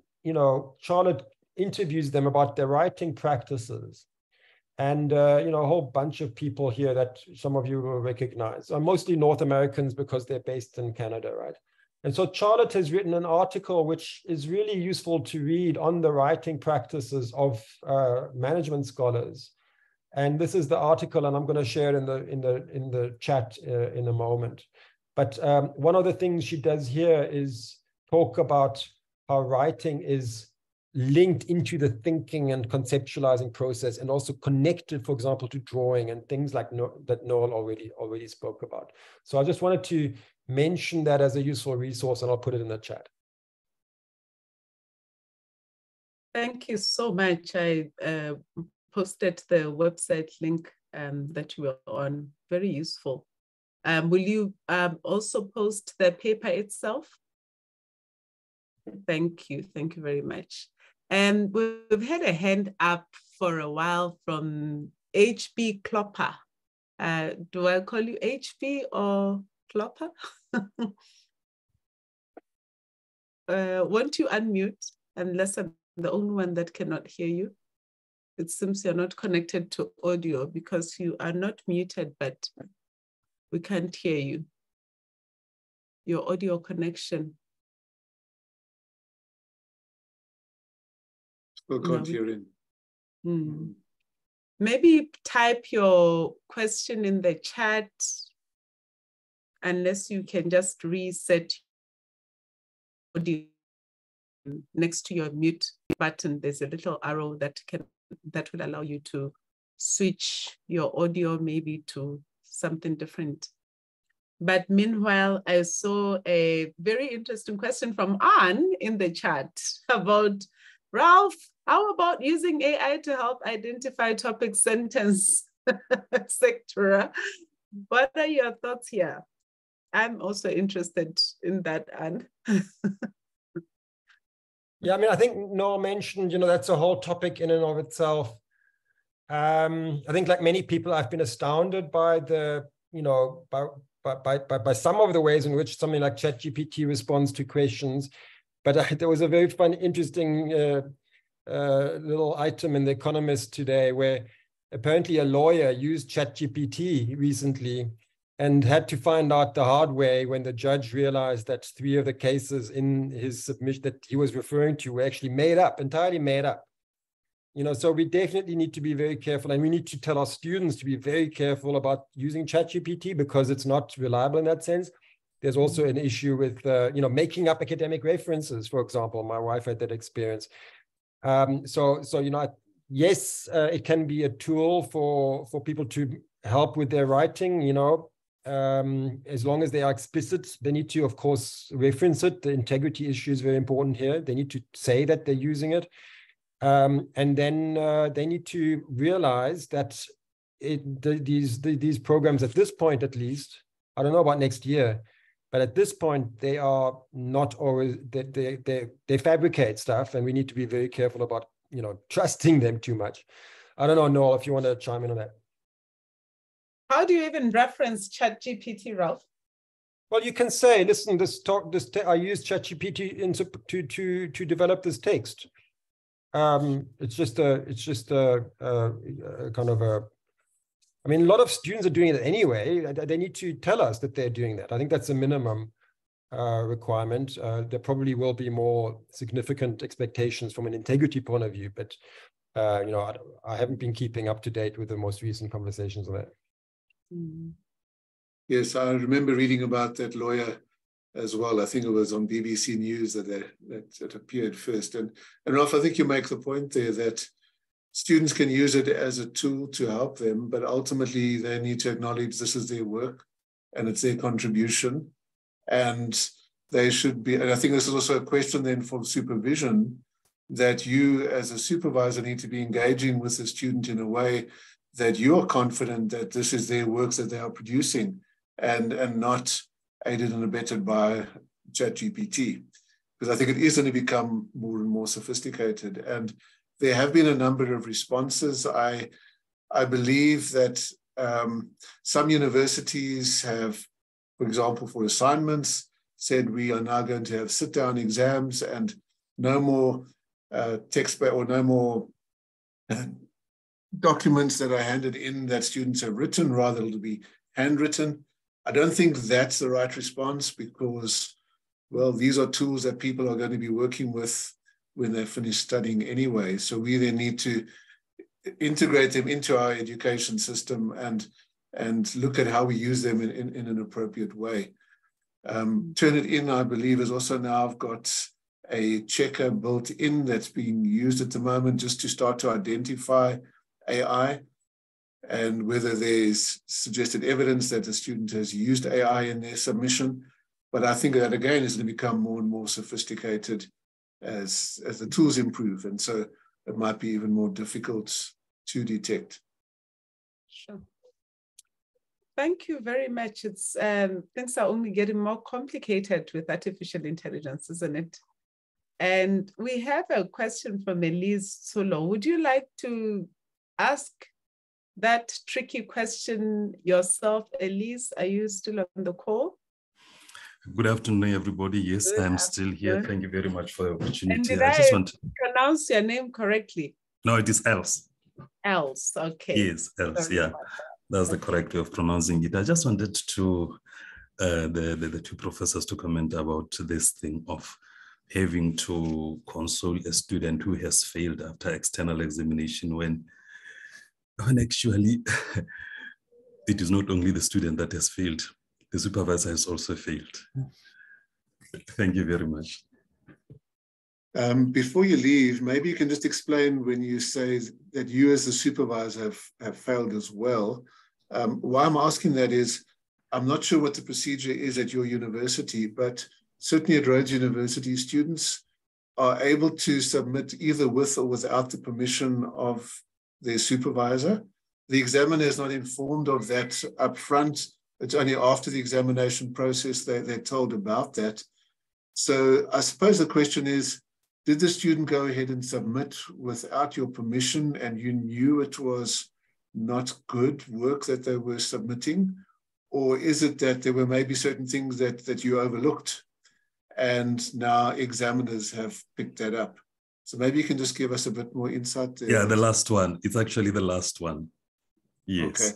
Charlotte interviews them about their writing practices. And, a whole bunch of people here that some of you will recognize, are mostly North Americans because they're based in Canada, right? And so Charlotte has written an article which is really useful to read on the writing practices of management scholars. And this is the article, and I'm going to share it in the chat in a moment. But one of the things she does here is talk about how writing is linked into the thinking and conceptualizing process, and also connected, for example, to drawing and things like that Noel already spoke about. So I just wanted to mention that as a useful resource, and I'll put it in the chat. Thank you so much. I posted the website link that you were on. Very useful. Will you also post the paper itself? Thank you. Thank you very much. And we've had a hand up for a while from HB Klopper. Do I call you HB or Klopper? Won't you unmute, unless I'm the only one that cannot hear you? It seems you're not connected to audio because you are not muted, but we can't hear you. Your audio connection. Still can't hear him. Maybe type your question in the chat, unless you can just reset audio. Next to your mute button, there's a little arrow that will allow you to switch your audio maybe to something different. But meanwhile, I saw a very interesting question from Anne in the chat about, Ralph, how about using AI to help identify topic, sentence, etc.? What are your thoughts here? I'm also interested in that, Anne. Yeah, I mean, I think Noel mentioned, that's a whole topic in and of itself. I think, like many people, I've been astounded by the, by some of the ways in which something like ChatGPT responds to questions. But there was a very fun, interesting little item in The Economist today where apparently a lawyer used ChatGPT recently and had to find out the hard way when the judge realized that 3 of the cases in his submission that he was referring to were actually made up, entirely made up. So we definitely need to be very careful, and we need to tell our students to be very careful about using ChatGPT because it's not reliable in that sense. There's also an issue with, making up academic references, for example. My wife had that experience. Yes, it can be a tool for people to help with their writing, as long as they are explicit. They need to, of course, reference it. The integrity issue is very important here. They need to say that they're using it. And then they need to realize that these programs, at this point at least, I don't know about next year, but at this point, they are not always, they fabricate stuff, and we need to be very careful about, trusting them too much. I don't know, Noel, if you want to chime in on that. How do you even reference ChatGPT, Ralph? Well, you can say, listen, I used ChatGPT to develop this text. It's just a kind of a, I mean, a lot of students are doing it anyway. They need to tell us that they're doing that. I think that's a minimum requirement. There probably will be more significant expectations from an integrity point of view, but I haven't been keeping up to date with the most recent conversations on that. Yes, I remember reading about that lawyer as well. I think it was on BBC News that appeared first. And Ralph, I think you make the point there that students can use it as a tool to help them, but ultimately they need to acknowledge this is their work and it's their contribution. And they should be, and I think this is also a question then for supervision, that you as a supervisor need to be engaging with the student in a way that you're confident that this is their works that they are producing and not aided and abetted by ChatGPT. Because I think it is going to become more and more sophisticated. And there have been a number of responses. I believe that some universities have, for example, for assignments, said we are now going to have sit-down exams and no more text or no more documents that are handed in that students have written, rather it'll be handwritten. I don't think that's the right response because, well, these are tools that people are going to be working with when they finish studying anyway. So we then need to integrate them into our education system and look at how we use them in an appropriate way. Turnitin, I believe, has also now got a checker built in that's being used at the moment just to start to identify AI and whether there's suggested evidence that the student has used AI in their submission. But I think that, again, is going to become more and more sophisticated as the tools improve. And so it might be even more difficult to detect. Sure. Thank you very much. It's things are only getting more complicated with artificial intelligence, isn't it? And we have a question from Elise Solo. Would you like to ask that tricky question yourself, Elise? Are you still on the call? Good afternoon, everybody. Yes, I'm still here. Thank you very much for the opportunity. And did I just want to pronounce your name correctly? No, it is Else. Else, okay. Yes, Else, yeah. That's the correct way of pronouncing it. I just wanted to, the two professors to comment about this thing of having to console a student who has failed after external examination when actually it is not only the student that has failed, the supervisor has also failed. Thank you very much. Before you leave, maybe you can just explain when you say that you as the supervisor have failed as well. Why I'm asking that is, I'm not sure what the procedure is at your university, but certainly at Rhodes University, students are able to submit either with or without the permission of their supervisor. The examiner is not informed of that up front. It's only after the examination process they're told about that. So I suppose the question is, did the student go ahead and submit without your permission and you knew it was not good work that they were submitting? Or is it that there were maybe certain things that you overlooked and now examiners have picked that up? So maybe you can just give us a bit more insight there. Yeah, the last one. It's actually the last one. Yes.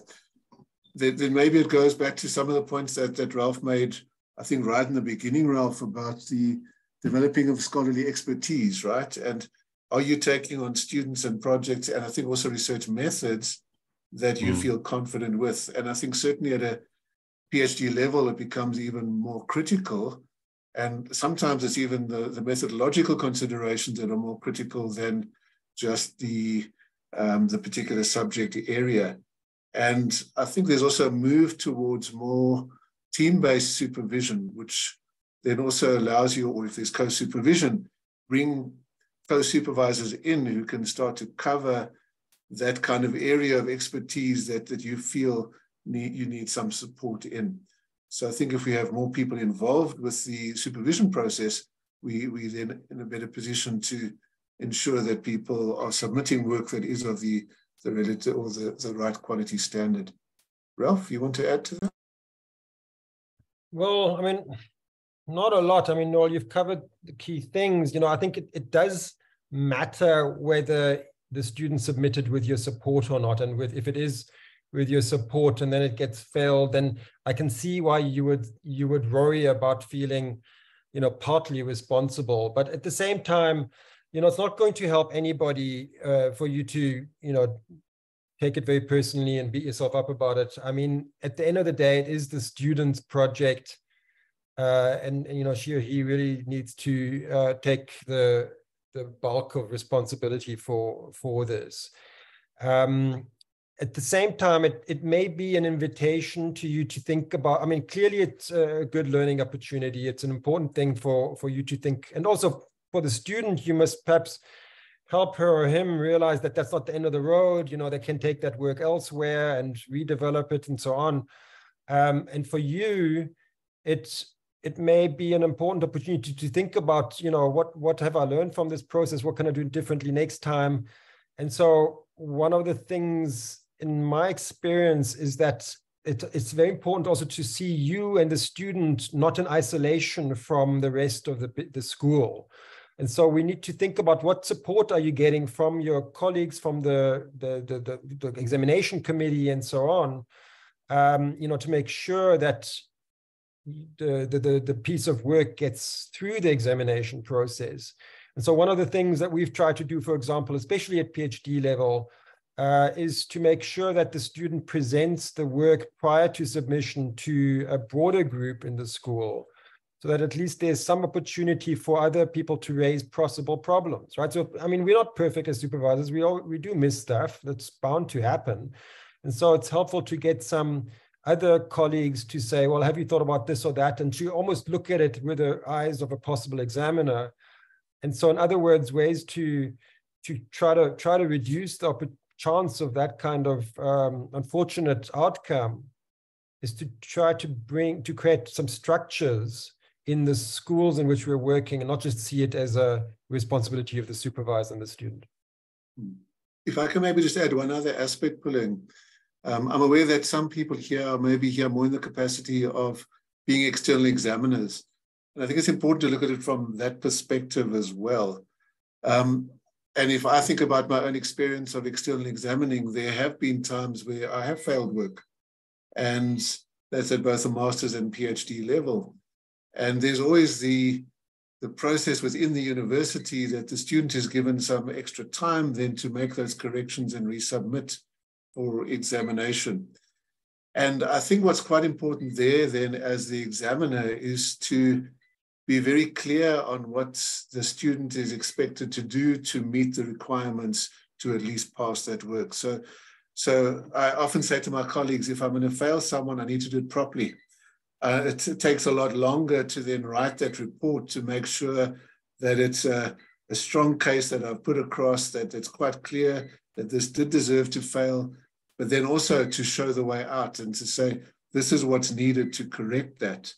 Okay. Then maybe it goes back to some of the points that Ralph made, I think right in the beginning, Ralph, about the developing of scholarly expertise, right? And are you taking on students and projects, and I think also research methods that you feel confident with? And I think certainly at a PhD level, it becomes even more critical. And sometimes it's even the methodological considerations that are more critical than just the particular subject area. And I think there's also a move towards more team-based supervision, which then also allows you, or if there's co-supervision, bring co-supervisors in who can start to cover that kind of area of expertise that you feel you need some support in. So I think if we have more people involved with the supervision process, we then in a better position to ensure that people are submitting work that is of the relative or the right quality standard. Ralph, you want to add to that? Well, I mean, not a lot. I mean, Noel, you've covered the key things. You know, I think it does matter whether the student submitted with your support or not. And if it is with your support and then it gets failed, then I can see why you would worry about feeling, you know, partly responsible. But at the same time, you know, it's not going to help anybody for you to, you know, take it very personally and beat yourself up about it. I mean, at the end of the day, it is the student's project. And you know, she or he really needs to take the bulk of responsibility for this. At the same time, it may be an invitation to you to think about, I mean, clearly it's a good learning opportunity. It's an important thing for you to think. And also for the student, you must perhaps help her or him realize that that's not the end of the road. You know, they can take that work elsewhere and redevelop it and so on. And for you, it may be an important opportunity to think about, you know, what have I learned from this process? What can I do differently next time? And so one of the things in my experience is that it's very important also to see you and the student not in isolation from the rest of the school. And so we need to think about what support are you getting from your colleagues, from the examination committee and so on, you know, to make sure that the piece of work gets through the examination process. And so one of the things that we've tried to do, for example, especially at PhD level, is to make sure that the student presents the work prior to submission to a broader group in the school, so that at least there's some opportunity for other people to raise possible problems, right? So, I mean, we're not perfect as supervisors. We do miss stuff. That's bound to happen. And so it's helpful to get some other colleagues to say, well, have you thought about this or that? And to almost look at it with the eyes of a possible examiner. And so in other words, ways to try to reduce the chance of that kind of unfortunate outcome is to try to create some structures in the schools in which we're working and not just see it as a responsibility of the supervisor and the student. If I can maybe just add one other aspect, Puleng. I'm aware that some people here are maybe here more in the capacity of being external examiners. And I think it's important to look at it from that perspective as well. And if I think about my own experience of external examining, there have been times where I have failed work. And that's at both the master's and PhD level. And there's always the process within the university that the student is given some extra time then to make those corrections and resubmit for examination. And I think what's quite important there then as the examiner is to be very clear on what the student is expected to do to meet the requirements to at least pass that work. So I often say to my colleagues, if I'm going to fail someone, I need to do it properly. It takes a lot longer to then write that report to make sure that it's a strong case that I've put across, that it's quite clear that this did deserve to fail, but then also to show the way out and to say, this is what's needed to correct that.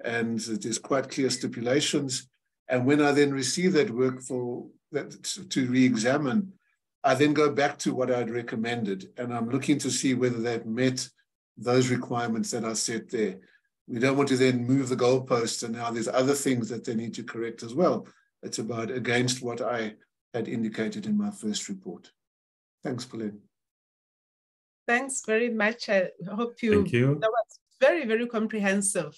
And there's quite clear stipulations. And when I then receive that work to re-examine, I then go back to what I'd recommended. And I'm looking to see whether that met those requirements that are set there. We don't want to then move the goalposts and now there's other things that they need to correct as well. It's about against what I had indicated in my first report. Thanks, Puleng. Thanks very much. I hope that was very, very comprehensive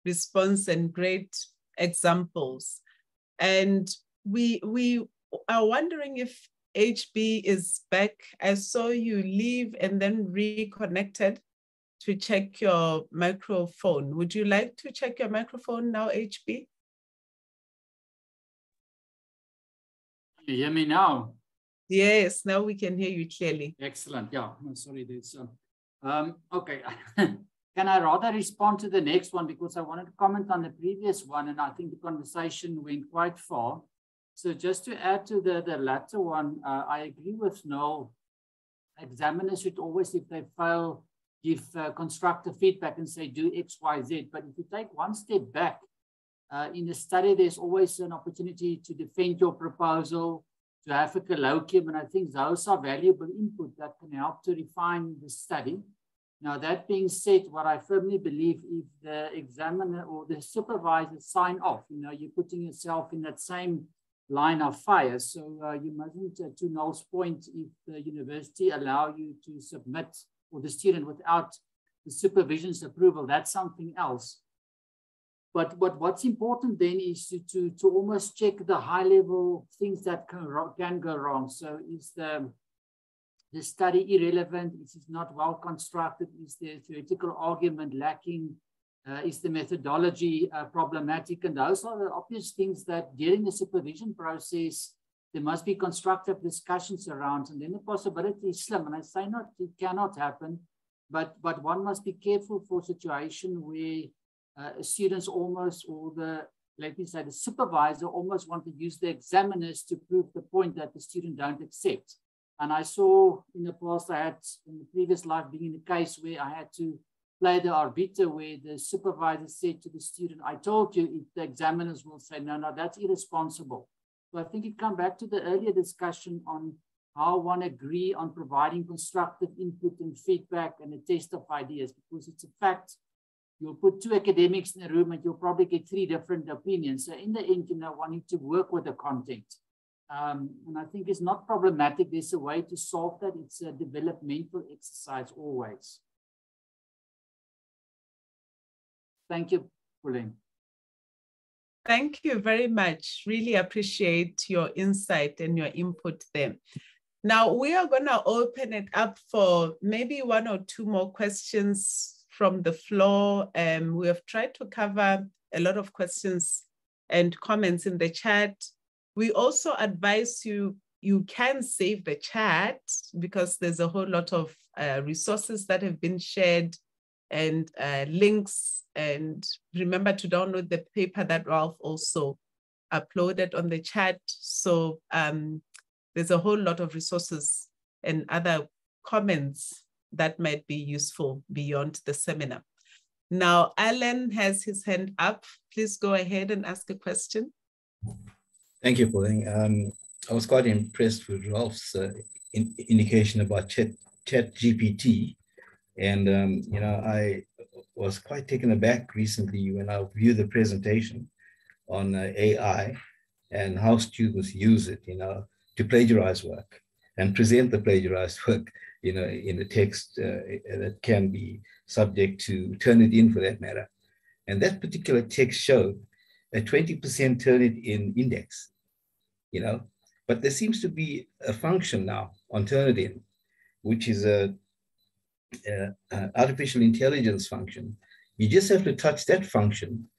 response and great examples. And we are wondering if HB is back. I saw you leave and then reconnected to check your microphone. Would you like to check your microphone now, HB? You hear me now? Yes, now we can hear you clearly. Excellent. Yeah, I'm sorry. There's okay. Can I rather respond to the next one because I wanted to comment on the previous one and I think the conversation went quite far. So just to add to the latter one, I agree with Noel. Examiners should always, if they fail, give constructive feedback and say do X, Y, Z. But if you take one step back, in a study, there's always an opportunity to defend your proposal, to have a colloquium, and I think those are valuable input that can help to refine the study. Now, that being said, what I firmly believe, if the examiner or the supervisor sign off, you're putting yourself in that same line of fire. So you mustn't, to Noel's point, if the university allow you to submit or the student without the supervision's approval, that's something else. But what's important then is to almost check the high level things that can go wrong. So is the the study irrelevant? Is it not well constructed? Is the theoretical argument lacking? Is the methodology problematic? And those are the obvious things that during the supervision process, there must be constructive discussions around, and then the possibility is slim. And I say not, it cannot happen, but one must be careful for a situation where students almost, or let me say the supervisor almost want to use the examiners to prove the point that the student don't accept. And I saw in the past, I had in the previous life being in a case where I had to play the arbiter, where the supervisor said to the student, I told you, if the examiners will say, no, that's irresponsible. So I think it comes back to the earlier discussion on how one agree on providing constructive input and feedback and a test of ideas, because it's a fact, you'll put two academics in a room and you'll probably get three different opinions. So in the end, one needs to work with the content. And I think it's not problematic. There's a way to solve that. It's a developmental exercise always. Thank you, Puleng. Thank you very much. Really appreciate your insight and your input there. Now we are going to open it up for maybe one or two more questions from the floor. We have tried to cover a lot of questions and comments in the chat. We also advise you can save the chat because there's a whole lot of resources that have been shared and links. And remember to download the paper that Ralph also uploaded on the chat. So there's a whole lot of resources and other comments that might be useful beyond the seminar. Now, Alan has his hand up. Please go ahead and ask a question. Thank you, Puleng. I was quite impressed with Ralph's indication about ChatGPT. And, I was quite taken aback recently when I viewed the presentation on AI and how students use it, to plagiarize work and present the plagiarized work, in a text that can be subject to Turnitin for that matter. And that particular text showed a 20% Turnitin index, but there seems to be a function now on Turnitin, which is a artificial intelligence function. You just have to touch that function,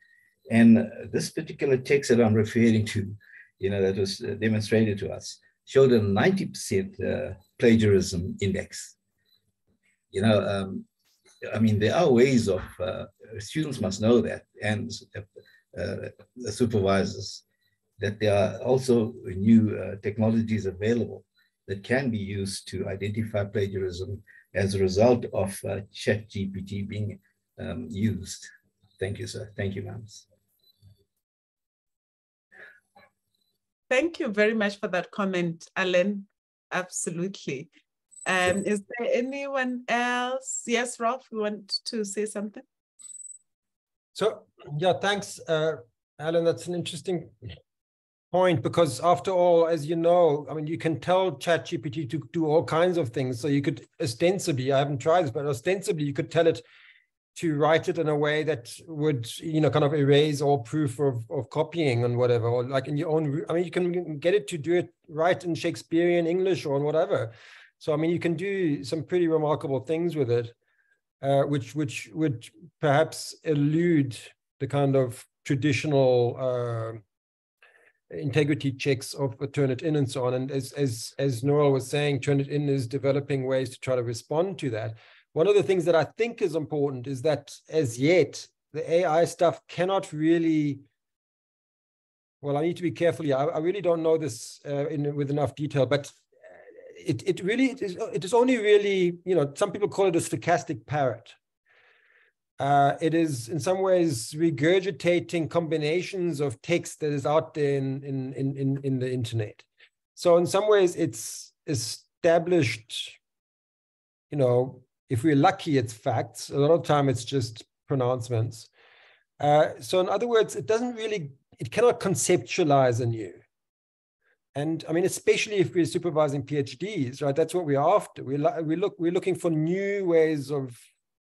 and this particular text that I'm referring to, that was demonstrated to us, showed a 90% plagiarism index. There are ways of, students must know that, and the supervisors, that there are also new technologies available that can be used to identify plagiarism as a result of ChatGPT being used. Thank you, sir. Thank you, ma'am. Thank you very much for that comment, Alan. Absolutely. Sure. Is there anyone else? Yes, Ralph, you want to say something? So, yeah, thanks, Alan. That's an interesting point, because after all, as you know, you can tell ChatGPT to do all kinds of things. So you could ostensibly, I haven't tried this, but ostensibly you could tell it to write it in a way that would, kind of erase all proof of copying and whatever, or like in your own, you can get it to do it right in Shakespearean English or whatever. So, you can do some pretty remarkable things with it, which would perhaps elude the kind of traditional integrity checks of Turnitin and so on. And as Noel was saying, Turnitin is developing ways to try to respond to that. One of the things that I think is important is that as yet, the AI stuff cannot really, well, I need to be careful here. I really don't know this with enough detail, but it is only really, some people call it a stochastic parrot. It is in some ways regurgitating combinations of text that is out there in the internet. So in some ways it's established, if we're lucky, it's facts. A lot of time it's just pronouncements. So in other words, it cannot conceptualize anew. And especially if we're supervising PhDs, right? That's what we're after. We're looking for new ways of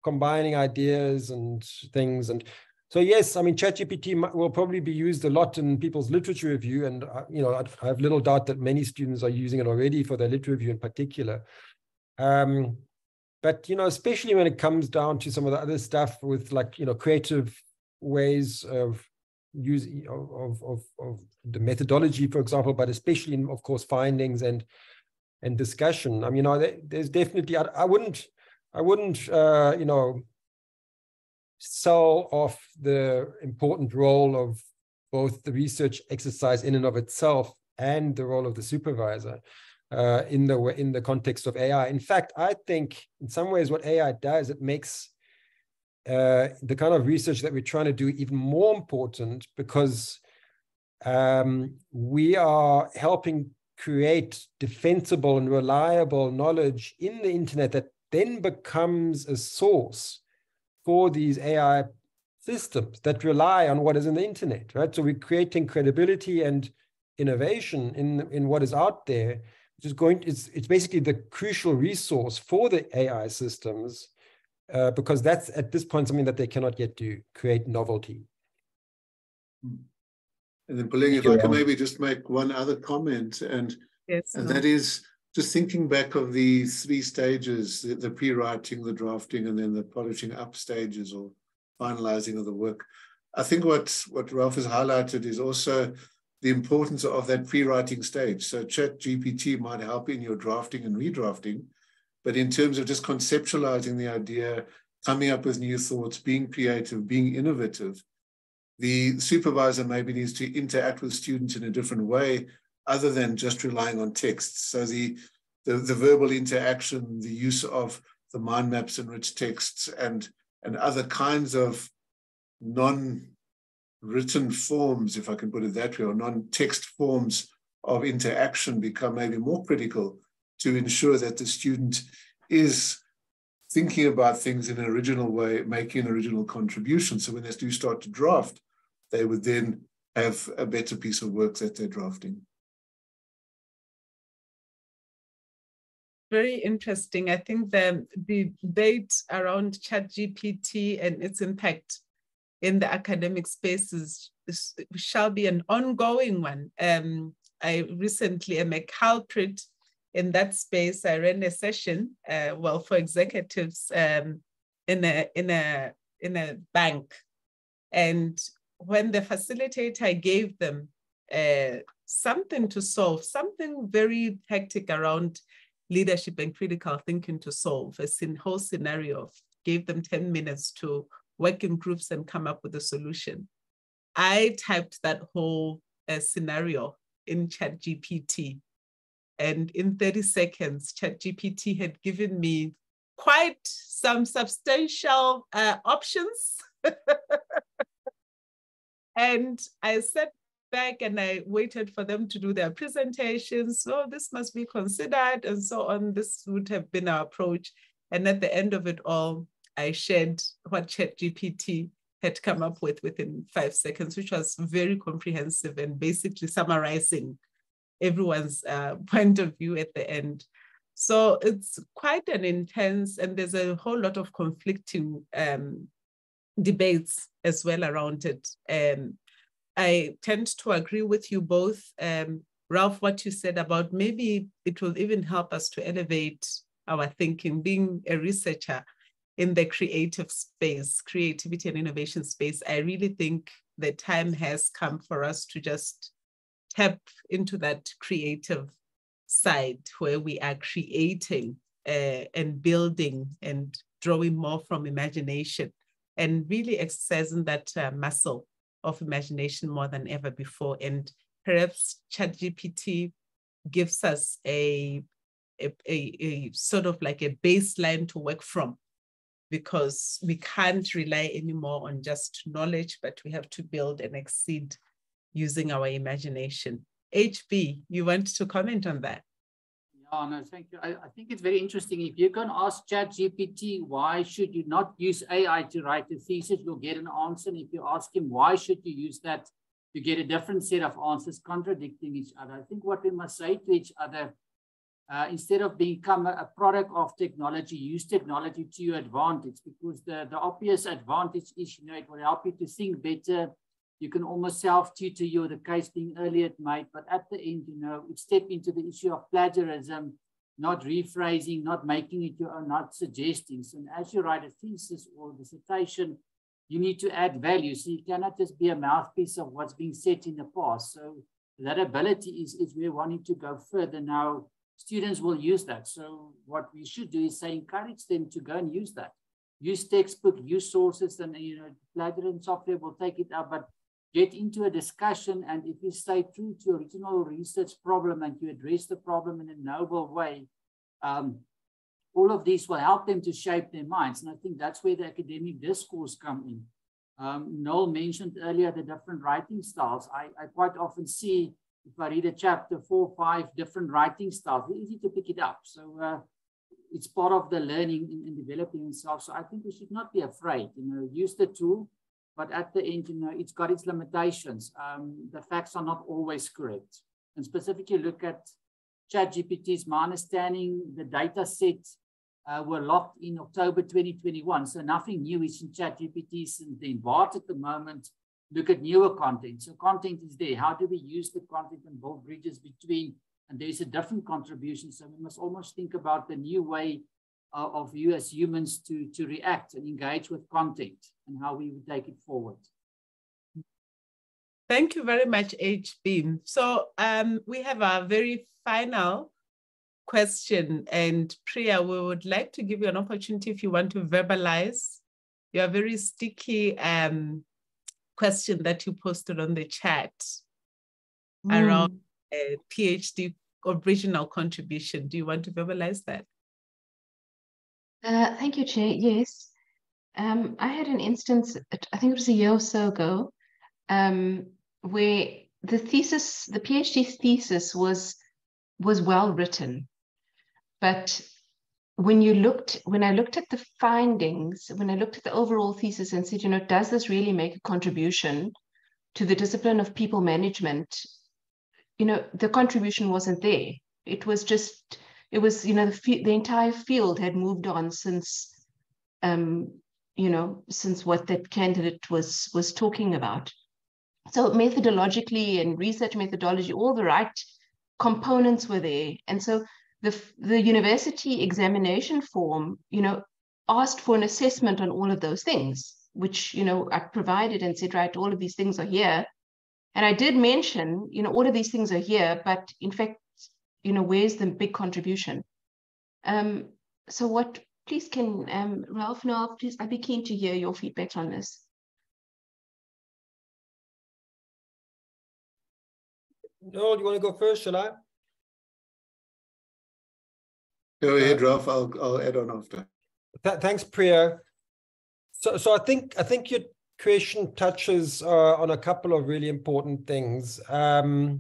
combining ideas and things. And so, yes, ChatGPT will probably be used a lot in people's literature review. And, I have little doubt that many students are using it already for their literature review in particular. But, you know, especially when it comes down to some of the other stuff with, like, you know, creative ways of using of the methodology, for example, but especially in, of course, findings and discussion. I mean, you know, there's definitely, I wouldn't you know, sell off the important role of both the research exercise in and of itself and the role of the supervisor in the context of AI. In fact, I think in some ways what AI does, it makes the kind of research that we're trying to do even more important, because we are helping create defensible and reliable knowledge in the internet that then becomes a source for these AI systems that rely on what is in the internet, right? So we're creating credibility and innovation in what is out there, which is it's basically the crucial resource for the AI systems, because that's at this point something that they cannot yet do, create novelty. And then, Puleng, if I can maybe just make one other comment, and that is just thinking back of the 3 stages, the pre-writing, the drafting, and then the polishing up stages or finalizing of the work. I think what Ralph has highlighted is also the importance of that pre-writing stage. So ChatGPT might help in your drafting and redrafting, but in terms of just conceptualizing the idea, coming up with new thoughts, being creative, being innovative, the supervisor maybe needs to interact with students in a different way other than just relying on text. So the verbal interaction, the use of the mind maps and rich texts and other kinds of non-written forms, if I can put it that way, or non-text forms of interaction become maybe more critical to ensure that the student is thinking about things in an original way, making an original contribution. So when they do start to draft, they would then have a better piece of work that they're drafting. Very interesting. I think the debate around ChatGPT and its impact in the academic spaces shall be an ongoing one. I recently am a culprit in that space. I ran a session, for executives in a bank, and when the facilitator gave them something to solve, something very hectic around leadership and critical thinking to solve, a whole scenario, gave them 10 minutes to work in groups and come up with a solution. I typed that whole scenario in ChatGPT, and in 30 seconds, ChatGPT had given me quite some substantial options. And I sat back and I waited for them to do their presentations. So this must be considered and so on. This would have been our approach. And at the end of it all, I shared what ChatGPT had come up with within 5 seconds, which was very comprehensive and basically summarizing everyone's point of view at the end. So it's quite an intense, and there's a whole lot of conflicting debates as well around it. I tend to agree with you both. Ralph, what you said about maybe it will even help us to elevate our thinking, being a researcher in the creative space, creativity and innovation space. I really think the time has come for us to just tap into that creative side where we are creating and building and drawing more from imagination and really exercising that muscle of imagination more than ever before. And perhaps ChatGPT gives us a sort of like a baseline to work from, because we can't rely anymore on just knowledge, but we have to build and exceed using our imagination. HB, you want to comment on that? Yeah, no, thank you. I think it's very interesting. If you can ask ChatGPT, why should you not use AI to write a thesis, you'll get an answer. And if you ask him, why should you use that, you get a different set of answers contradicting each other. I think what we must say to each other, instead of become a product of technology, use technology to your advantage, because the obvious advantage is, it will help you to think better. You can almost self-tutor you, the case being earlier made, but at the end, we step into the issue of plagiarism. not rephrasing, not making it your own, not suggesting. So as you write a thesis or dissertation, you need to add value. So you cannot just be a mouthpiece of what's being said in the past. So that ability is we're wanting to go further. Now, students will use that. So what we should do is say, encourage them to go and use that. Use textbook, use sources, and plagiarism software will take it up, but get into a discussion. And if you stay true to your original research problem and you address the problem in a noble way, all of these will help them to shape their minds. And I think that's where the academic discourse come in. Noel mentioned earlier the different writing styles. I quite often see, if I read a chapter, 4 or 5 different writing styles, it's easy to pick it up. So it's part of the learning in developing itself. So I think we should not be afraid, use the tool, but at the end, it's got its limitations. The facts are not always correct. And specifically look at ChatGPT's, my understanding, the data set were locked in October 2021. So nothing new is in ChatGPT since then. But at the moment, look at newer content. So content is there. How do we use the content and build bridges between? And there's a different contribution. So we must almost think about the new way of you as humans to react and engage with content and how we would take it forward. Thank you very much, HB. So we have a very final question, and Priya, we would like to give you an opportunity if you want to verbalize your very sticky question that you posted on the chat around a PhD original contribution. Do you want to verbalize that? Thank you, Chair. Yes. I had an instance, I think it was a year or so ago, where the thesis, the PhD thesis was well written. But when I looked at the findings, when I looked at the overall thesis and said, does this really make a contribution to the discipline of people management? The contribution wasn't there. It was just, the entire field had moved on since, since what that candidate was talking about. So methodologically and research methodology, all the right components were there. And so the university examination form, asked for an assessment on all of those things, which, I provided and said, right, all of these things are here. And I did mention, all of these things are here, but in fact, where's the big contribution? So please can, Ralph, Noel, please, I'd be keen to hear your feedback on this. Noel, do you want to go first, shall I? Go ahead, Ralph. I'll add on after. Thanks, Priya. So I think your question touches on a couple of really important things. For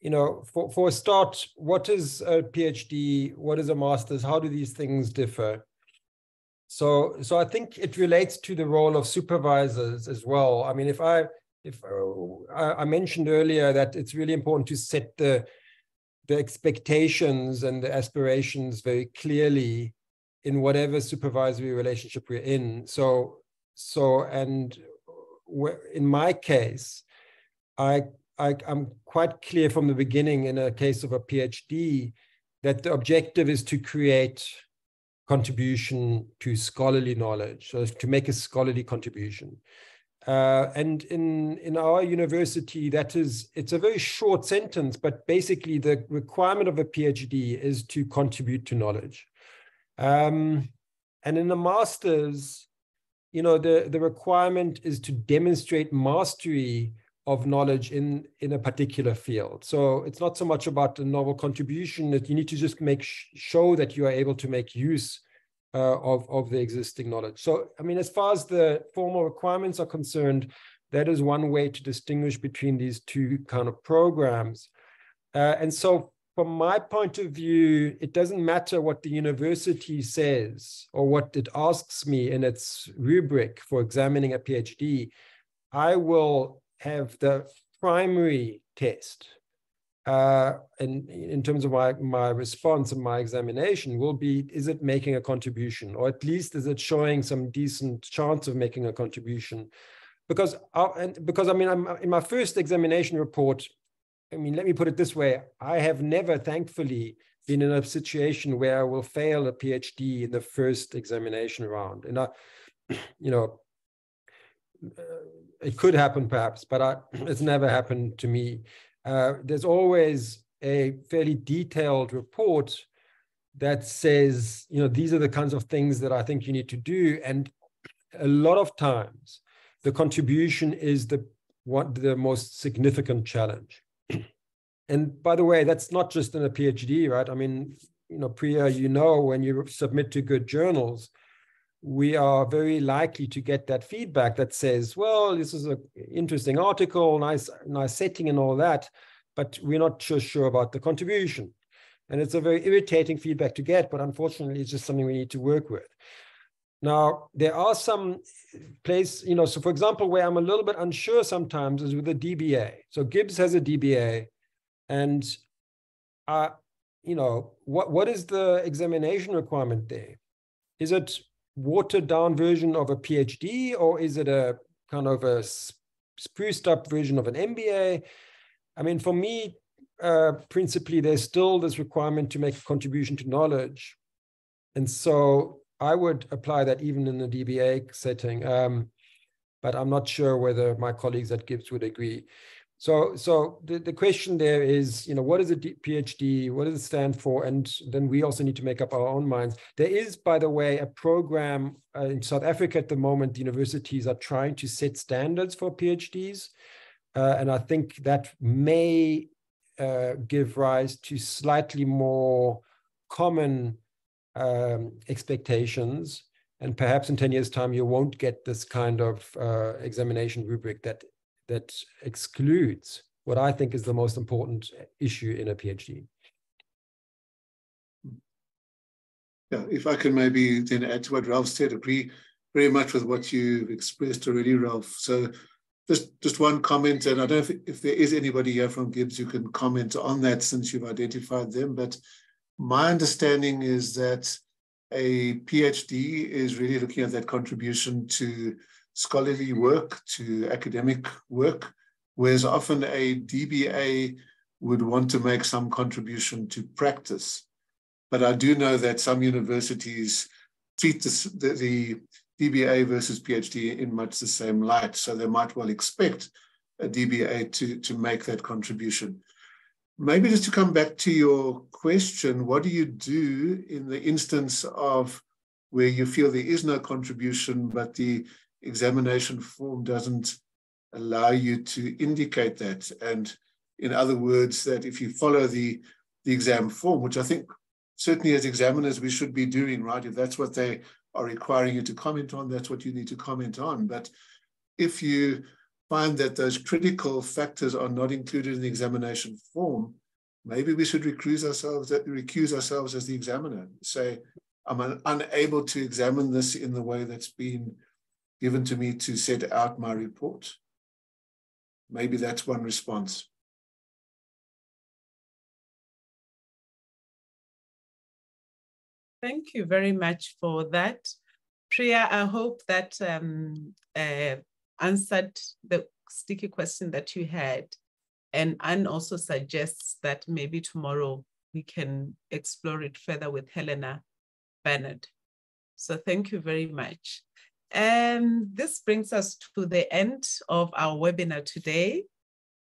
a start, what is a PhD? What is a master's? How do these things differ? So I think it relates to the role of supervisors as well. I mean, if I mentioned earlier that it's really important to set the expectations and the aspirations very clearly in whatever supervisory relationship we're in. And in my case, I'm quite clear from the beginning in a case of a PhD that the objective is to create contribution to scholarly knowledge, so to make a scholarly contribution. And in our university, it's a very short sentence, but basically the requirement of a PhD is to contribute to knowledge. And in the master's, the requirement is to demonstrate mastery of knowledge in a particular field. So it's not so much about a novel contribution, that you need to just show that you are able to make use of the existing knowledge. So, I mean, as far as the formal requirements are concerned, that is one way to distinguish between these two kind of programs. And so from my point of view, it doesn't matter what the university says or what it asks me in its rubric for examining a PhD. I will have the primary test in terms of my response and my examination will be, is it making a contribution? Or at least is it showing some decent chance of making a contribution? Because I mean, in my first examination report, I mean, let me put it this way. I have never, thankfully, been in a situation where I will fail a PhD in the first examination round. And it could happen perhaps, but it's never happened to me. There's always a fairly detailed report that says, these are the kinds of things that I think you need to do. And a lot of times the contribution is the most significant challenge. And by the way, that's not just in a PhD, right? I mean, Priya, when you submit to good journals, we are very likely to get that feedback that says, well, this is an interesting article, nice setting and all that, but we're not sure about the contribution. And it's a very irritating feedback to get, but unfortunately, it's just something we need to work with. Now, there are some places, so for example, where I'm a little bit unsure sometimes is with the DBA. So Gibbs has a DBA, and what is the examination requirement there? Is it watered down version of a PhD, or is it a kind of a spruced up version of an MBA? I mean, for me, principally, there's still this requirement to make a contribution to knowledge. And so I would apply that even in the DBA setting, but I'm not sure whether my colleagues at Gibbs would agree. So the question there is, what is a PhD? What does it stand for? And then we also need to make up our own minds. There is, by the way, a program in South Africa at the moment. Universities are trying to set standards for PhDs. And I think that may give rise to slightly more common expectations. And perhaps in 10 years' time, you won't get this kind of examination rubric that excludes what I think is the most important issue in a PhD. Yeah, if I can maybe then add to what Ralph said, agree very much with what you've expressed already, Ralph. So just one comment, and I don't know if there is anybody here from Gibbs who can comment on that since you've identified them, but my understanding is that a PhD is really looking at that contribution to scholarly work, to academic work, whereas often a DBA would want to make some contribution to practice. But I do know that some universities treat the DBA versus PhD in much the same light, so they might well expect a DBA to make that contribution. Maybe just to come back to your question, what do you do in the instance of where you feel there is no contribution, but the examination form doesn't allow you to indicate that? And in other words, that if you follow the exam form, which I think certainly as examiners we should be doing, right? If that's what they are requiring you to comment on, that's what you need to comment on. But if you find that those critical factors are not included in the examination form, maybe we should recuse ourselves as the examiner. Say, I'm unable to examine this in the way that's been given to me to set out my report. Maybe that's one response. Thank you very much for that. Priya, I hope that answered the sticky question that you had. And Anne also suggests that maybe tomorrow we can explore it further with Helena Bernard. So thank you very much. This brings us to the end of our webinar today.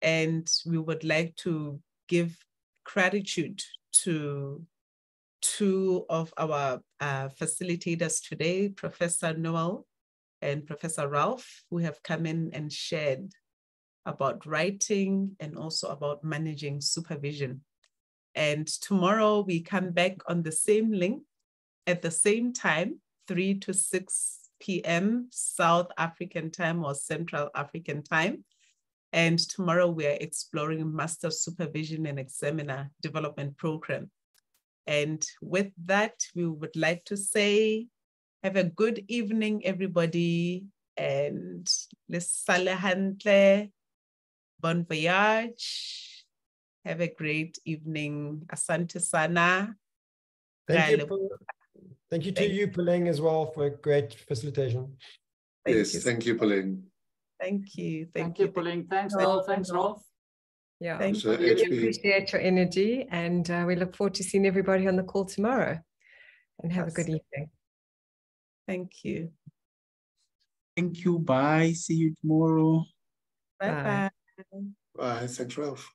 And we would like to give gratitude to two of our facilitators today, Professor Noel and Professor Ralph, who have come in and shared about writing and also about managing supervision. And tomorrow we come back on the same link at the same time, 3 to 6 p.m. South African time or Central African time. And tomorrow we are exploring Master Supervision and Examiner Development Program. And with that, we would like to say, have a good evening, everybody. And bon voyage. Have a great evening. Asante sana. Thank you. Thank you to you, Puleng, as well, for a great facilitation. Yes, thank you, Puleng. Thank you. Thank you, Puleng. Thanks, Noel. Thanks, Rolf. Yeah, Thank we really appreciate your energy, and we look forward to seeing everybody on the call tomorrow. And have a good evening. Thank you. Thank you. Bye. See you tomorrow. Bye-bye. Bye. Thanks, Ralph.